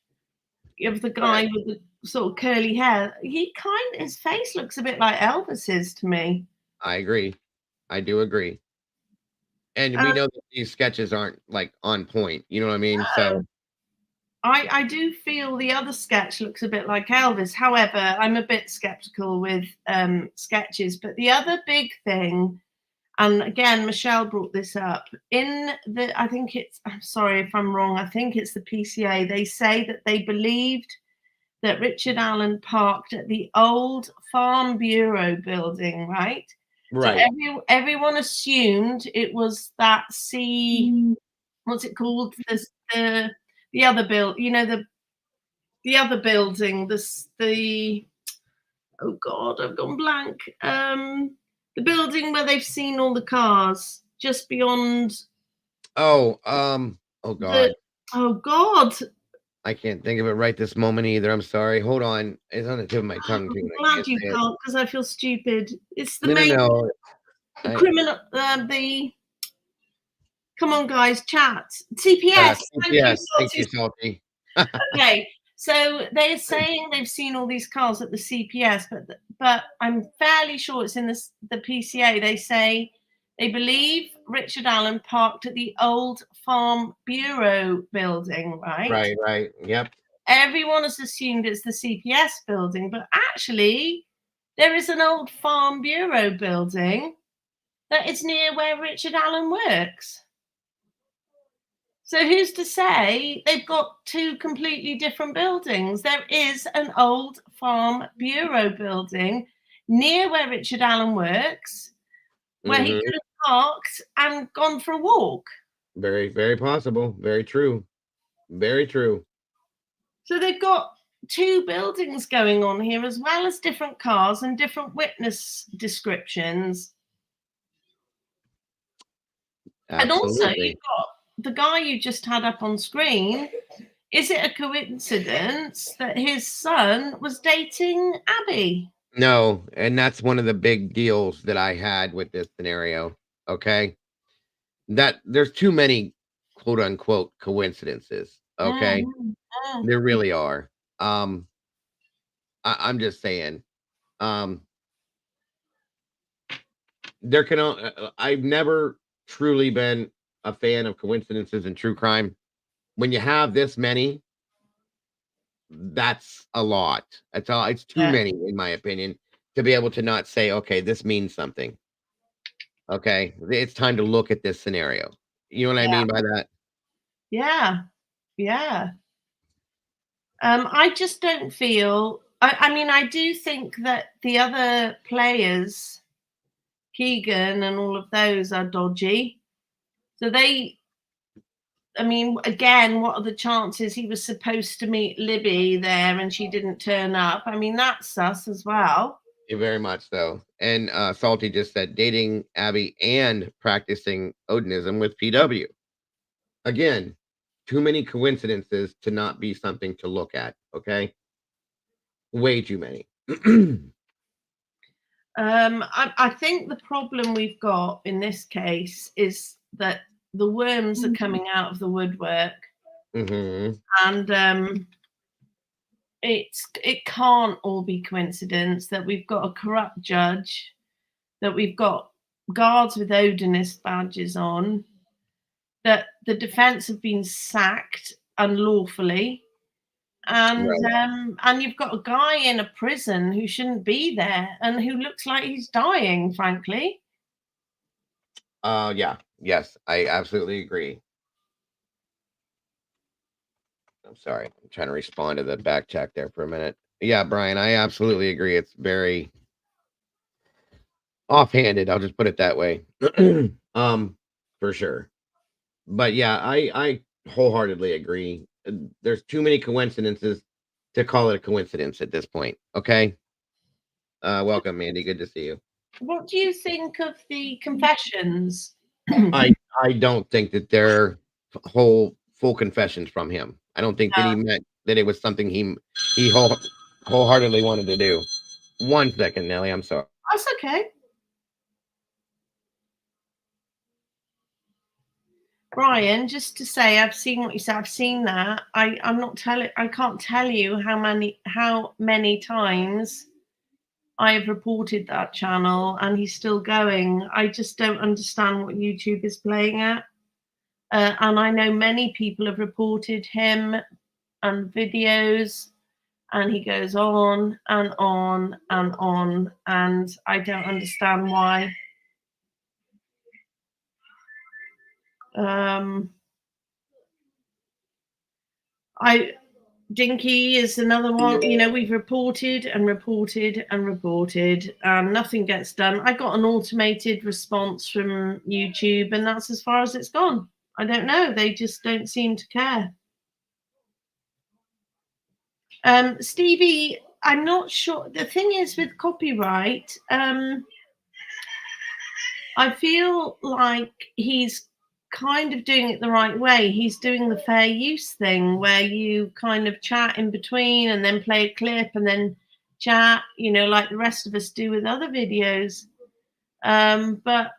of the guy with the sort of curly hair, his face looks a bit like Elvis's to me. I agree. I do agree. And we know that these sketches aren't like on point. You know what I mean? So I do feel the other sketch looks a bit like Elvis. However, I'm a bit skeptical with sketches. But the other big thing, and again, Michelle brought this up, I'm sorry if I'm wrong, I think it's the PCA. They say that they believed that Richard Allen parked at the old Farm Bureau building, right? Right. So everyone assumed it was that what's it called? The other the other building, oh God, I've gone blank. The building where they've seen all the cars just beyond. Oh God. Oh God. I can't think of it right this moment either. I'm sorry. Hold on. It's on the tip of my tongue too. I'm glad you can't, because I feel stupid. It's the the criminal. Come on, guys, chat. CPS. CPS. Thank you, Salty. Okay, so they're saying they've seen all these cars at the CPS, but I'm fairly sure it's in the PCA. They say they believe Richard Allen parked at the old Farm Bureau building, right? Right. Yep. Everyone has assumed it's the CPS building, but actually there is an old Farm Bureau building that is near where Richard Allen works. So who's to say they've got two completely different buildings? There is an old Farm Bureau building near where Richard Allen works, where he could have parked and gone for a walk. Very, very possible. Very true. Very true. So they've got two buildings going on here, as well as different cars and different witness descriptions. Absolutely. And also, you've got the guy you just had up on screen. Is it a coincidence that his son was dating Abby? No, and that's one of the big deals that I had with this scenario. Okay. That there's too many quote unquote coincidences. Okay. There really are. I'm just saying. There can I've never truly been a fan of coincidences and true crime, when you have this many, that's a lot. That's all. It's too Yeah. many, in my opinion, to be able to not say, okay, this means something. Okay, it's time to look at this scenario. You know what I Yeah. mean by that? Yeah. Yeah. I just don't feel. I mean, I do think that the other players, Keegan and all of those, are dodgy. So they. I mean, again, what are the chances he was supposed to meet Libby there and she didn't turn up? I mean, that's sus as well. Very much so. And Salty just said dating Abby and practicing Odinism with PW. Again, too many coincidences to not be something to look at. Okay, way too many. I think the problem we've got in this case is that the worms are coming out of the woodwork, Mm-hmm. and it can't all be coincidence that we've got a corrupt judge, that we've got guards with Odinist badges on, that the defense have been sacked unlawfully, and you've got a guy in a prison who shouldn't be there and who looks like he's dying, frankly. Yeah. Yes, I absolutely agree. I'm sorry. I'm trying to respond to the back check there for a minute. Yeah, Brian, I absolutely agree. It's very offhanded. I'll just put it that way. For sure. But yeah, I wholeheartedly agree. There's too many coincidences to call it a coincidence at this point. Okay. Welcome, Mandy. Good to see you. What do you think of the confessions? I don't think that they're full confessions from him. I don't think that he meant that it was something he wholeheartedly wanted to do. 1 second, Nelly. I'm sorry. That's okay. Brian, just to say, I've seen what you said. I've seen that. I'm not telling. I can't tell you how many times I have reported that channel, and he's still going. I just don't understand what YouTube is playing at. And I know many people have reported him and videos, and he goes on and on and on, and I don't understand why. Dinky is another one. You know, we've reported and reported and reported, and nothing gets done. I got an automated response from YouTube, and that's as far as it's gone. I don't know. They just don't seem to care. Stevie, I'm not sure. The thing is with copyright, I feel like he's kind of doing it the right way. He's doing the fair use thing where you kind of chat in between and then play a clip and then chat, you know, like the rest of us do with other videos. But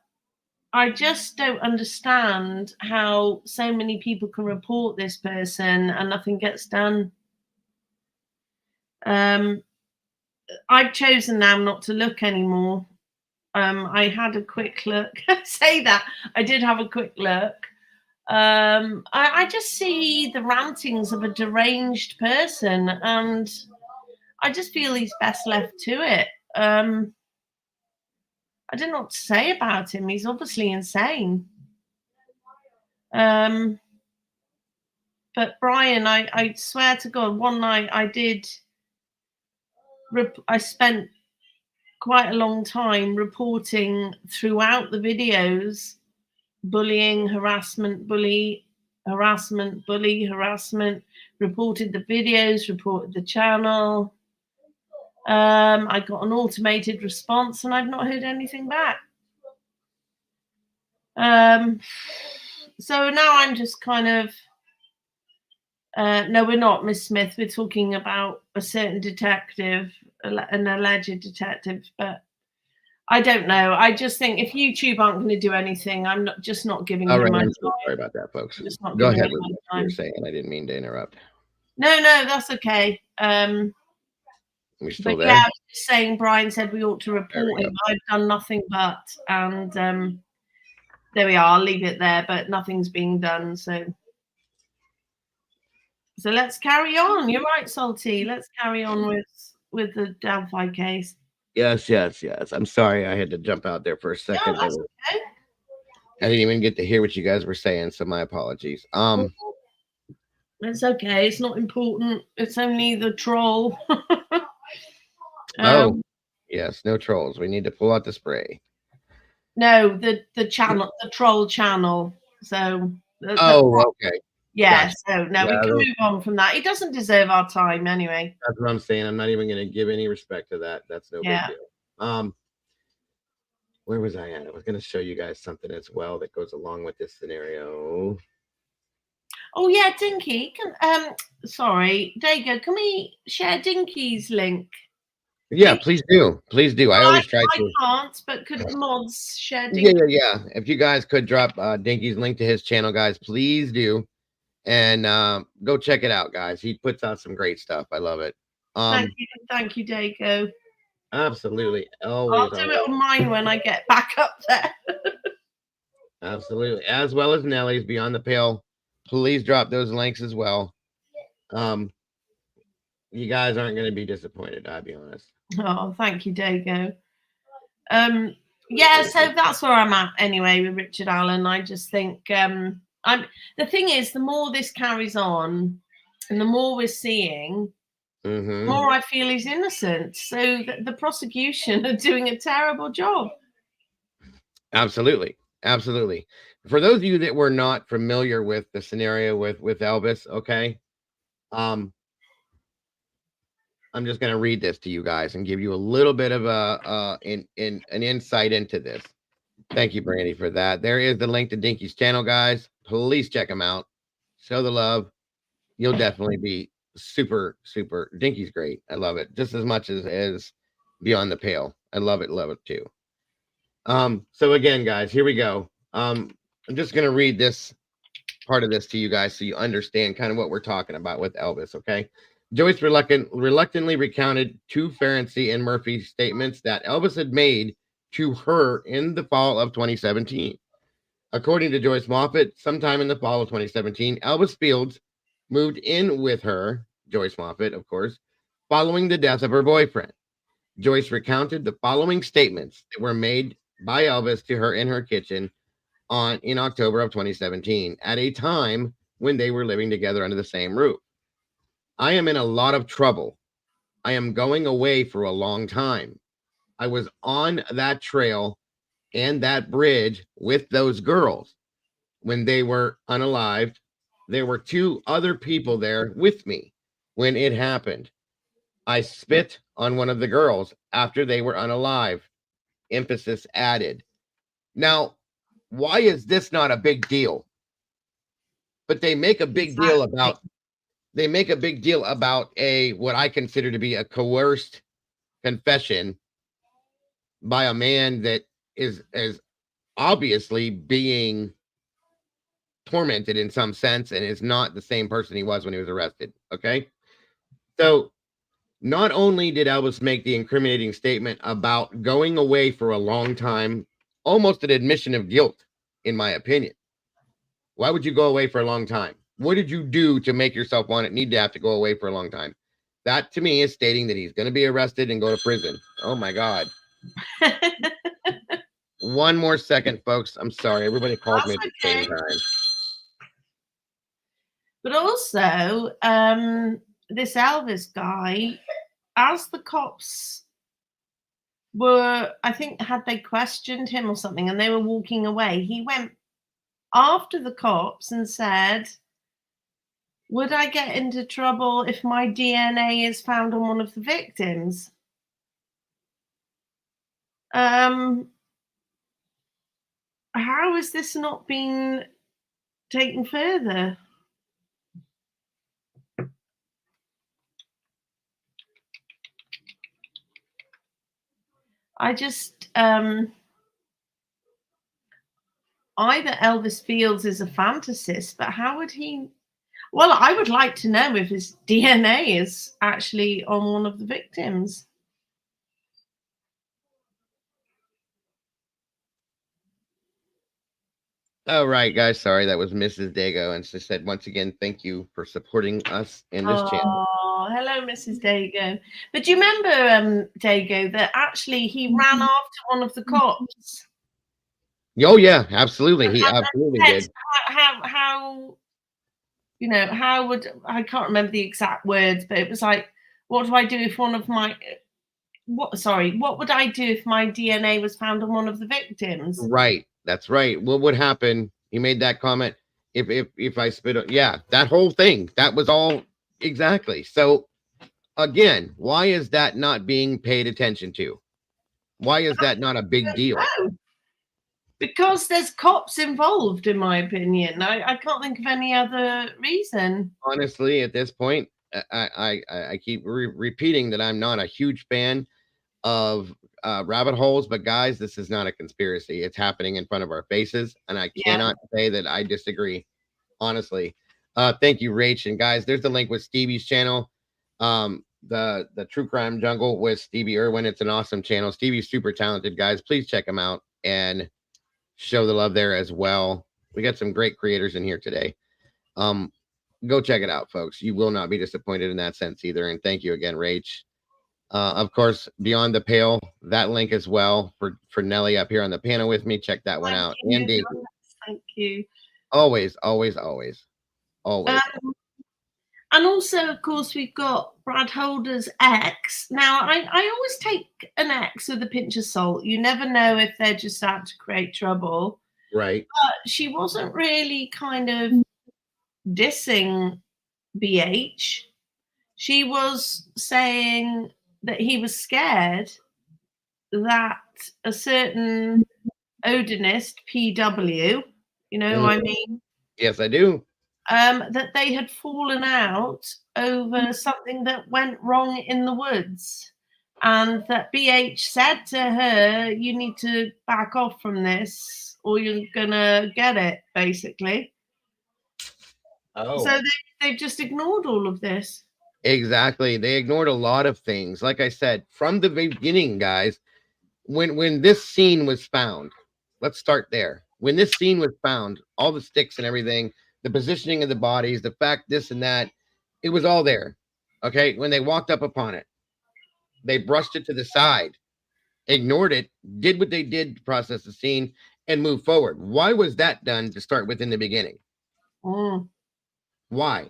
I just don't understand how so many people can report this person and nothing gets done. I've chosen now not to look anymore. I had a quick look. Say that. I did have a quick look. I just see the rantings of a deranged person, and I just feel he's best left to it. I don't know what to say about him. He's obviously insane. But Brian, I swear to God, one night I spent quite a long time reporting throughout the videos bullying, harassment, bully, harassment, reported the videos, reported the channel. I got an automated response and I've not heard anything back. So now I'm just kind of, no, we're not, Miss Smith. We're talking about a certain detective, an alleged detective, but I don't know. I just think if YouTube aren't going to do anything, I'm not giving All him right, my I'm time. so sorry about that, folks. Just not Go giving ahead him with my what time. you're saying. I didn't mean to interrupt. No, that's okay. We still But there? yeah, I was just saying, Brian said we ought to There we report go. him. I've done nothing but, and there we are. I'll leave it there, but nothing's being done. So let's carry on. You're right, Salty. Let's carry on with the Delphi case. Yes. I'm sorry I had to jump out there for a second. No, that's okay. I didn't even get to hear what you guys were saying, so my apologies. It's okay. It's not important. It's only the troll. Oh, yes, no trolls. We need to pull out the spray. No, the channel, the troll channel. So. Okay. Yeah. Gotcha. So no, we can move on from that. It doesn't deserve our time anyway. That's what I'm saying. I'm not even going to give any respect to that. That's no big deal. Where was I at? I was going to show you guys something as well that goes along with this scenario. Oh yeah, Dinky. Sorry, Dago. Can we share Dinky's link? Yeah, please do. Please do. I always try to. I can't, but could mods share Dinky? Yeah. If you guys could drop Dinky's link to his channel, guys, please do. And go check it out, guys. He puts out some great stuff. I love it. Thank you, Dago. Absolutely. Always. I'll do it on mine when I get back up there. Absolutely. As well as Nellie's Beyond the Pale. Please drop those links as well. You guys aren't going to be disappointed, I'll be honest. Oh, thank you, Dago. Yeah, so that's where I'm at anyway with Richard Allen. I just think the thing is, the more this carries on and the more we're seeing, the more I feel he's innocent. So the prosecution are doing a terrible job. Absolutely. For those of you that were not familiar with the scenario with Elvis, okay, I'm just going to read this to you guys and give you a little bit of an insight into this. Thank you, Brandy, for that. There is the link to Dinky's channel, guys. Please check him out. Show the love. You'll definitely be super. Dinky's great. I love it just as much as Beyond the Pale. I love it too. So again, guys, here we go. I'm just going to read this part of this to you guys so you understand kind of what we're talking about with Elvis, okay? Joyce reluctantly recounted to Ferenczi and Murphy statements that Elvis had made to her in the fall of 2017. According to Joyce Moffett, sometime in the fall of 2017, Elvis Fields moved in with her, Joyce Moffett, of course, following the death of her boyfriend. Joyce recounted the following statements that were made by Elvis to her in her kitchen in October of 2017, at a time when they were living together under the same roof. I am in a lot of trouble. I am going away for a long time. I was on that trail and that bridge with those girls when they were unalived. There were 2 other people there with me when it happened. I spit on one of the girls after they were unalive. Emphasis added. Now, why is this not a big deal? But they make a big deal about what I consider to be a coerced confession by a man that is obviously being tormented in some sense and is not the same person he was when he was arrested. Okay. So not only did Elvis make the incriminating statement about going away for a long time, almost an admission of guilt, in my opinion. Why would you go away for a long time? What did you do to make yourself need to have to go away for a long time? That to me is stating that he's going to be arrested and go to prison. Oh my God. One more second, folks. I'm sorry. Everybody calls me at the same time. But also, this Elvis guy, as the cops were, I think, had they questioned him or something and they were walking away, he went after the cops and said, would I get into trouble if my DNA is found on one of the victims? How has this not been taken further? I just either Elvis Fields is a fantasist, but how would he? Well, I would like to know if his DNA is actually on one of the victims. All right, guys. Sorry, that was Mrs. Dago, and she said once again, thank you for supporting us in this channel. Oh, hello, Mrs. Dago. But do you remember, Dago, that actually he ran after one of the cops? Oh yeah, absolutely. And He absolutely did. said, how, you know, how would, I can't remember the exact words, but it was like, what do I do if one of my, what would I do if my DNA was found on one of the victims? Right. That's right. What would happen? He made that comment. If I spit on, yeah, that whole thing. That was all exactly. So again, why is that not being paid attention to? Why is that not a big deal? No, because there's cops involved, in my opinion. I can't think of any other reason. Honestly, at this point, I keep repeating that I'm not a huge fan of rabbit holes, but guys, this is not a conspiracy. It's happening in front of our faces, and I Yeah. cannot say that I disagree. Honestly, thank you, Rach, and guys. There's the link with Stevie's channel, the True Crime Jungle with Stevie Irwin. It's an awesome channel. Stevie's super talented, guys. Please check him out and show the love there as well. We got some great creators in here today. Go check it out, folks. You will not be disappointed in that sense either. And thank you again, Rach. Of course, Beyond the Pale, that link as well for Nelly up here on the panel with me. Check that one out. And Dave. Thank you. Always, always, always, always. And also, of course, we've got Brad Holder's ex. Now, I always take an ex with a pinch of salt. You never know if they're just out to create trouble. Right. But she wasn't really kind of dissing BH. She was saying that he was scared that a certain Odinist, PW, you know who I mean? Yes, I do. That they had fallen out over something that went wrong in the woods. And that BH said to her, you need to back off from this or you're going to get it, basically. Oh. So they've just ignored all of this. Exactly. They ignored a lot of things. Like I said, from the beginning, guys, when this scene was found, let's start there. When this scene was found, all the sticks and everything, the positioning of the bodies, the fact this and that, it was all there. Okay. When they walked up upon it, they brushed it to the side, ignored it, did what they did to process the scene, and move forward. Why was that done to start with in the beginning? Why?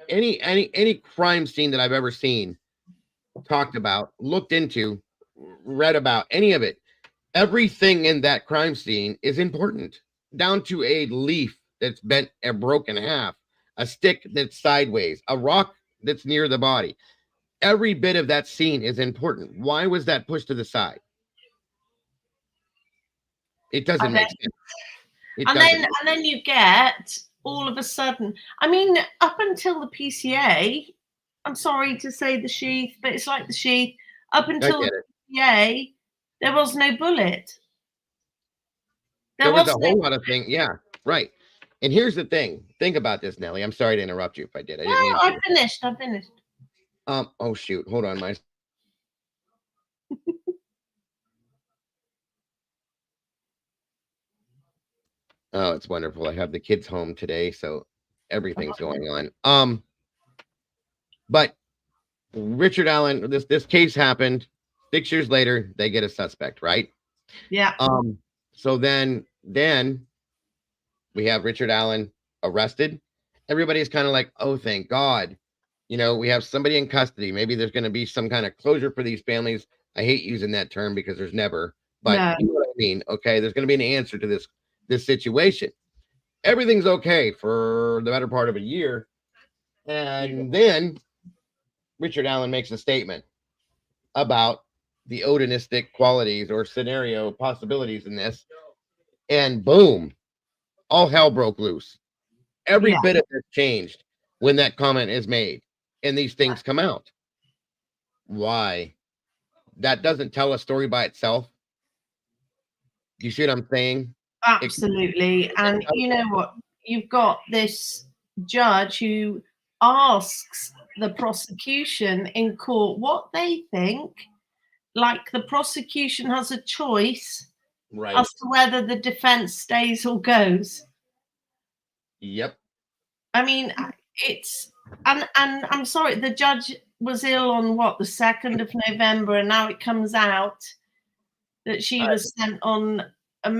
Any crime scene that I've ever seen, talked about, looked into, read about, any of it, everything in that crime scene is important, down to a leaf that's bent and broken in half, a stick that's sideways, a rock that's near the body. Every bit of that scene is important. Why was that pushed to the side? It doesn't make sense. And then you get all of a sudden, I mean, up until the PCA, I'm sorry to say the sheath, but it's like the sheath. Up until the PCA, there was no bullet. There was a whole lot of things. Yeah, right. And here's the thing. Think about this, Nelly. I'm sorry to interrupt you if I did. I finished. Oh shoot. Hold on, my Oh, it's wonderful. I have the kids home today, so everything's going on. But Richard Allen, this case happened 6 years later, they get a suspect, right? Yeah. So then we have Richard Allen arrested. Everybody's kind of like, oh, thank God. You know, we have somebody in custody. Maybe there's going to be some kind of closure for these families. I hate using that term because there's never, but you know what I mean? Okay, there's going to be an answer to this situation. Everything's okay for the better part of a year. And then Richard Allen makes a statement about the Odinistic qualities or scenario possibilities in this. And boom, all hell broke loose. Every bit of it changed when that comment is made and these things come out. Why? That doesn't tell a story by itself. You see what I'm saying? Absolutely. And you know what? You've got this judge who asks the prosecution in court what they think. Like the prosecution has a choice Right. as to whether the defense stays or goes. Yep. I mean, it's and I'm sorry, the judge was ill on what, the 2nd of November, and now it comes out that she was sent on a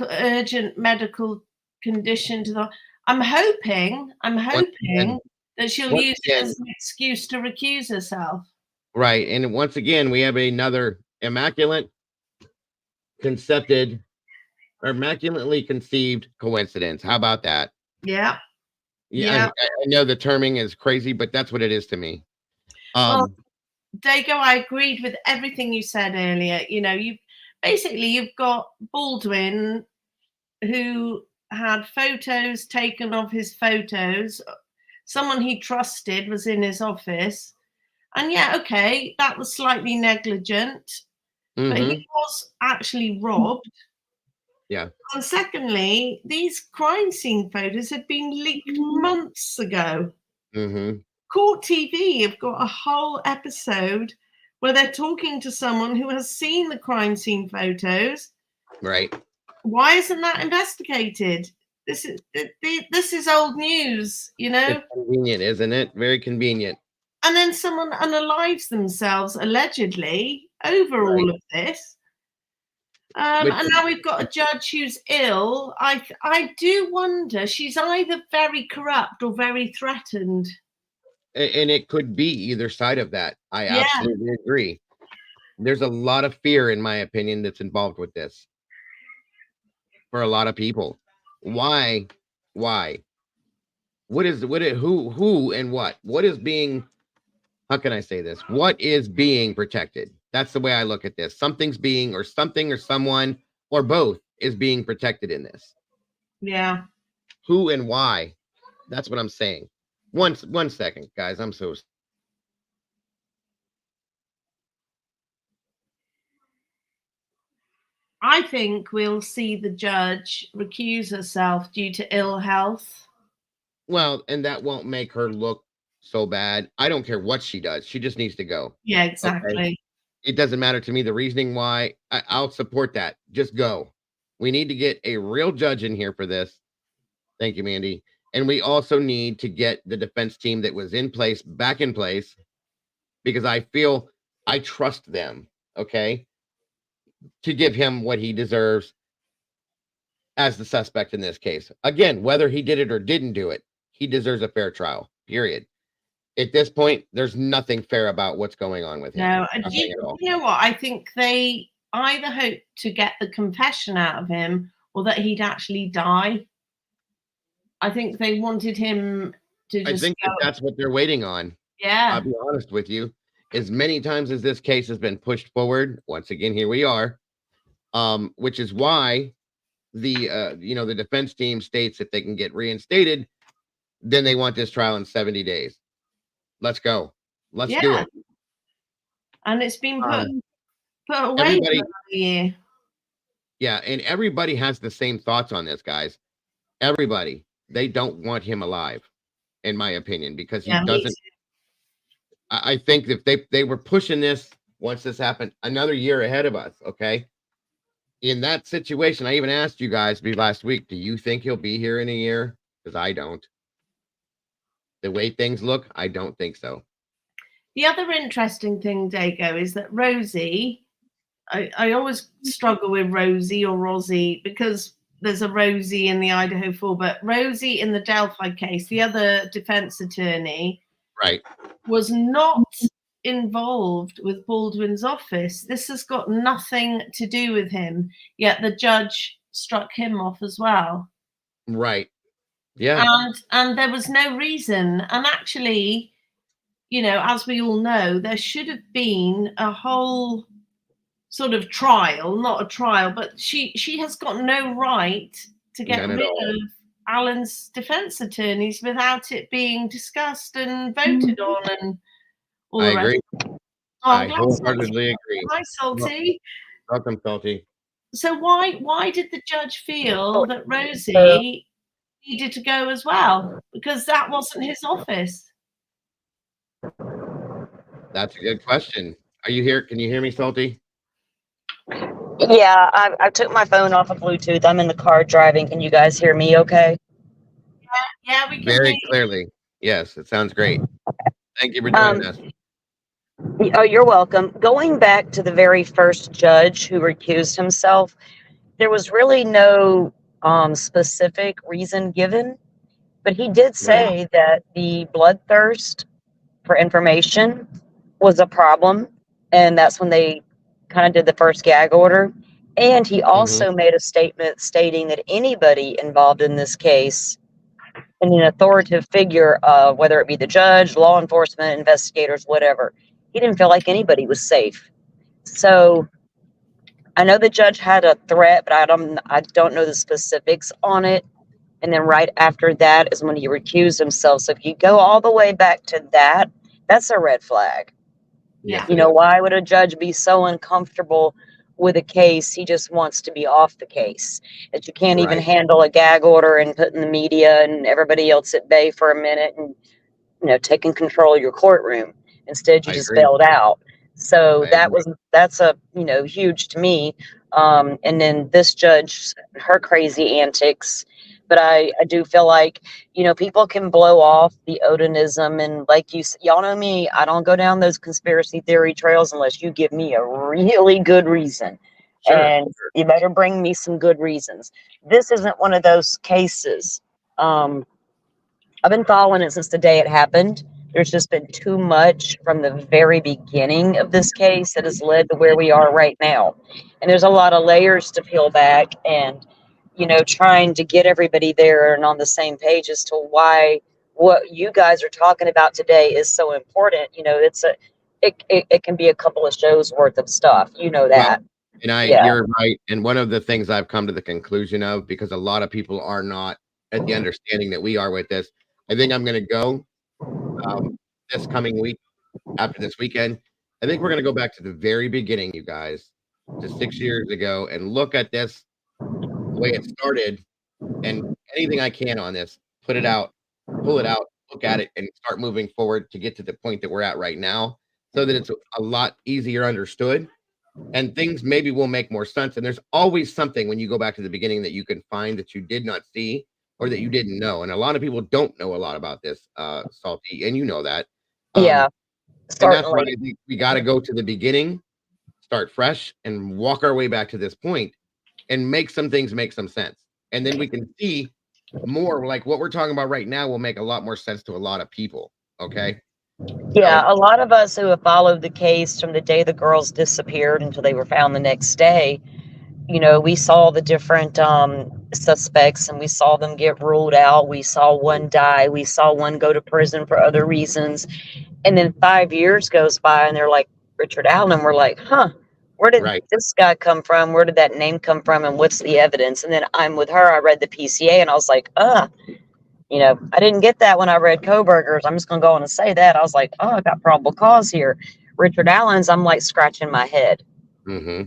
urgent medical condition to the. I'm hoping again- that she'll once use it again- as an excuse to recuse herself. Right. And once again, we have another immaculately conceived coincidence. How about that? Yeah. Yeah. I know the terming is crazy, but that's what it is to me. Well, Dago, I agreed with everything you said earlier. You know, you've got Baldwin, who had photos taken of his photos. Someone he trusted was in his office. And yeah, okay, that was slightly negligent, but he was actually robbed. Yeah. And secondly, these crime scene photos had been leaked months ago. Court TV have got a whole episode where they're talking to someone who has seen the crime scene photos. Right. Why isn't that investigated? This is old news, you know. It's convenient, isn't it? Very convenient. And then someone unalives themselves allegedly over all of this. And now we've got a judge who's ill. I do wonder, she's either very corrupt or very threatened. And it could be either side of that. I absolutely agree. There's a lot of fear, in my opinion, that's involved with this for a lot of people. Why? Who and what is being, how can I say this? What is being protected? That's the way I look at this. Something's being, or something, or someone, or both is being protected in this. Yeah. Who and why? That's what I'm saying. One second, guys. I'm so. I think we'll see the judge recuse herself due to ill health. Well, and that won't make her look so bad. I don't care what she does. She just needs to go. Yeah, exactly. Okay? It doesn't matter to me the reasoning why. I'll support that. Just go. We need to get a real judge in here for this. Thank you, Mandy. And we also need to get the defense team that was in place back in place, because I feel I trust them, okay, to give him what he deserves as the suspect in this case. Again, whether he did it or didn't do it, he deserves a fair trial, period. At this point, there's nothing fair about what's going on with him. No, you know what? I think they either hope to get the confession out of him or that he'd actually die. I think they wanted him to just. I think that's what they're waiting on. Yeah. I'll be honest with you. As many times as this case has been pushed forward, once again, here we are. Which is why the defense team states if they can get reinstated, then they want this trial in 70 days. Let's go. Let's do it. And it's been put away for a year. Yeah, and everybody has the same thoughts on this, guys. Everybody. They don't want him alive, in my opinion, because he doesn't. I think if they were pushing this, once this happened, another year ahead of us, okay? In that situation, I even asked you guys last week, do you think he'll be here in a year? Because I don't. The way things look, I don't think so. The other interesting thing, Dago, is that Rosie, I always struggle with Rosie or Rosie because there's a Rosie in the Idaho 4, but Rosie in the Delphi case, the other defense attorney, right, was not involved with Baldwin's office. This has got nothing to do with him, yet the judge struck him off as well. Right. Yeah. And there was no reason. And actually, you know, as we all know, there should have been a whole sort of trial, not a trial, but she has got no right to get rid of Alan's defense attorneys without it being discussed and voted on and all I agree. I wholeheartedly agree. Hi, Salty. Welcome, Salty. So why did the judge feel that Rosie needed to go as well? Because that wasn't his office. That's a good question. Are you here? Can you hear me, Salty? Yeah, I took my phone off of Bluetooth. I'm in the car driving. Can you guys hear me okay? Yeah, we can hear Very you. clearly. Yes, it sounds great. Thank you for Um, joining us. oh, you're welcome. Going back to the very first judge who recused himself, there was really no specific reason given, but he did Right. say that the bloodthirst for information was a problem, and that's when they kind of did the first gag order. And he Hmm. also made a statement stating that anybody involved in this case and an authoritative figure, whether it be the judge, law enforcement, investigators, whatever, he didn't feel like anybody was safe. So I know the judge had a threat, but I don't know the specifics on it. And then right after that is when he recused himself. So if you go all the way back to that, that's a red flag. Yeah. Yes, You it know, is. why would a judge be so uncomfortable with a case? He just wants to be off the case. That you can't even Right. handle a gag order and put in the media and everybody else at bay for a minute and, taking control of your courtroom. Instead, you I just agree. bailed out. So I agree. that's a, huge to me. And then this judge, her crazy antics. But I do feel like, people can blow off the Odenism. And like y'all know me, I don't go down those conspiracy theory trails unless you give me a really good reason. Sure. And you better bring me some good reasons. This isn't one of those cases. I've been following it since the day it happened. There's just been too much from the very beginning of this case that has led to where we are right now. And there's a lot of layers to peel back and, trying to get everybody there and on the same page as to why what you guys are talking about today is so important. It can be a couple of shows worth of stuff. You know Well, that. and Yeah. you're right. And one of the things I've come to the conclusion of, because a lot of people are not at the understanding that we are with this, I think I'm going to go um, this coming week after this weekend. I think we're going to go back to the very beginning, you guys, to 6 years ago and look at this the way it started and anything I can on this, put it out, pull it out, look at it, and start moving forward to get to the point that we're at right now so that it's a lot easier understood and things maybe will make more sense. And there's always something when you go back to the beginning that you can find that you did not see or that you didn't know. And a lot of people don't know a lot about this, Salty, and you know that. Yeah. Um, and that's why Certainly. I think we got to go to the beginning, start fresh, and walk our way back to this point and make some things make some sense. And then we can see more like what we're talking about right now will make a lot more sense to a lot of people. Okay. Yeah, So, a lot of us who have followed the case from the day the girls disappeared until they were found the next day, we saw the different suspects and we saw them get ruled out. We saw one die. We saw one go to prison for other reasons. And then 5 years goes by and they're like Richard Allen. And we're like, huh, where did right. this guy come from? Where did that name come from? And what's the evidence? And then I'm with her. I read the PCA and I was like, I didn't get that when I read Koberger's. I'm just going to go on and say that. I was like, oh, I got probable cause here. Richard Allen's, I'm like scratching my head, Mm-hmm.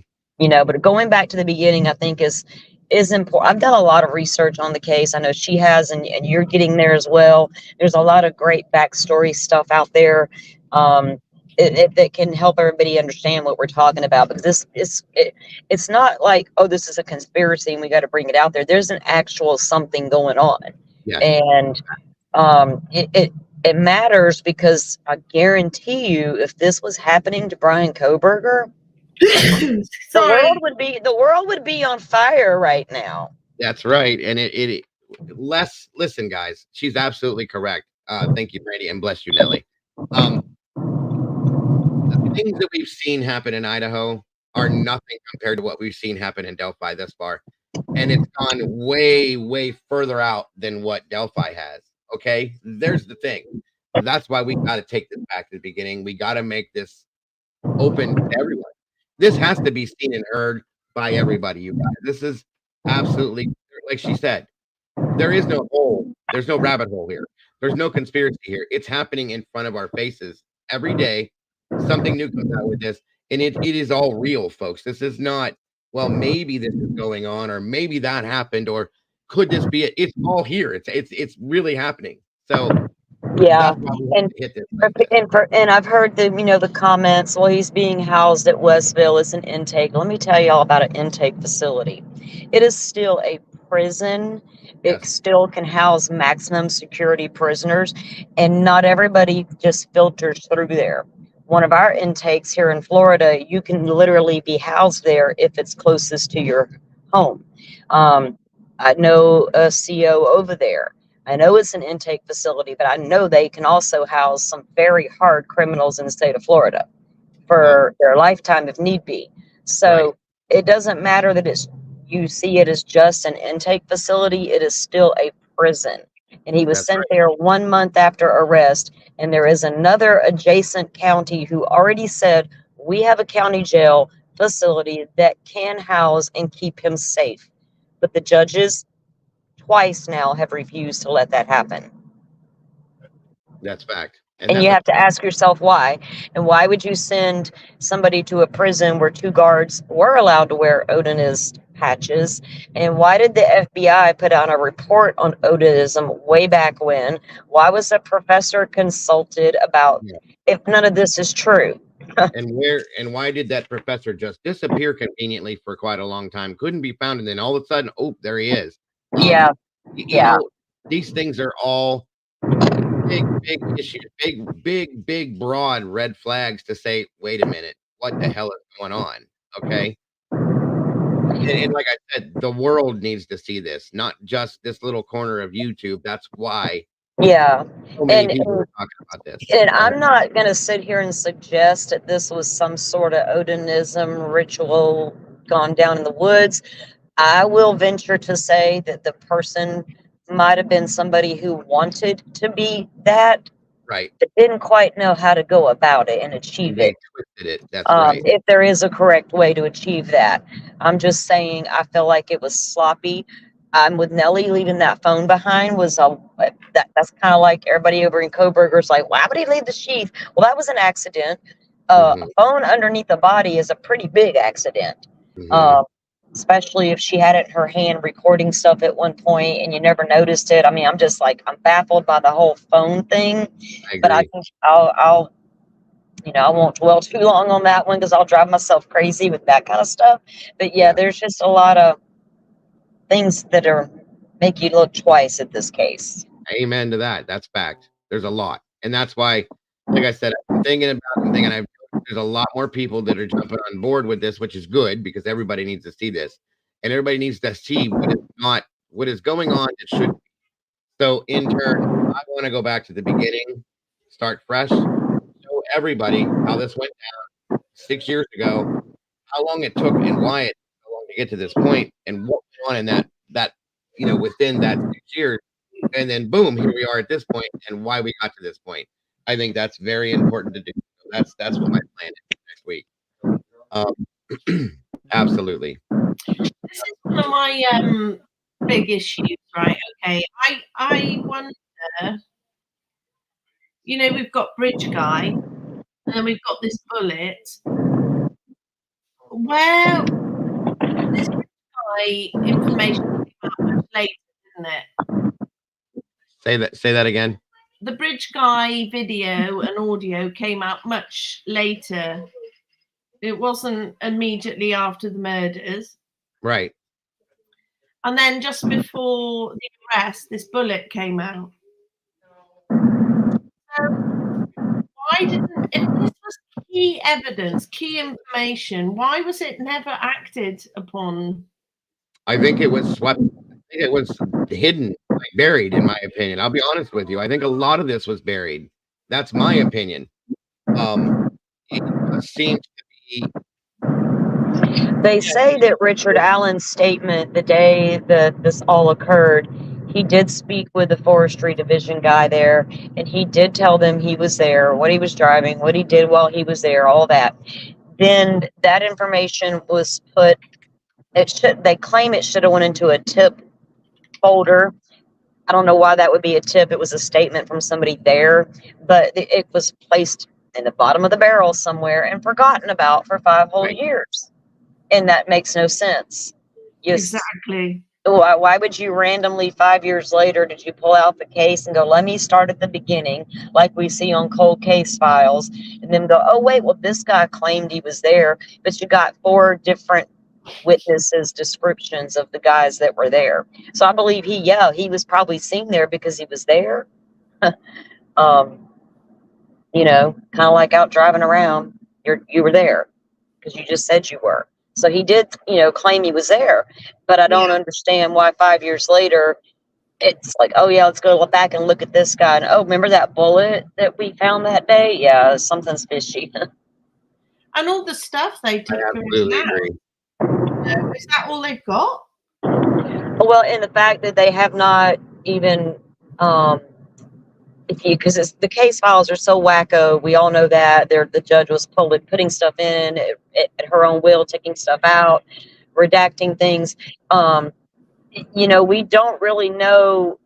but going back to the beginning, I think is important. I've done a lot of research on the case. I know she has, and you're getting there as well. There's a lot of great backstory stuff out there. Um, that can help everybody understand what we're talking about because it's not like, oh, this is a conspiracy and we got to bring it out there. There's an actual something going on. Yes. And it matters because I guarantee you, if this was happening to Brian Koberger, Sorry. the world would be on fire right now. That's right. And it listen, guys, she's absolutely correct. Thank you, Brandy, and bless you, Nelly. The things that we've seen happen in Idaho are nothing compared to what we've seen happen in Delphi thus far. And it's gone way, way further out than what Delphi has. Okay. There's the thing. That's why we got to take this back to the beginning. We got to make this open to everyone. This has to be seen and heard by everybody, you guys. This is absolutely, like she said, there is no hole. There's no rabbit hole here. There's no conspiracy here. It's happening in front of our faces every day. Something new comes out with this, and it is all real, folks. This is not, well, maybe this is going on, or maybe that happened, or could this be it? It's all here. It's really happening. So Yeah. That's why we have And to hit this like this. and I've heard the comments. Well, he's being housed at Westville as an intake. Let me tell you all about an intake facility. It is still a prison. It Yes. still can house maximum security prisoners, and not everybody just filters through there. One of our intakes here in Florida, you can literally be housed there if it's closest to your home. I know a CO over there. I know it's an intake facility, but I know they can also house some very hard criminals in the state of Florida for their lifetime if need be. So it doesn't matter that you see it as just an intake facility, it is still a prison. And he was That's sent right. there 1 month after arrest. And there is another adjacent county who already said, we have a county jail facility that can house and keep him safe. But the judges twice now have refused to let that happen. That's fact. And you have to ask yourself why. And why would you send somebody to a prison where 2 guards were allowed to wear Odinist patches? And why did the FBI put out a report on Odinism way back when? Why was a professor consulted about if none of this is true? And why did that professor just disappear conveniently for quite a long time? Couldn't be found, and then all of a sudden, oh, there he is. Yeah. You know, these things are all big issues, big, broad red flags to say, wait a minute, what the hell is going on? Okay. And like I said, the world needs to see this, not just this little corner of YouTube. That's why so many people are talking about this. And I'm not going to sit here and suggest that this was some sort of Odinism ritual gone down in the woods. I will venture to say that the person might have been somebody who wanted to be that, right, but didn't quite know how to go about it and achieve it. Twisted it. That's right. If there is a correct way to achieve that, I'm just saying I feel like it was sloppy. I'm with Nellie. Leaving that phone behind was that's kind of like everybody over in Coburger's like, why would he leave the sheath? Well, that was an accident. A phone underneath the body is a pretty big accident. Especially if she had it in her hand recording stuff at one point and you never noticed it. I mean, I'm just like, I'm baffled by the whole phone thing. But I think I'll I won't dwell too long on that one because I'll drive myself crazy with that kind of stuff. But yeah, there's just a lot of things that make you look twice at this case. Amen to that. That's fact. There's a lot. And that's why, like I said, I'm thinking there's a lot more people that are jumping on board with this, which is good because everybody needs to see this. And everybody needs to see what is going on. It should be. So in turn, I want to go back to the beginning, start fresh, show everybody how this went down 6 years ago, how long it took and why it took so long to get to this point, and what went on in that within that 6 years. And then boom, here we are at this point, and why we got to this point. I think that's very important to do. So that's what my plan is next week. Absolutely. This is one of my big issues, right? Okay, I wonder. We've got Bridge Guy, and then we've got this bullet. Where this Bridge Guy information came out much later, didn't it? Say that again. The Bridge Guy video and audio came out much later. It wasn't immediately after the murders. Right. And then just before the arrest, this bullet came out. So why didn't, if this was key evidence, key information, why was it never acted upon? I think it was swept. I think it was hidden, like buried, in my opinion. I'll be honest with you. I think a lot of this was buried. That's my opinion. It seems to be. They say that Richard Allen's statement the day that this all occurred, he did speak with the forestry division guy there, and he did tell them he was there, what he was driving, what he did while he was there, all that. Then that information was put. They claim it should have went into a tip folder. I don't know why that would be a tip. It was a statement from somebody there, but it was placed in the bottom of the barrel somewhere and forgotten about for 5 whole years. And that makes no sense. Exactly. Why would you randomly 5 years later did you pull out the case and go, let me start at the beginning, like we see on cold case files, and then go, oh wait, well this guy claimed he was there, but you got 4 different witnesses descriptions of the guys that were there. So I believe he was probably seen there because he was there. You know, kind of like out driving around, you were there because you just said you were. So he did, you know, claim he was there, but I don't understand why 5 years later it's like, oh yeah, let's go back and look at this guy. And oh, remember that bullet that we found that day? Yeah, something's fishy. And all the stuff they took I from his absolutely house. agree. Is that all they've got? Well, and the fact that they have not even, because it's the case files are so wacko. We all know that the judge was putting stuff in at her own will, taking stuff out, redacting things. You know, we don't really know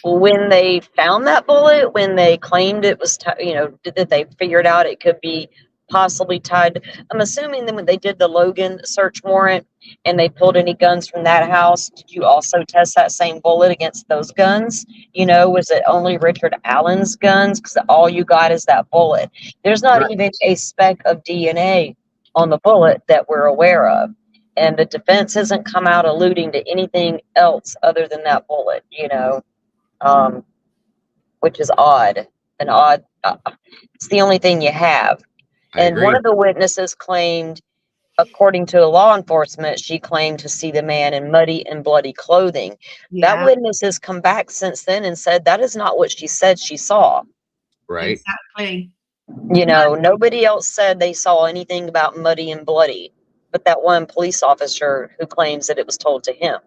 when they found that bullet, when they claimed it was, you know, that they figured out it could be possibly tied. I'm assuming that when they did the Logan search warrant and they pulled any guns from that house, did you also test that same bullet against those guns? You know, was it only Richard Allen's guns? Because all you got is that bullet. There's not even a speck of DNA on the bullet that we're aware of. And the defense hasn't come out alluding to anything else other than that bullet, you know, which is odd. It's the only thing you have. And one of the witnesses claimed, according to law enforcement, she claimed to see the man in muddy and bloody clothing. Yeah. That witness has come back since then and said that is not what she said she saw. Right. Exactly. You know, nobody else said they saw anything about muddy and bloody, but that one police officer who claims that it was told to him.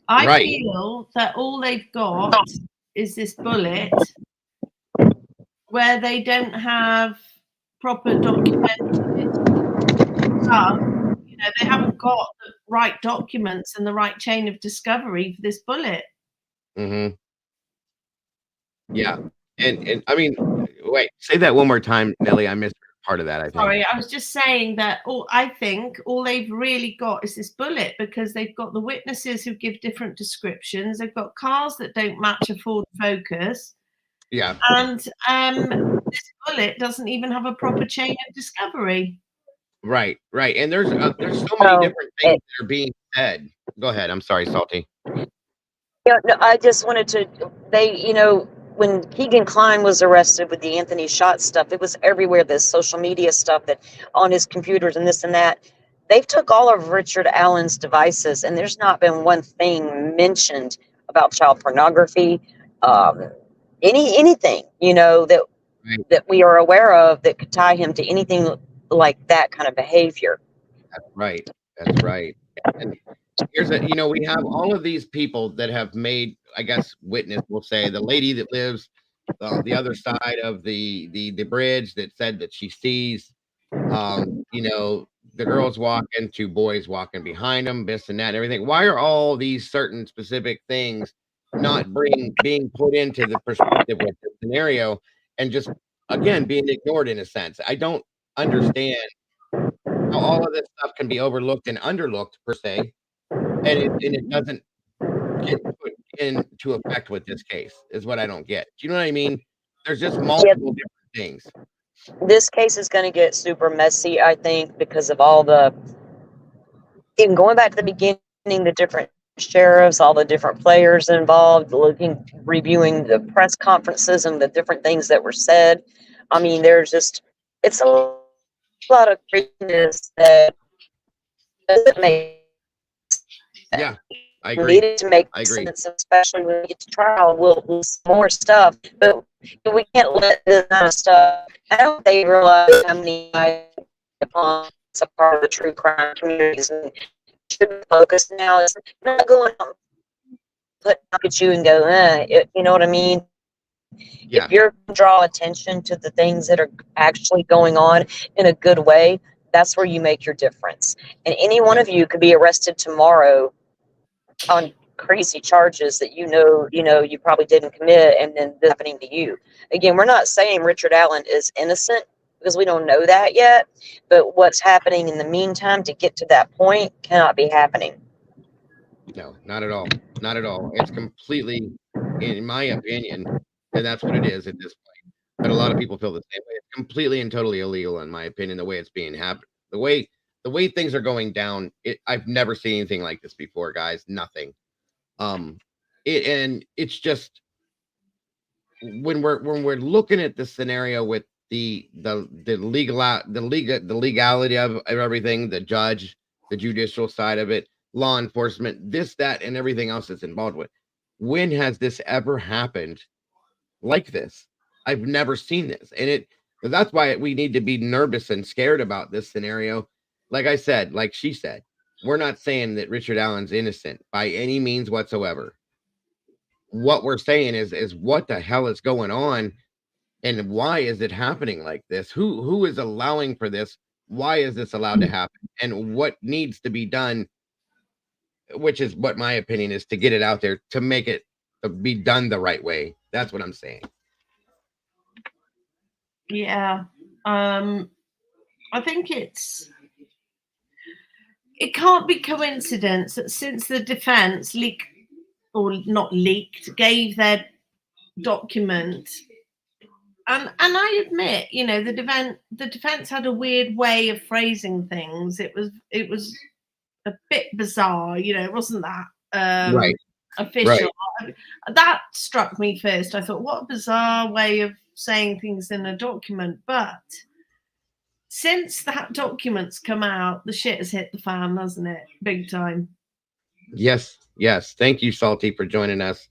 I feel that all they've got is this bullet where they don't have proper documented stuff. You know, they haven't got the right documents and the right chain of discovery for this bullet. Mm-hmm. Yeah. And I mean, wait, say that one more time, Nellie. I missed part of that, I think. Sorry, I was just saying that I think all they've really got is this bullet, because they've got the witnesses who give different descriptions. They've got cars that don't match a Ford Focus. Yeah. And this bullet doesn't even have a proper chain of discovery. Right. And there's so many different things that are being said. Go ahead. I'm sorry, Salty. Yeah, no, I just wanted to, you know, when Keegan Klein was arrested with the Anthony Shot stuff, it was everywhere, this social media stuff that on his computers and this and that. They've took all of Richard Allen's devices, and there's not been one thing mentioned about child pornography, anything, you know, that we are aware of that could tie him to anything like that kind of behavior. That's right. And here's you know, we have all of these people that have made, I guess, witness, we'll say, the lady that lives the other side of the bridge that said that she sees, you know, the girls walking, 2 boys walking behind them, this and that and everything. Why are all these certain specific things not being put into the perspective with the scenario and just, again, being ignored in a sense? I don't understand how all of this stuff can be overlooked and underlooked, per se, and it doesn't get put into effect with this case, is what I don't get. Do you know what I mean? There's just multiple different things. This case is going to get super messy, I think, because of all even going back to the beginning, the different sheriffs, all the different players involved, reviewing the press conferences and the different things that were said. I mean, it's a lot of craziness that doesn't make sense. Yeah, I agree. Needed to make sense, especially when we get to trial. We'll see more stuff, but we can't let this kind of stuff. I don't think they realize how many upon it's a part of the true crime communities, and should focus now. It's not going to look at you and go, you know what I mean? Yeah. If you're draw attention to the things that are actually going on in a good way, that's where you make your difference. And any one of you could be arrested tomorrow on crazy charges that you probably didn't commit, and then this happening to you. Again, we're not saying Richard Allen is innocent because we don't know that yet, but what's happening in the meantime to get to that point cannot be happening. No, not at all. Not at all. It's completely, in my opinion, and that's what it is at this point. But a lot of people feel the same way. It's completely and totally illegal, in my opinion, the way it's being happened. The way things are going down, I've never seen anything like this before, guys. Nothing. Um, and it's just when we're looking at the scenario with the legality of everything, the judge, the judicial side of it, law enforcement, this, that, and everything else that's involved with. When has this ever happened like this? I've never seen this, and that's why we need to be nervous and scared about this scenario. Like I said, like she said, we're not saying that Richard Allen's innocent by any means whatsoever. What we're saying is what the hell is going on, and why is it happening like this? Who is allowing for this? Why is this allowed to happen? And what needs to be done, which is what my opinion is, to get it out there, to make it to be done the right way. That's what I'm saying. Yeah. I think it can't be coincidence that since the defense leaked, or not leaked, gave their document, and I admit, the defense had a weird way of phrasing things. It was a bit bizarre, it wasn't that Right. official. That struck me first. I thought, what a bizarre way of saying things in a document. But since that document's come out, the shit has hit the fan, hasn't it? Big time. Yes. Thank you, Salty, for joining us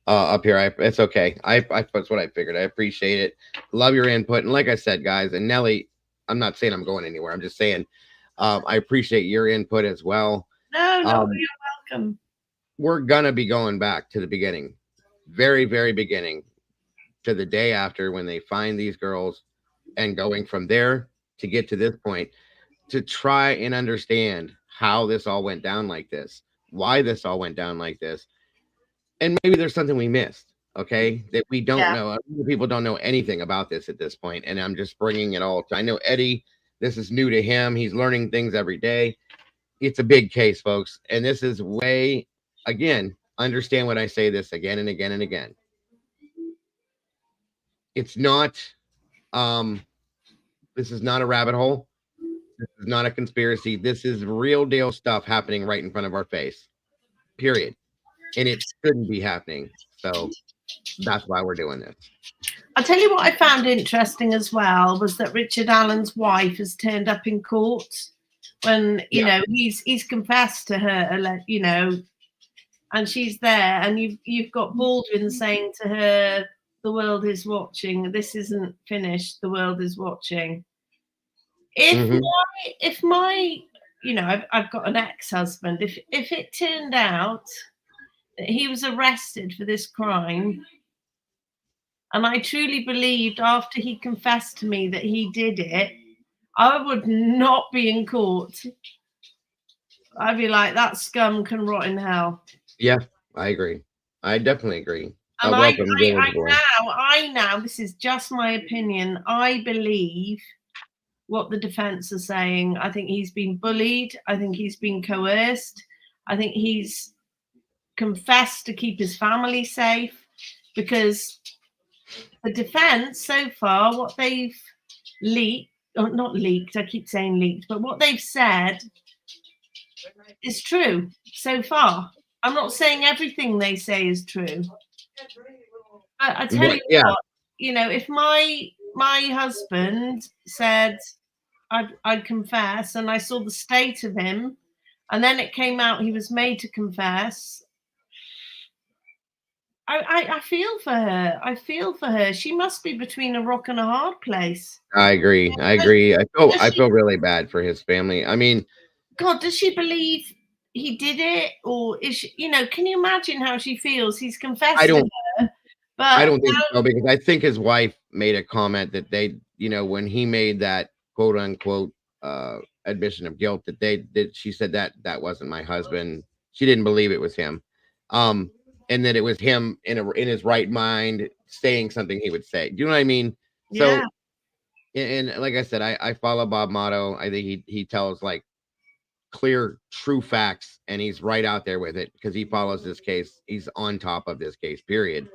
up here. It's okay. That's what I figured. I appreciate it. Love your input. And like I said, guys, and Nelly, I'm not saying I'm going anywhere. I'm just saying I appreciate your input as well. No, you're welcome. We're gonna be going back to the beginning, very, very beginning, to the day after when they find these girls, and going from there to get to this point, to try and understand how this all went down like this, why this all went down like this, and maybe there's something we missed, okay, that we don't know. People don't know anything about this at this point, and I'm just bringing it all I know Eddie, this is new to him. He's learning things every day. It's a big case, folks, and this is way, again, understand what I say this again and again and again. It's not this is not a rabbit hole. This is not a conspiracy. This is real deal stuff happening right in front of our face, period. And it shouldn't be happening. So that's why we're doing this. I'll tell you what I found interesting as well was that Richard Allen's wife has turned up in court when, he's confessed to her, and she's there, and you've got Baldwin saying to her, the world is watching. This isn't finished. The world is watching. If my I've got an ex-husband. If it turned out that he was arrested for this crime, and I truly believed after he confessed to me that he did it, I would not be in court. I'd be like, that scum can rot in hell. Yeah, I agree. I definitely agree. And I now, this is just my opinion, I believe what the defense are saying. I think he's been bullied. I think he's been coerced. I think he's confessed to keep his family safe, because the defense so far, what they've leaked, or not leaked, I keep saying leaked, but what they've said is true so far. I'm not saying everything they say is true. I tell you what, if my husband said I'd confess, and I saw the state of him, and then it came out he was made to confess, I feel for her. I feel for her. She must be between a rock and a hard place. I agree. I feel really bad for his family. I mean, God, does she believe he did it, or is she, can you imagine how she feels? He's confessed to her, but I don't think so, because I think his wife made a comment that they, when he made that quote unquote admission of guilt, she said that wasn't my husband. She didn't believe it was him. And that it was him in his right mind saying something he would say. Do you know what I mean? Yeah. So, and like I said, I follow Bob Motto. I think he tells like clear, true facts, and he's right out there with it because he follows this case. He's on top of this case, period.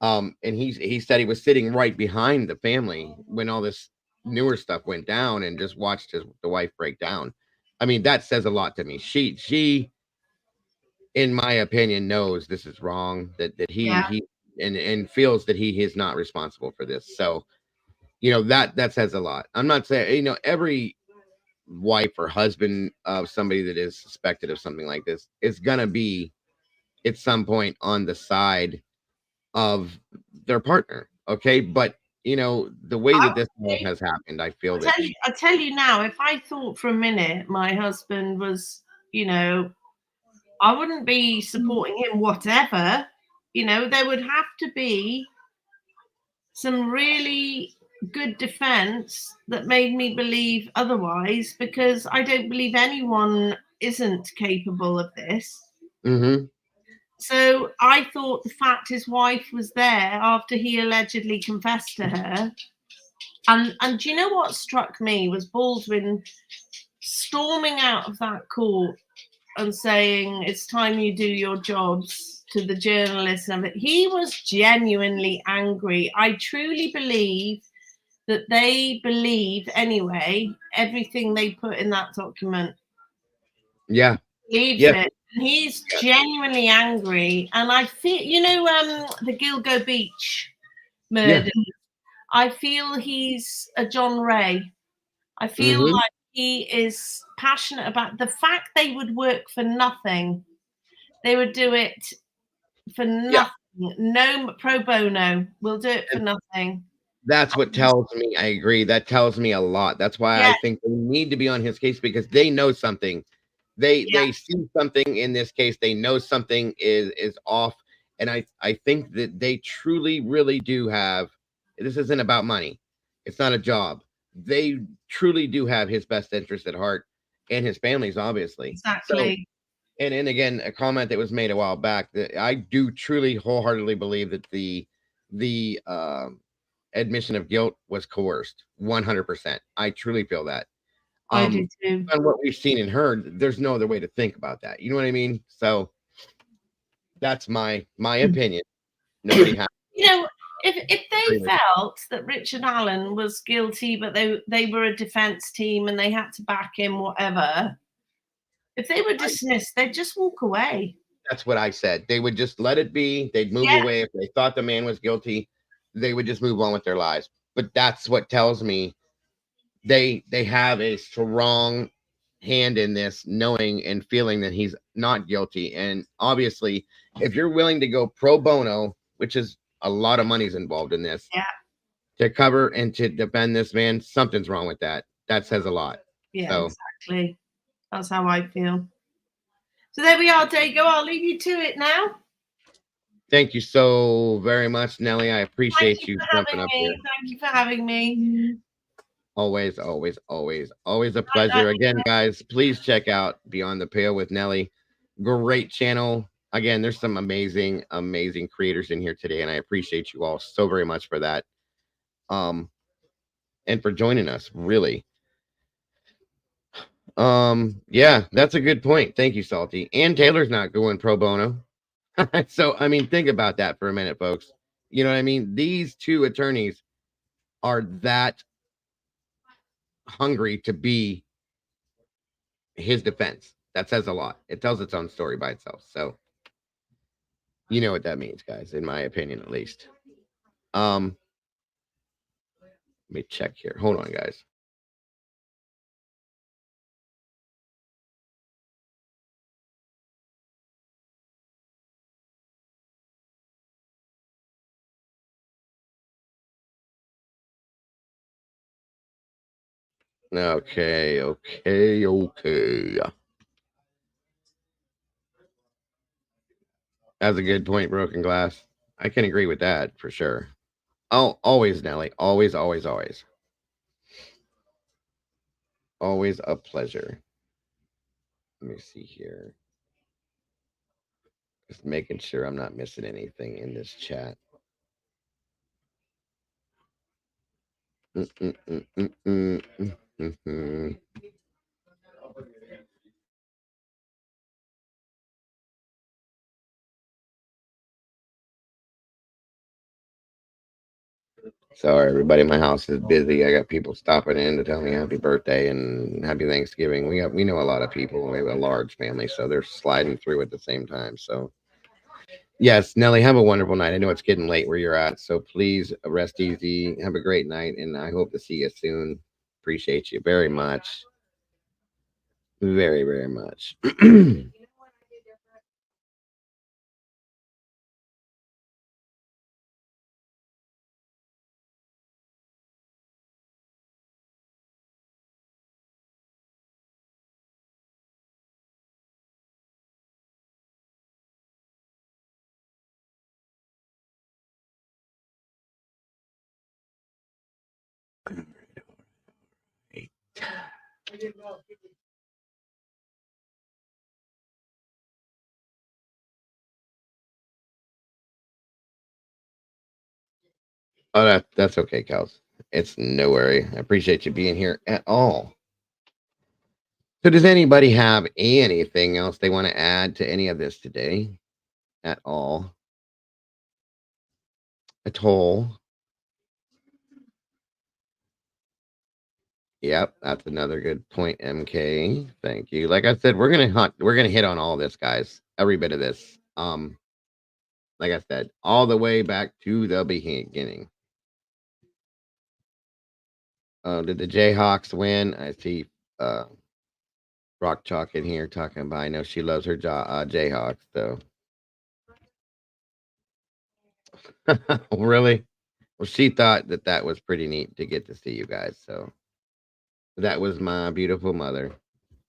And he said he was sitting right behind the family when all this newer stuff went down and just watched the wife break down. I mean, that says a lot to me. She, in my opinion, knows this is wrong, that Yeah. he and feels that he is not responsible for this. So, that says a lot. I'm not saying, every wife or husband of somebody that is suspected of something like this is gonna be at some point on the side of their partner. Okay. But the way I that this all would has happened, I feel that I tell you now, if I thought for a minute my husband was, I wouldn't be supporting him, whatever. There would have to be some really good defense that made me believe otherwise, because I don't believe anyone isn't capable of this. Mhm. So I thought the fact his wife was there after he allegedly confessed to her. And do you know what struck me was Baldwin storming out of that court and saying, "It's time you do your jobs," to the journalists. And he was genuinely angry. I truly believe that they believe, anyway, everything they put in that document. Yeah. Believes Yeah. it. He's genuinely angry. And I feel, the Gilgo Beach murder. I feel he's a John Ray. I feel Mhm. like he is passionate about the fact they would work for nothing. They would do it for Yeah. nothing. No pro bono. We'll do it for And nothing. that's what tells me. I agree. That tells me a lot. That's why I Yeah, think they need to be on his case because they know something. They yeah, they see something in this case. They know something is off. And I think that they truly, really do have. This isn't about money. It's not a job. They truly do have his best interest at heart and his family's, obviously. So, exactly. and again, a comment that was made a while back that I do truly wholeheartedly believe that the admission of guilt was coerced 100%. I truly feel that. I do too. On what we've seen and heard, there's no other way to think about that. You know what I mean? So that's my opinion. Nobody has You know, if to they agree. felt that Richard Allen was guilty, but they were a defense team and they had to back him, whatever. If they were dismissed, they'd just walk away. That's what I said. They would just let it be. They'd move Yeah, away if they thought the man was guilty. They would just move on with their lives. But that's what tells me they have a strong hand in this, knowing and feeling that he's not guilty. And obviously, if you're willing to go pro bono, which is a lot of money's involved in this, yeah, to cover and to defend this man, something's wrong with that. That says a lot. yeah, So exactly. That's how I feel. So there we are, Dago. I'll leave you to it now. thank you so very much, Nelly. I Thank appreciate you you for jumping having up me. here. Thank you for having me. Always, always, always, always a pleasure. Again, guys, please check out Beyond the Pale with Nelly. Great channel. Again, there's some amazing, amazing creators in here today, and I appreciate you all so very much for that. Um, and for joining us, really. Yeah, that's a good point. Thank you, Salty. And Taylor's not going pro bono. So, I mean, think about that for a minute, folks. You know what I mean? These two attorneys are that hungry to be his defense. That says a lot. It tells its own story by itself. So, you know what that means, guys, in my opinion, at least. Um, Let me check here. Hold on, guys. Okay, okay, okay. That's a good point, Broken Glass. I can agree with that for sure. Oh, always, Nelly. Always, always, always. Always a pleasure. Let me see here. Just making sure I'm not missing anything in this chat. Mm-mm-mm-mm-mm-mm-mm. Sorry, everybody. My house is busy. I got people stopping in to tell me happy birthday and happy Thanksgiving. We know a lot of people. We have a large family, so they're sliding through at the same time. So yes, Nelly, have a wonderful night. I know it's getting late where you're at, so please rest easy. Have a great night, and I hope to see you soon. Appreciate you very much, very very much. Oh, that's okay, Kels. It's no worry. I appreciate you being here at all. So, does anybody have anything else they want to add to any of this today at all? At all? Yep, that's another good point, MK. Thank you. Like I said, we're gonna hit on all this, guys. Every bit of this. Like I said, all the way back to the beginning. Did the Jayhawks win? I see uh Rock Chalk in here talking about. I know she loves her Jayhawks, so really. Well, she thought that that was pretty neat to get to see you guys. So that was my beautiful mother.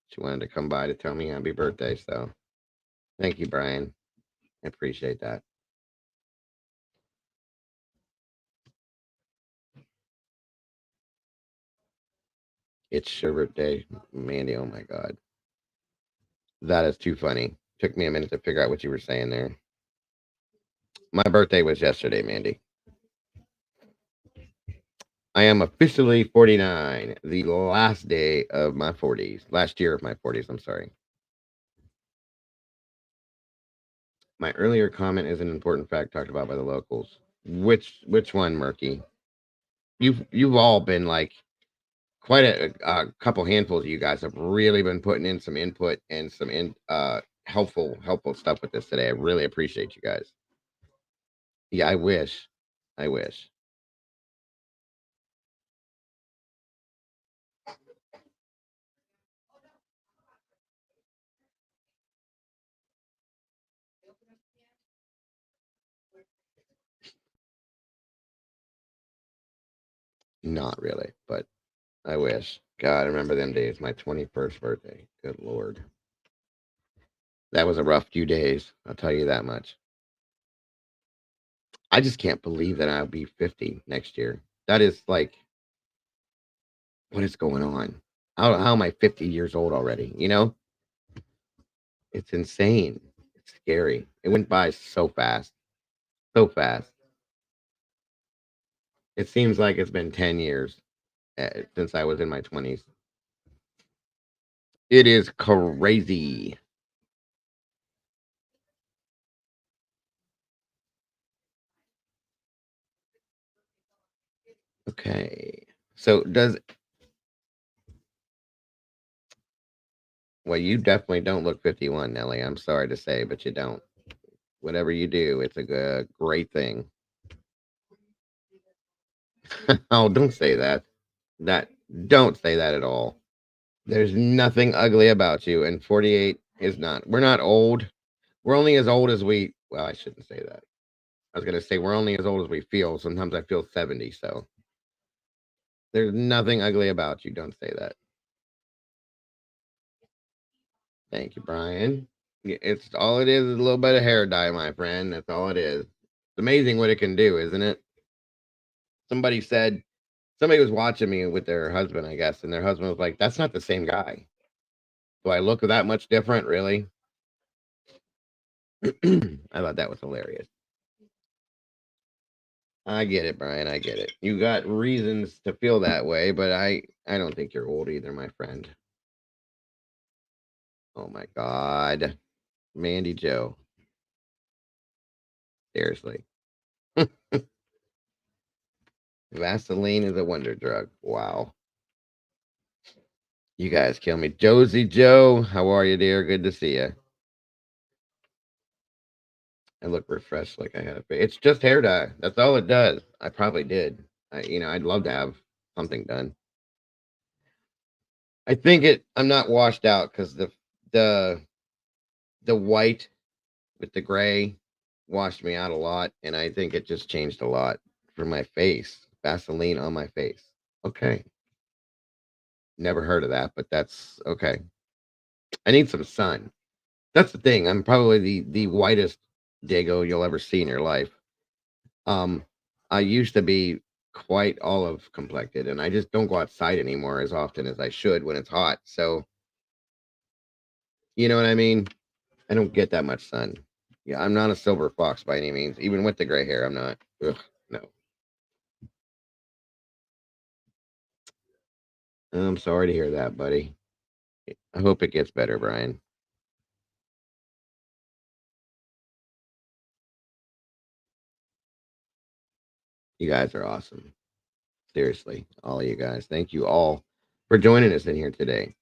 She wanted to come by to tell me happy birthday. So thank you, Brian. I appreciate that. It's your birthday, Mandy. Oh my God. That is too funny. Took me a minute to figure out what you were saying there. My birthday was yesterday, Mandy. I am officially 49, the last day of my 40s, last year of my 40s. I'm sorry. My earlier comment is an important fact talked about by the locals. Which one, Murky? You've all been like quite a couple handfuls of you guys have really been putting in some input and some helpful stuff with this today. I really appreciate you guys. Yeah, I wish. I wish. Not really, but I wish. God, I remember them days. My 21st birthday. Good Lord. That was a rough few days. I'll tell you that much. I just can't believe that I'll be 50 next year. That is like, what is going on? How am I 50 years old already? You know, it's insane. It's scary. It went by so fast. So fast. It seems like it's been 10 years since I was in my 20s. It is crazy. Okay. So does well, you definitely don't look 51, Nelly. I'm sorry to say, but you don't. Whatever you do, it's a great thing. Oh, don't say that. That don't say that at all. There's nothing ugly about you, and 48 is not. We're not old. We're only as old as we. Well, I shouldn't say that. I was gonna say we're only as old as we feel. Sometimes I feel 70. So there's nothing ugly about you. Don't say that. Thank you, Brian. It's all it is a little bit of hair dye, my friend. That's all it is. It's amazing what it can do, isn't it? Somebody said somebody was watching me with their husband, I guess, and their husband was like, "That's not the same guy. Do I look that much different, really?" I thought that was hilarious. I get it, Brian. I get it. You got reasons to feel that way, but I don't think you're old either, my friend. Oh my God, Mandy Joe. Seriously. Vaseline is a wonder drug. Wow. You guys kill me. Josie Joe, how are you, dear? Good to see you. I look refreshed like I had a face. It's just hair dye. That's all it does. I probably did. I'd love to have something done. I think I'm not washed out because the white with the gray washed me out a lot, and I think it just changed a lot for my face. Vaseline on my face. Okay. Never heard of that, but that's okay. I need some sun. That's the thing. I'm probably the whitest Dago you'll ever see in your life. I used to be quite olive complected, and I just don't go outside anymore as often as I should when it's hot. So, you know what I mean? I don't get that much sun. Yeah, I'm not a silver fox by any means. Even with the gray hair, I'm not. Ugh, no. I'm sorry to hear that, buddy. I hope it gets better, Brian. You guys are awesome. Seriously, all of you guys. Thank you all for joining us in here today.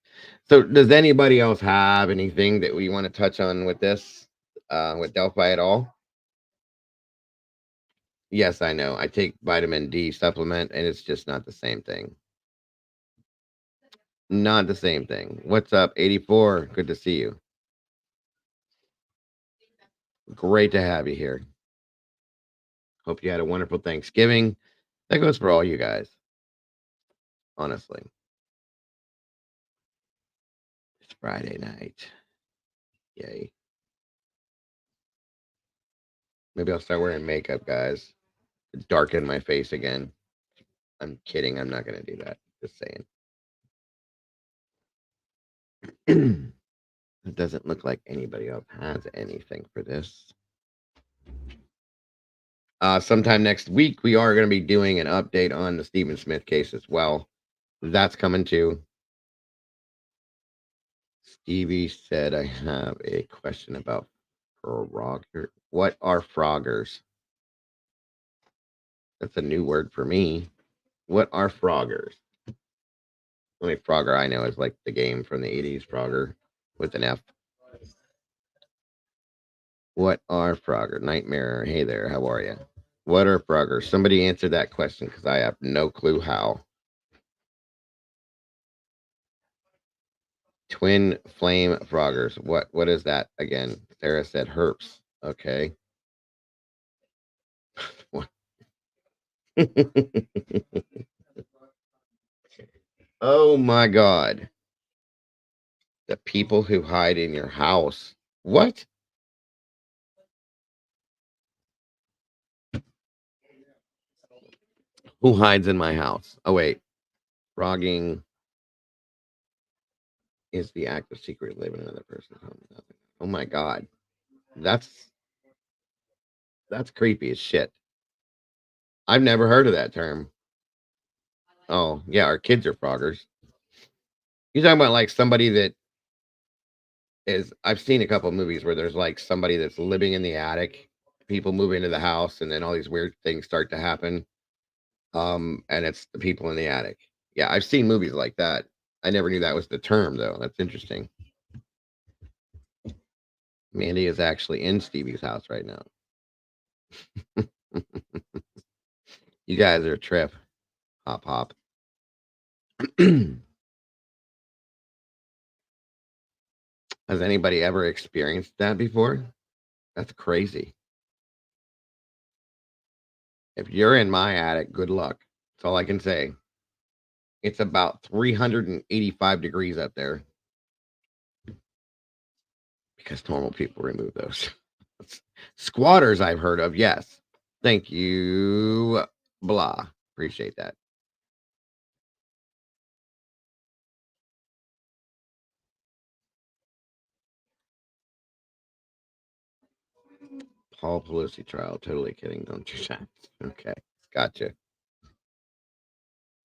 So, does anybody else have anything that we want to touch on with this, with Delphi at all? Yes, I know. I take vitamin D supplement, and it's just not the same thing. Not the same thing. What's up, 84? Good to see you. Great to have you here. Hope you had a wonderful Thanksgiving. That goes for all you guys. Honestly. It's Friday night. Yay. Maybe I'll start wearing makeup, guys. Darken my face again. I'm kidding. I'm not going to do that. Just saying. It doesn't look like anybody else has anything for this. Sometime next week, we are going to be doing an update on the Stephen Smith case as well. That's coming too. Stevie said, I have a question about Frogger. What are Froggers? That's a new word for me. What are Froggers? Only Frogger I know is like the game from the 80s, Frogger with an F. What are Frogger? Nightmare. Hey there, how are you? What are Froggers? Somebody answer that question because I have no clue how. Twin flame Froggers. What is that again? Sarah said herps. Okay. Oh my god. The people who hide in your house. What? Who hides in my house? Oh wait. Frogging is the act of secretly living in another person's home. Oh my god. That's creepy as shit. I've never heard of that term. Oh, yeah, our kids are froggers. You're talking about like somebody that is I've seen a couple of movies where there's like somebody that's living in the attic, people move into the house, and then all these weird things start to happen. And it's the people in the attic. Yeah, I've seen movies like that. I never knew that was the term though. That's interesting. Mandy is actually in Stevie's house right now. You guys are a trip. Hop hop. Has anybody ever experienced that before? That's crazy. If you're in my attic, good luck. That's all I can say. It's about 385 degrees up there because normal people remove those. Squatters, I've heard of. Yes. Thank you. Blah. Appreciate that. Paul Pelosi trial. Totally kidding. Don't you that. Okay. Gotcha.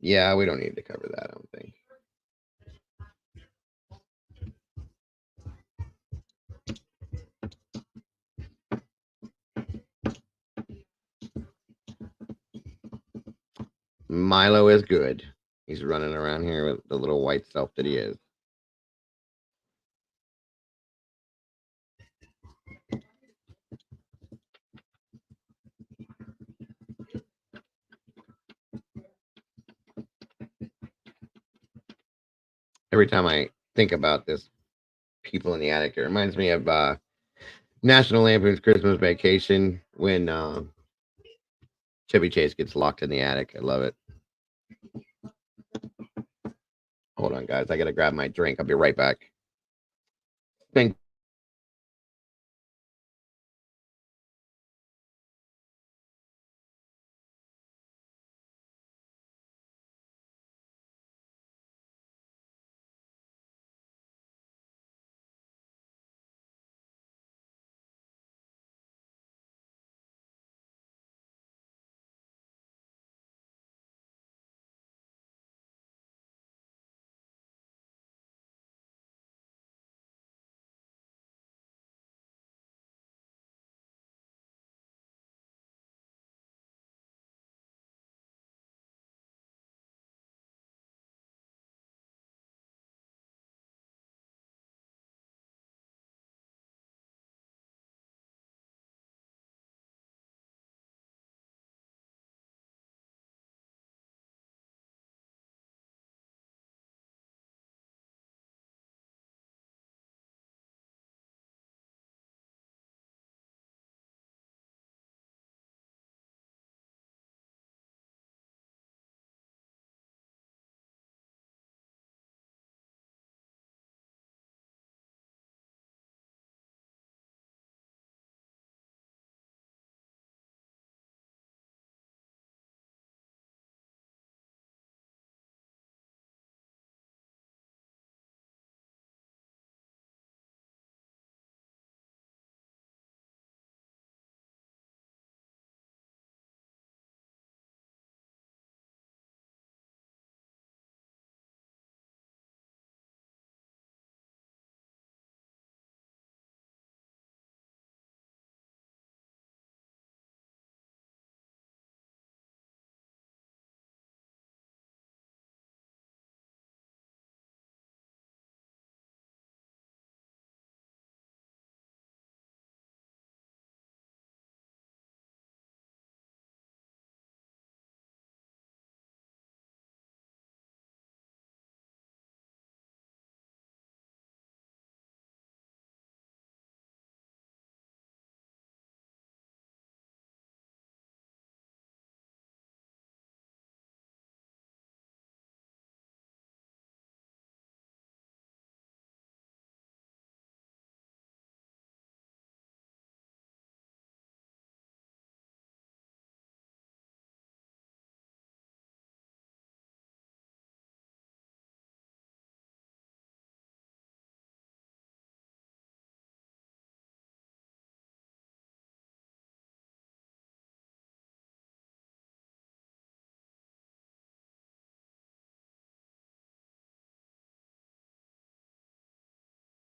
Yeah, we don't need to cover that, I don't think. Milo is good. He's running around here with the little white self that he is. Every time I think about this, people in the attic, it reminds me of National Lampoon's Christmas Vacation when Chevy Chase gets locked in the attic. I love it. Hold on, guys. I got to grab my drink. I'll be right back. Thank you.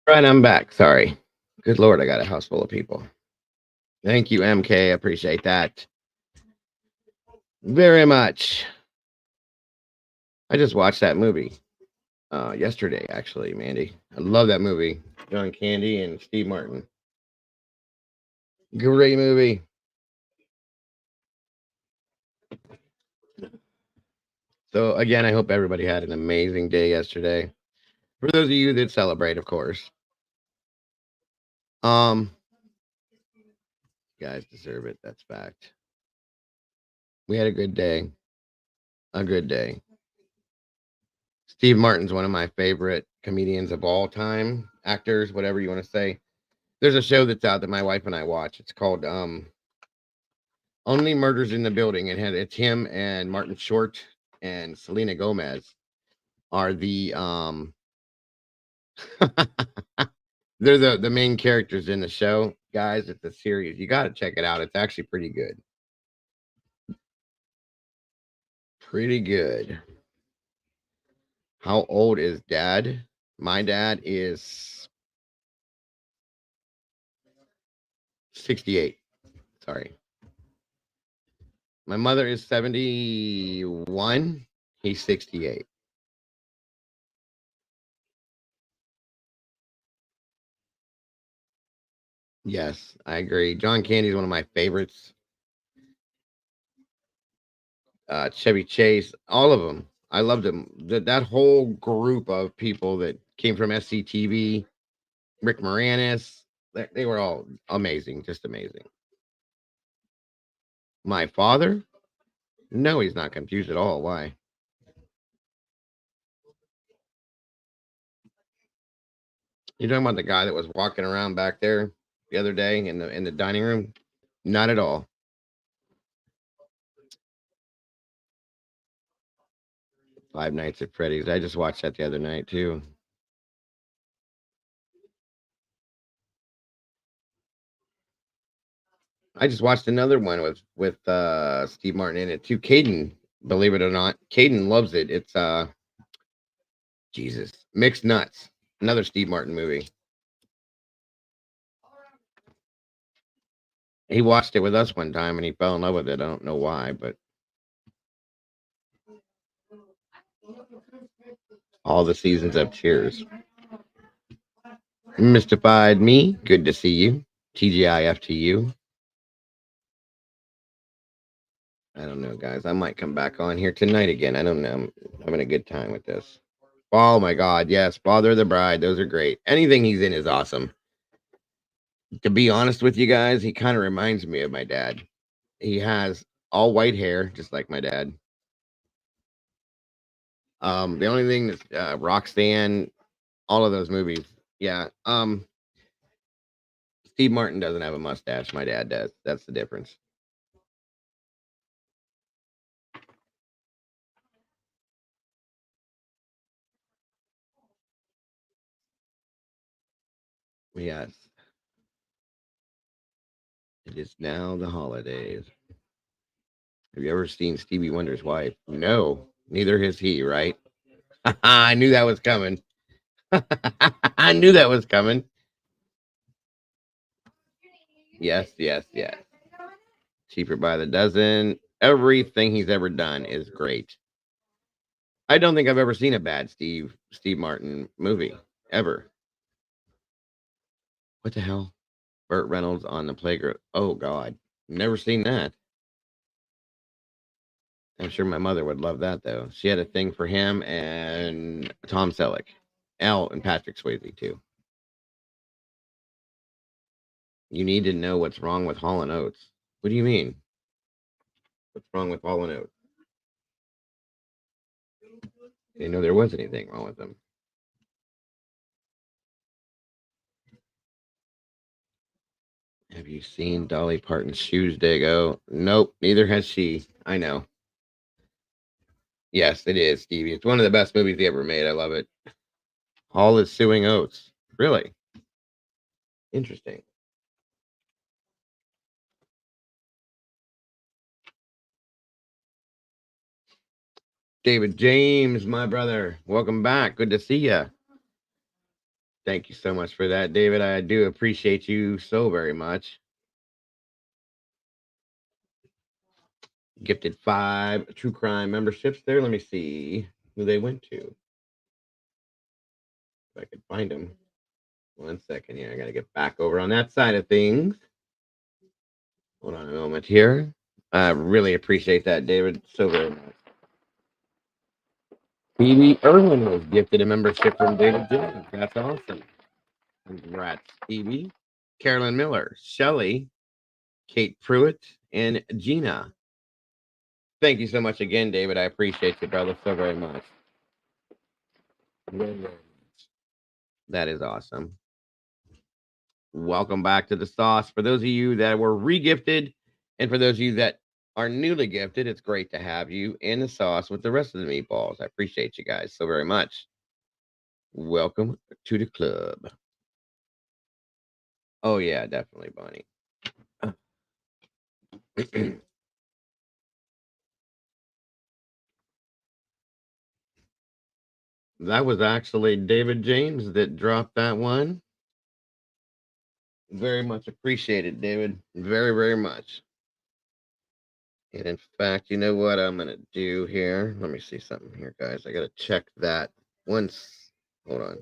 Right, I'm back. Sorry. Good Lord, I got a house full of people. Thank you, MK. I appreciate that very much. I just watched that movie yesterday, actually, Mandy. I love that movie. John Candy and Steve Martin. Great movie. So again, I hope everybody had an amazing day yesterday. For those of you that celebrate, of course. You guys deserve it. That's fact. We had a good day. A good day. Steve Martin's one of my favorite comedians of all time, actors, whatever you want to say. There's a show that's out that my wife and I watch. It's called Only Murders in the Building. It's him and Martin Short and Selena Gomez are the they're the main characters in the show. Guys, it's a series. You got to check it out. It's actually pretty good. Pretty good. How old is dad? My dad is 68. Sorry. My mother is 71. He's 68. Yes, I agree. John Candy is one of my favorites. Chevy Chase, all of them. I loved them. That whole group of people that came from SCTV, Rick Moranis, they were all amazing, just amazing. My father? No, he's not confused at all. Why? You talking about the guy that was walking around back there the other day in the dining room? Not at all. Five Nights at Freddy's. I just watched that the other night too. I just watched another one with Steve Martin in it too. Caden, believe it or not, Caden loves it. It's Jesus, Mixed Nuts, another Steve Martin movie. He watched it with us one time and he fell in love with it. I don't know why, but all the seasons of Cheers. Mystified Me, good to see you. TGIFTU. I don't know, guys. I might come back on here tonight again. I don't know. I'm having a good time with this. Oh my God, yes, Father of the Bride. Those are great. Anything he's in is awesome. To be honest with you guys, he kind of reminds me of my dad. He has all white hair, just like my dad. The only thing that's Roxanne, all of those movies, yeah. Steve Martin doesn't have a mustache. My dad does. That's the difference. Yes. It is now the holidays. Have you ever seen Stevie Wonder's wife? No, neither has he, right? I knew that was coming. I knew that was coming. Yes, yes, yes. Cheaper by the dozen. Everything he's ever done is great. I don't think I've ever seen a bad Steve Martin movie ever. What the hell? Burt Reynolds on the playground. Oh God, never seen that. I'm sure my mother would love that though. She had a thing for him and Tom Selleck, Al and Patrick Swayze too. You need to know what's wrong with Hall and Oates. What do you mean? What's wrong with Hall and Oates? Didn't know there was anything wrong with them. Have you seen Dolly Parton's Shoes, Dago? Nope, neither has she. I know. Yes, it is, Stevie. It's one of the best movies he ever made. I love it. Hall is suing Oates. Really? Interesting. David James, my brother. Welcome back. Good to see you. Thank you so much for that, David. I do appreciate you so very much. Gifted 5 true crime memberships there. Let me see who they went to. If I could find them. 1 second here. I got to get back over on that side of things. Hold on a moment here. I really appreciate that, David, so very much. Phoebe Irwin was gifted a membership from David James. That's awesome. Congrats, Phoebe. Carolyn Miller, Shelley, Kate Pruitt, and Gina. Thank you so much again, David. I appreciate you, brother, so very much. That is awesome. Welcome back to the sauce. For those of you that were re-gifted, and for those of you that are newly gifted, it's great to have you in the sauce with the rest of the meatballs. I appreciate you guys so very much. Welcome to the club. Oh, yeah, definitely, Bonnie. That was actually David James that dropped that one. Very much appreciated, David. Very, very much. And in fact, you know what I'm going to do here? Let me see something here, guys. I got to check that once. Hold on.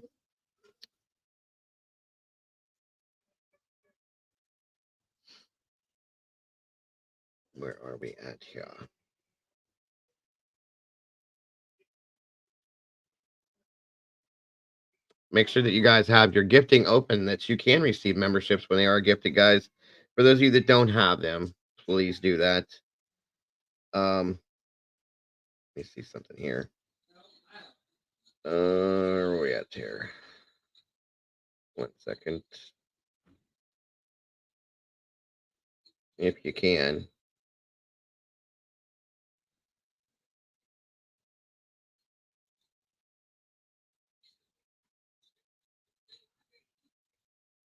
Where are we at here? Make sure that you guys have your gifting open, that you can receive memberships when they are gifted, guys. For those of you that don't have them, please do that. Let me see something here. Where are we at here? 1 second. If you can.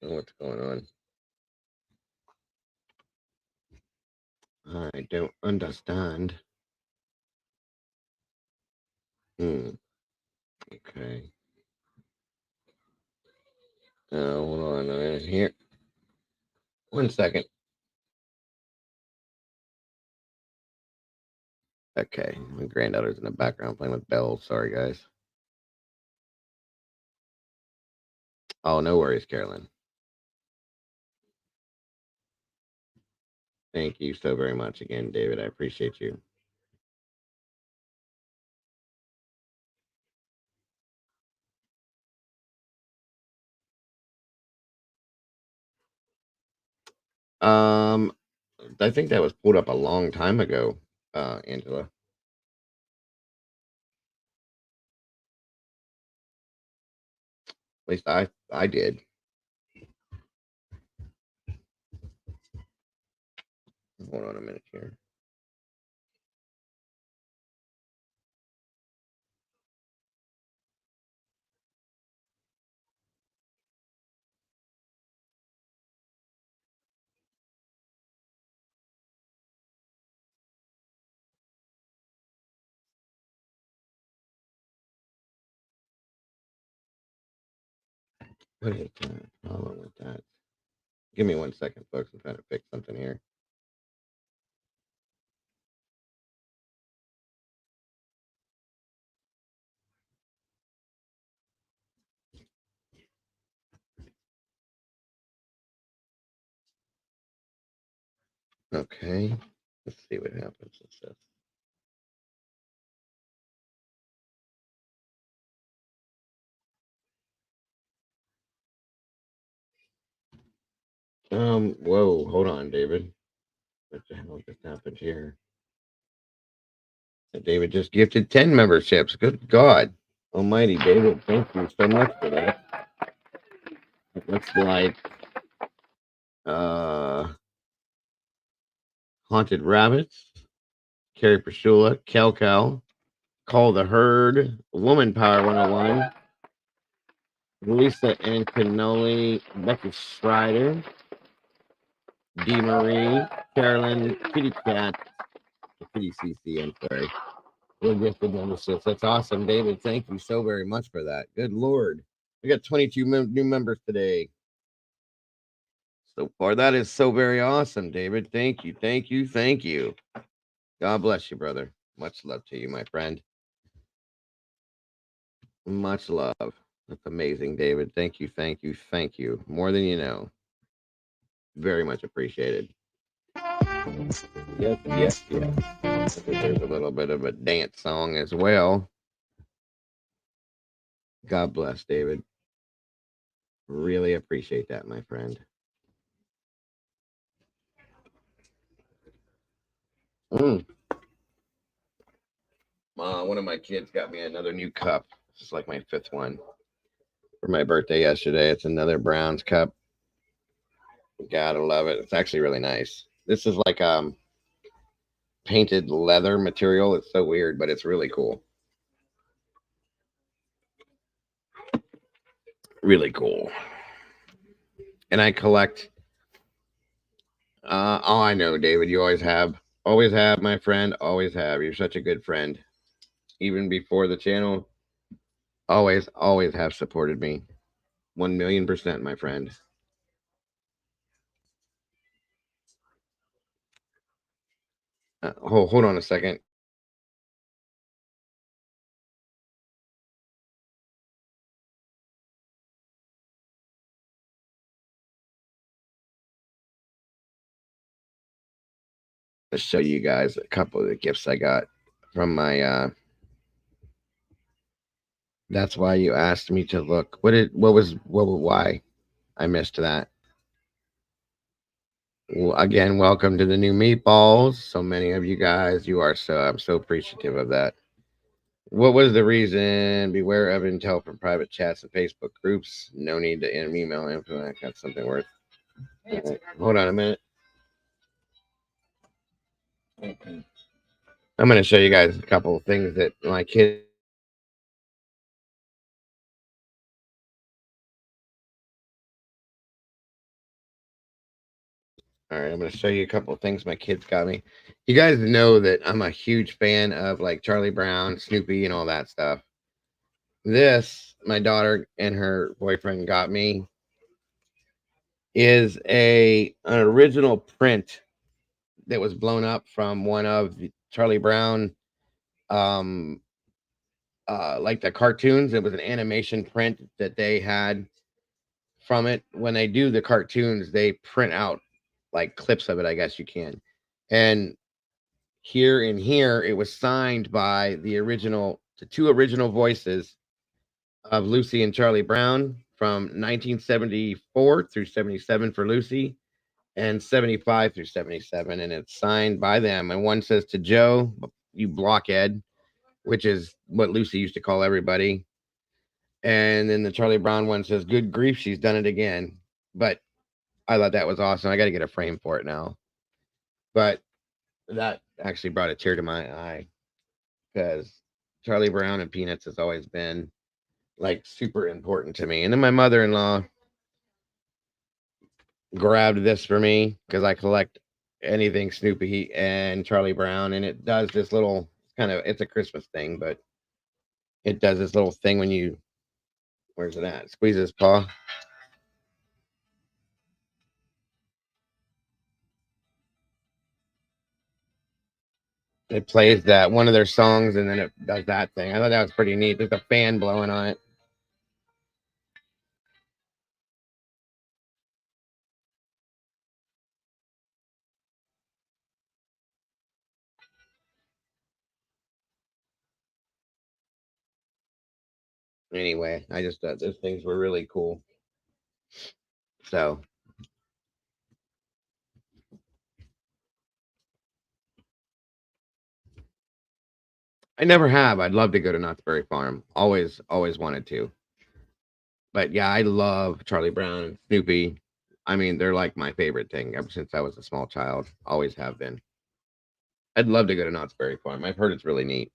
What's going on? I don't understand. Okay. Hold on. I'm here. 1 second. Okay. My granddaughter's in the background playing with bells. Sorry, guys. Oh, no worries, Carolyn. Thank you so very much again, David. I appreciate you. I think that was pulled up a long time ago, Angela. At least I did. Hold on a minute here. What is the problem with that? Give me 1 second, folks. I'm trying to fix something here. Okay. Let's see what happens with this. Whoa, hold on, David. What the hell just happened here? David just gifted 10 memberships. Good God Almighty, David. Thank you so much for that. It looks like Haunted Rabbits, Carrie Prashula, Cal, Call the Herd, Woman Power 101, Lisa Anconoli, Becky Strider, Dee Marie, Carolyn, Kitty Cat, Kitty CC, I'm sorry. We're gifted memberships. That's awesome, David. Thank you so very much for that. Good Lord. We got 22 new members today. So far, that is so very awesome, David. Thank you, thank you, thank you. God bless you, brother. Much love to you, my friend. Much love. That's amazing, David. Thank you, thank you, thank you. More than you know. Very much appreciated. Yes, yes, yes. There's a little bit of a dance song as well. God bless, David. Really appreciate that, my friend. One of my kids got me another new cup. It's like my 5th one for my birthday yesterday. It's another Browns cup. Gotta love it. It's actually really nice. This is like painted leather material. It's so weird, but it's really cool. Really cool. And I collect. Oh, I know, David. You always have, my friend. Always have. You're such a good friend. Even before the channel, always have supported me. 1,000,000%, my friend. Hold on a second. To show you guys a couple of the gifts I got from my that's why you asked me to look. Why I missed that. Well, again, welcome to the new meatballs. So many of you guys, I'm so appreciative of that. What was the reason? Beware of intel from private chats and Facebook groups. No need to email info. That's something worth. Hold on a minute. I'm going to show you guys a couple of things that my kids. All right, I'm going to show you a couple of things my kids got me. You guys know that I'm a huge fan of like Charlie Brown, Snoopy, and all that stuff. This, my daughter and her boyfriend got me, is an original print that was blown up from one of Charlie Brown, like the cartoons. It was an animation print that they had from it. When they do the cartoons, they print out like clips of it, I guess you can. And here, it was signed by the two original voices of Lucy and Charlie Brown from 1974 through 77 for Lucy and 75 through 77. And it's signed by them. And one says, "To Joe, you blockhead," which is what Lucy used to call everybody. And then the Charlie Brown one says, "Good grief, she's done it again." But I thought that was awesome. I got to get a frame for it now. But that actually brought a tear to my eye because Charlie Brown and Peanuts has always been like super important to me. And then my mother-in-law grabbed this for me because I collect anything Snoopy and Charlie Brown, and it does this little it's a Christmas thing, but it does this little thing when you where's it at? Squeeze his paw. It plays that one of their songs and then it does that thing. I thought that was pretty neat. There's a fan blowing on it. Anyway, I just thought those things were really cool. So I never have. I'd love to go to Knott's Berry Farm. Always wanted to. But yeah, I love Charlie Brown and Snoopy. I mean, they're like my favorite thing ever since I was a small child. Always have been. I'd love to go to Knott's Berry Farm. I've heard it's really neat.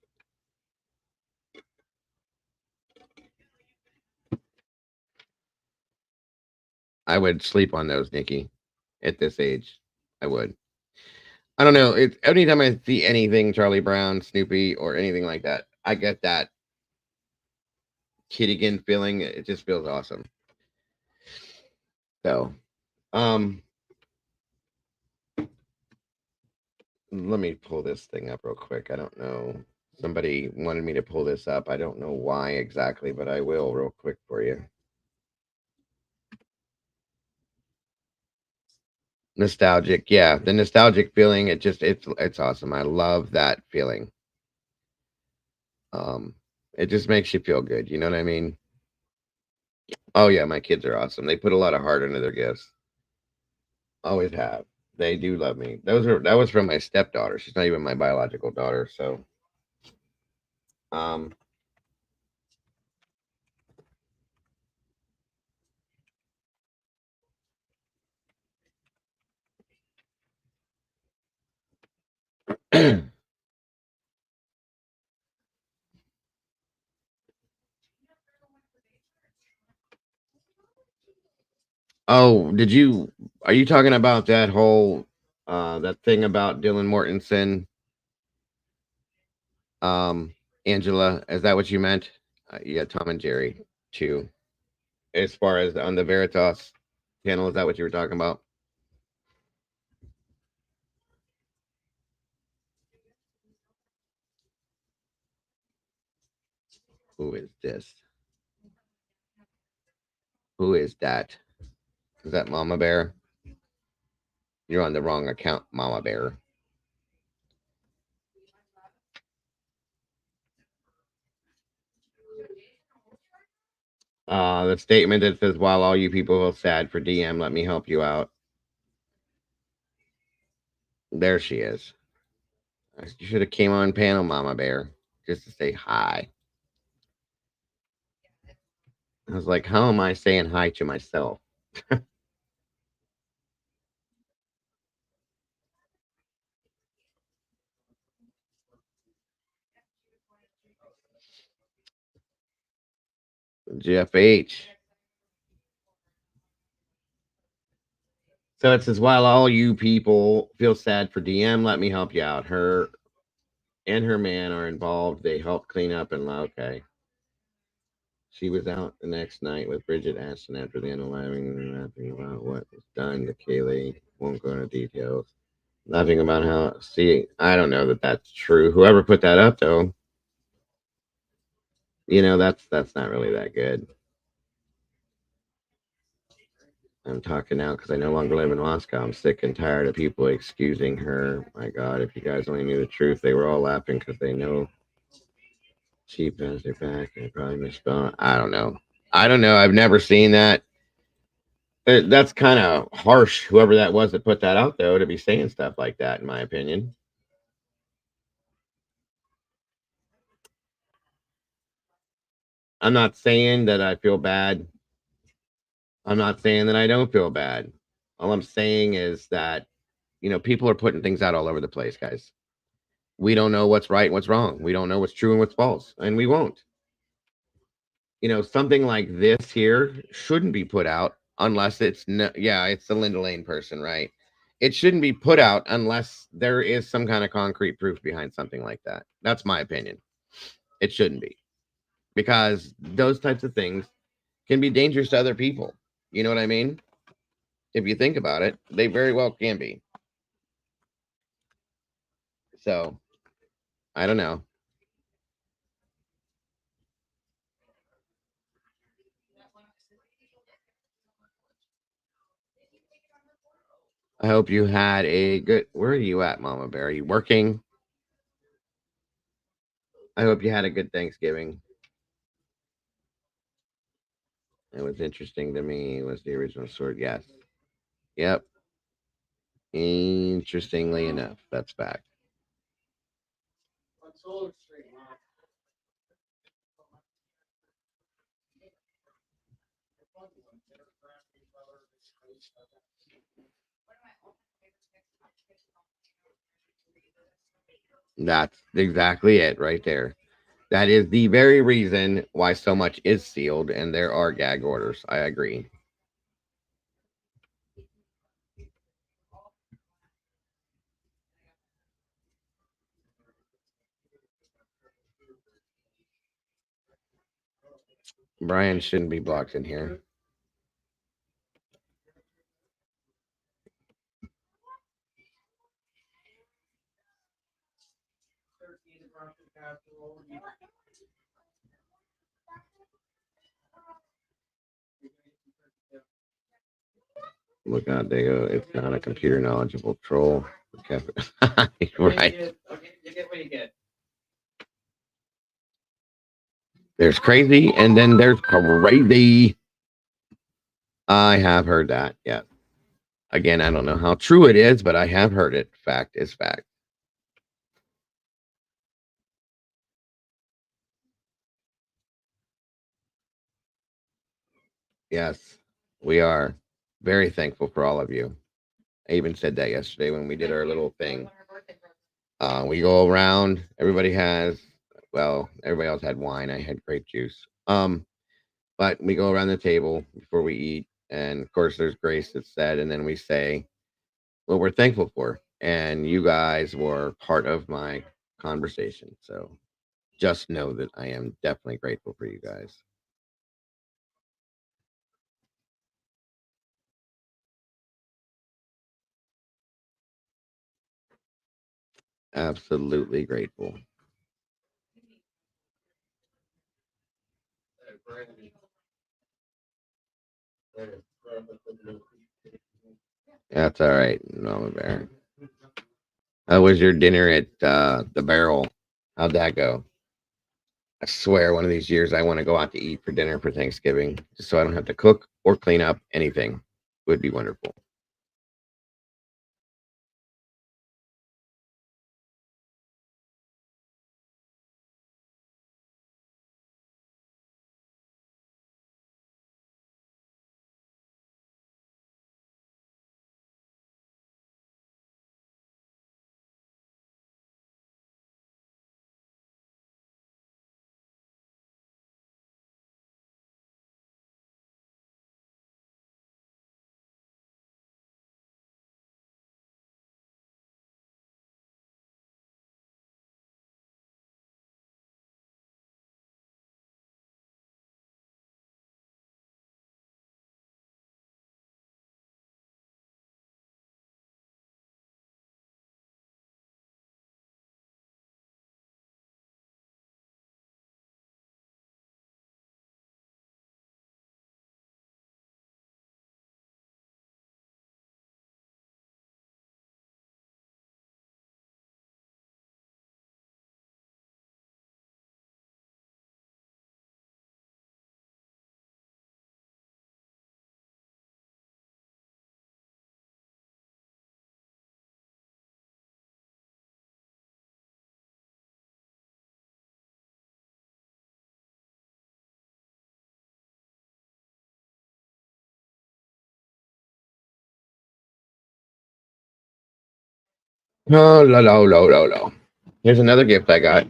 I would sleep on those, Nikki. At this age, I would. I don't know. It's anytime I see anything Charlie Brown, Snoopy, or anything like that, I get that kid again feeling. It just feels awesome. So, let me pull this thing up real quick. I don't know. Somebody wanted me to pull this up. I don't know why exactly, but I will real quick for you. Nostalgic, yeah, the nostalgic feeling. It's awesome. I love that feeling. It just makes you feel good. You know what I mean? Oh yeah, my kids are awesome. They put a lot of heart into their gifts. Always have. They do love me. That was from my stepdaughter. She's not even my biological daughter. So, um, oh, are you talking about that whole that thing about Dylan Mortensen? Angela, is that what you meant? Yeah, Tom and Jerry too. As far as on the Veritas channel, is that what you were talking about? Who is this? Who is that? Is that Mama Bear? You're on the wrong account, Mama Bear. The statement that says, while all you people feel sad for DM, let me help you out. There she is. You should have came on panel, Mama Bear, just to say hi. I was like, how am I saying hi to myself? Jeff H. So it says, while all you people feel sad for DM, let me help you out. Her and her man are involved. They helped clean up and okay. She was out the next night with Bridget Ashton after the unaliving, laughing about what was done to Kaylee. Won't go into details. Laughing about how, see, I don't know that that's true. Whoever put that up, though, that's not really that good. I'm talking now because I no longer live in Moscow. I'm sick and tired of people excusing her. My God, if you guys only knew the truth, they were all laughing because they know cheap has their back and probably misspelled. I don't know. I've never seen that. That's kind of harsh, whoever that was that put that out, though, to be saying stuff like that, in my opinion. I'm not saying that I feel bad. I'm not saying that I don't feel bad. All I'm saying is that, people are putting things out all over the place, guys. We don't know what's right and what's wrong. We don't know what's true and what's false, and we won't. Something like this here shouldn't be put out unless it's it's the Linda Lane person, right? It shouldn't be put out unless there is some kind of concrete proof behind something like that. That's my opinion. It shouldn't be, because those types of things can be dangerous to other people. You know what I mean? If you think about it, they very well can be. So, I don't know. I hope you had a good. Where are you at, Mama Bear? Are you working? I hope you had a good Thanksgiving. It was interesting to me. Was the original sword? Yes. Yep. Interestingly enough, that's fact. That's exactly it right there. That is the very reason why so much is sealed and there are gag orders. I agree. Brian shouldn't be blocked in here. Look out, they go. It's not a computer knowledgeable troll. Right. There's crazy, and then there's crazy. I have heard that. Yeah. Again, I don't know how true it is, but I have heard it. Fact is fact. Yes, we are very thankful for all of you. I even said that yesterday when we did our little thing. We go around. Everybody else had wine. I had grape juice. But we go around the table before we eat, and of course, there's grace that's said, and then we say what we're thankful for. And you guys were part of my conversation, so just know that I am definitely grateful for you guys. Absolutely grateful. That's all right, Mama Bear. How was your dinner at the Barrel? How'd that go? I swear, one of these years I want to go out to eat for dinner for Thanksgiving, just so I don't have to cook or clean up anything. Would be wonderful. No, no, no, no, no, no. Here's another gift I got.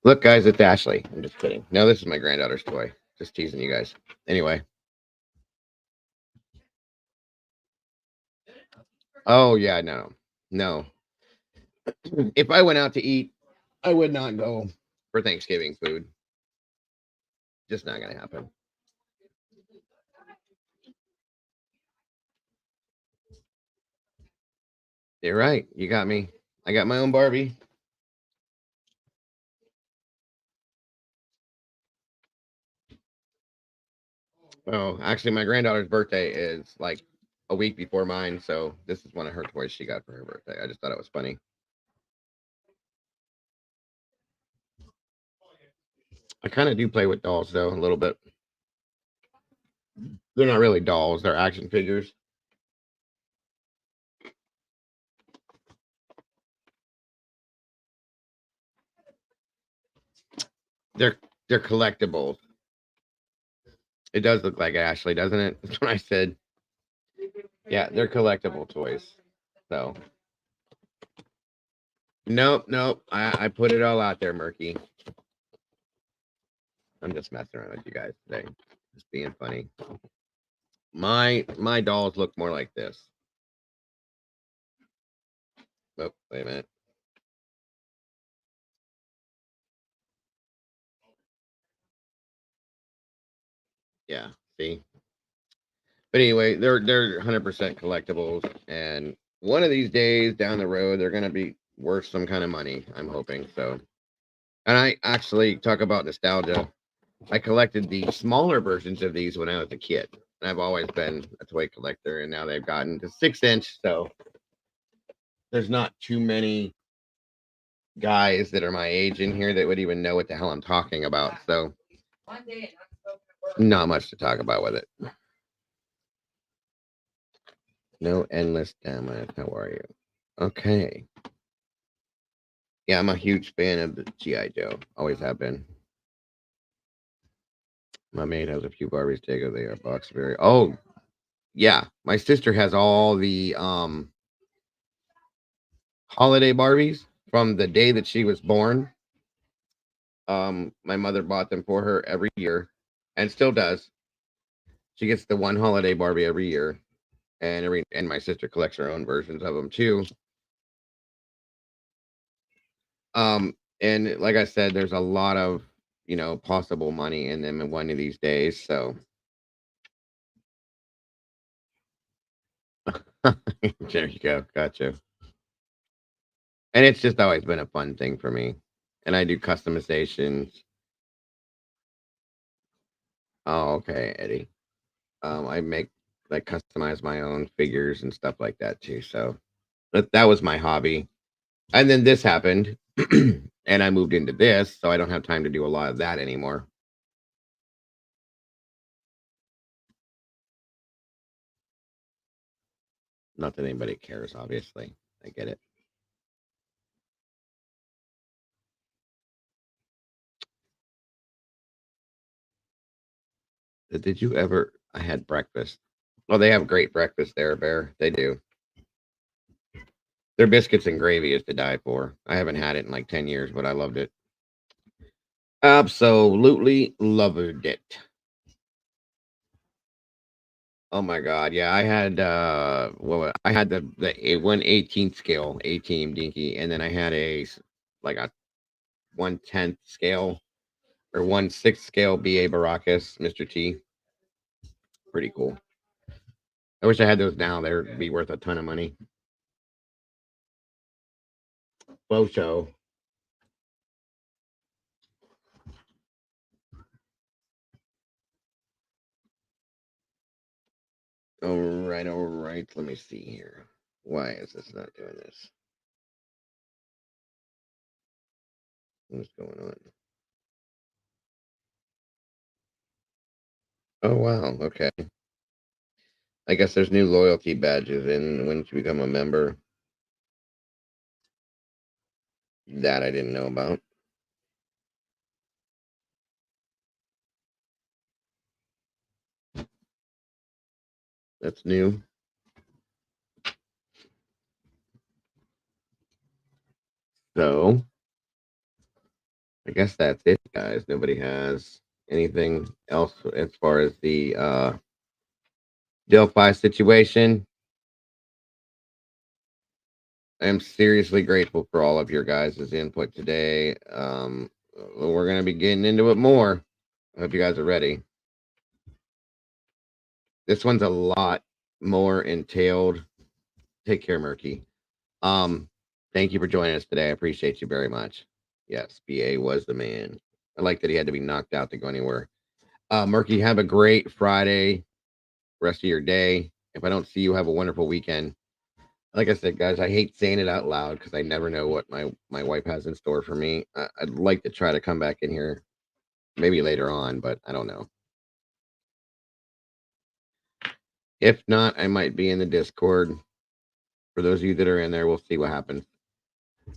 Look, guys, it's Ashley. I'm just kidding. No, this is my granddaughter's toy. Just teasing you guys. Anyway. Oh, yeah, no. No. If I went out to eat, I would not go for Thanksgiving food. Just not going to happen. You're right. You got me. I got my own Barbie. Oh, actually, my granddaughter's birthday is like a week before mine, so this is one of her toys she got for her birthday. I just thought it was funny. I kind of do play with dolls, though, a little bit. They're not really dolls, they're action figures. They're they're collectibles. It does look like Ashley, doesn't it? That's what I said. Yeah, they're collectible toys. So nope, nope. I put it all out there, Murky. I'm just messing around with you guys today. Just being funny. My dolls look more like this. Oh, wait a minute. Yeah, see. But anyway, they're 100% collectibles, and one of these days down the road, they're gonna be worth some kind of money. I'm hoping so. And I actually talk about nostalgia. I collected the smaller versions of these when I was a kid. And I've always been a toy collector, and now they've gotten to 6-inch. So there's not too many guys that are my age in here that would even know what the hell I'm talking about. So not much to talk about with it. No endless damage. How are you? Okay. Yeah, I'm a huge fan of the G.I. Joe. Always have been. My maid has a few Barbies. Diego, they are box very. Oh, yeah. My sister has all the holiday Barbies from the day that she was born. My mother bought them for her every year, and still does. She gets the one holiday Barbie every year, and my sister collects her own versions of them too. And like I said, there's a lot of possible money in them in one of these days. So There you go. Gotcha. And it's just always been a fun thing for me. And I do customizations. Oh, okay, Eddie. I make like customize my own figures and stuff like that too. So that was my hobby. And then this happened, and I moved into this, so I don't have time to do a lot of that anymore. Not that anybody cares, obviously. I get it. Did you ever? I had breakfast. Oh, they have great breakfast there, Bear. They do. Their biscuits and gravy is to die for. I haven't had it in like 10 years, but I loved it. Absolutely loved it. Oh my god, yeah, I had I had the 1/18 scale A team dinky, and then I had like a 1/10 scale or 1/6 scale BA Baracus Mr. T. Pretty cool. I wish I had those now. They'd be worth a ton of money. Show. All right, all right. Let me see here. Why is this not doing this? What's going on? Oh wow, okay. I guess there's new loyalty badges in once you become a member. That I didn't know about. That's new. So I guess that's it, guys. Nobody has anything else as far as the Delphi situation. I am seriously grateful for all of your guys' input today. We're going to be getting into it more. I hope you guys are ready. This one's a lot more entailed. Take care, Murky. Thank you for joining us today. I appreciate you very much. Yes, BA was the man. I like that he had to be knocked out to go anywhere. Murky, have a great Friday, rest of your day. If I don't see you, have a wonderful weekend. Like I said, guys, I hate saying it out loud because I never know what my wife has in store for me. I'd like to try to come back in here maybe later on, but I don't know. If not, I might be in the Discord. For those of you that are in there, we'll see what happens.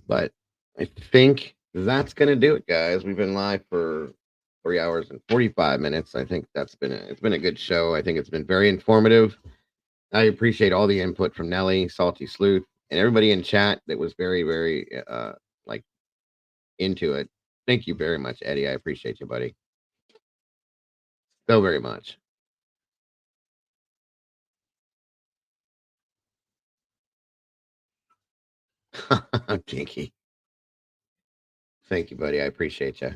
But I think that's gonna do it, guys. We've been live for 3 hours and 45 minutes. I think it's been a good show. I think it's been very informative. I appreciate all the input from Nelly, Salty Sleuth, and everybody in chat that was very, very like into it. Thank you very much, Eddie. I appreciate you, buddy. So very much. Kinky. Thank you, buddy. I appreciate you.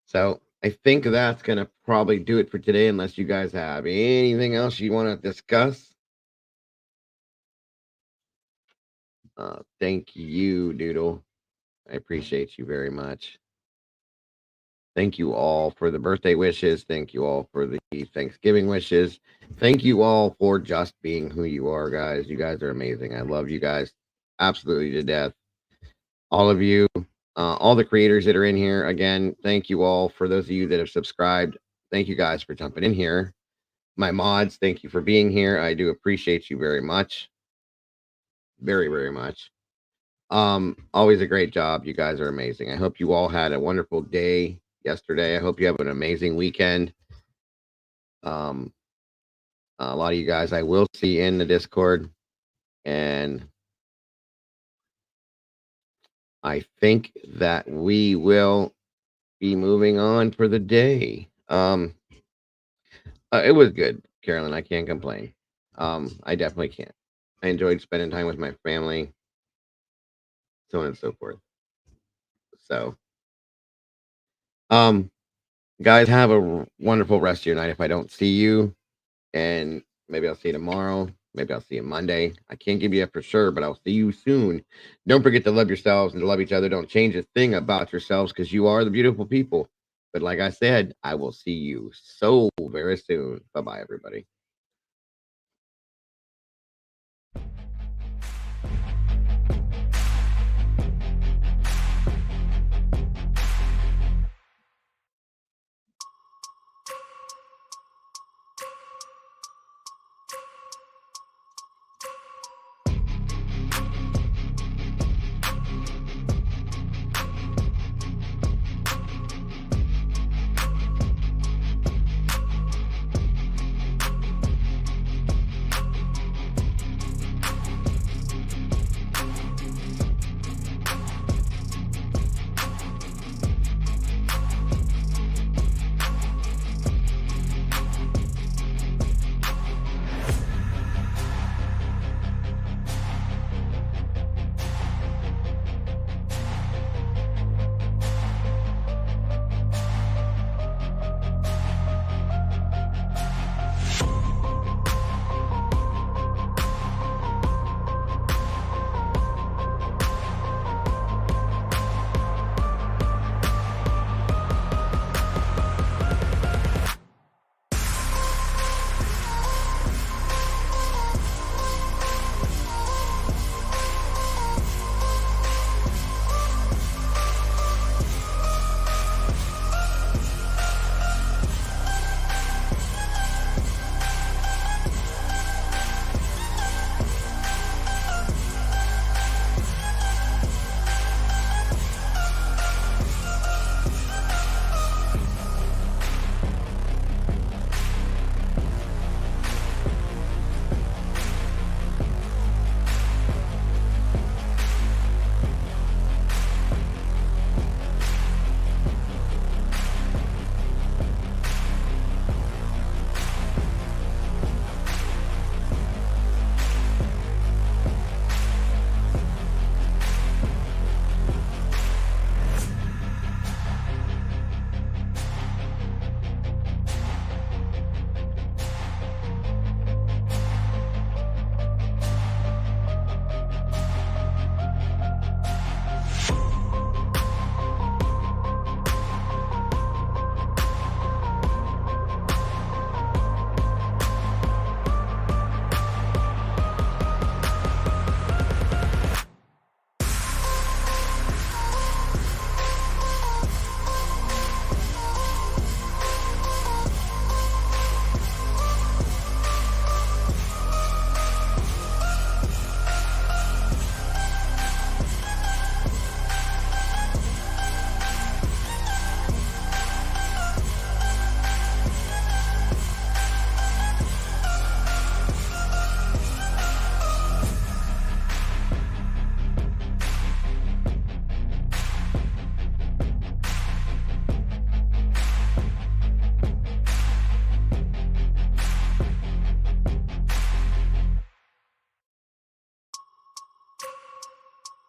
So I think that's gonna probably do it for today, unless you guys have anything else you want to discuss. Thank you, Doodle. I appreciate you very much. Thank you all for the birthday wishes. Thank you all for the Thanksgiving wishes. Thank you all for just being who you are, guys. You guys are amazing. I love you guys absolutely to death. All of you, all the creators that are in here. Again, thank you all. For those of you that have subscribed, thank you guys for jumping in here. My mods, thank you for being here. I do appreciate you very much. Very, very much. Always a great job. You guys are amazing. I hope you all had a wonderful day yesterday. I hope you have an amazing weekend. A lot of you guys I will see in the Discord, and I think that we will be moving on for the day. It was good, Carolyn. I can't complain. I definitely can't. I enjoyed spending time with my family, so on and so forth. So, guys, have a wonderful rest of your night. If I don't see you, and Maybe I'll see you tomorrow. Maybe I'll see you Monday. I can't give you a for sure, but I'll see you soon. Don't forget to love yourselves and to love each other. Don't change a thing about yourselves because you are the beautiful people. But like I said, I will see you so very soon. Bye-bye, everybody.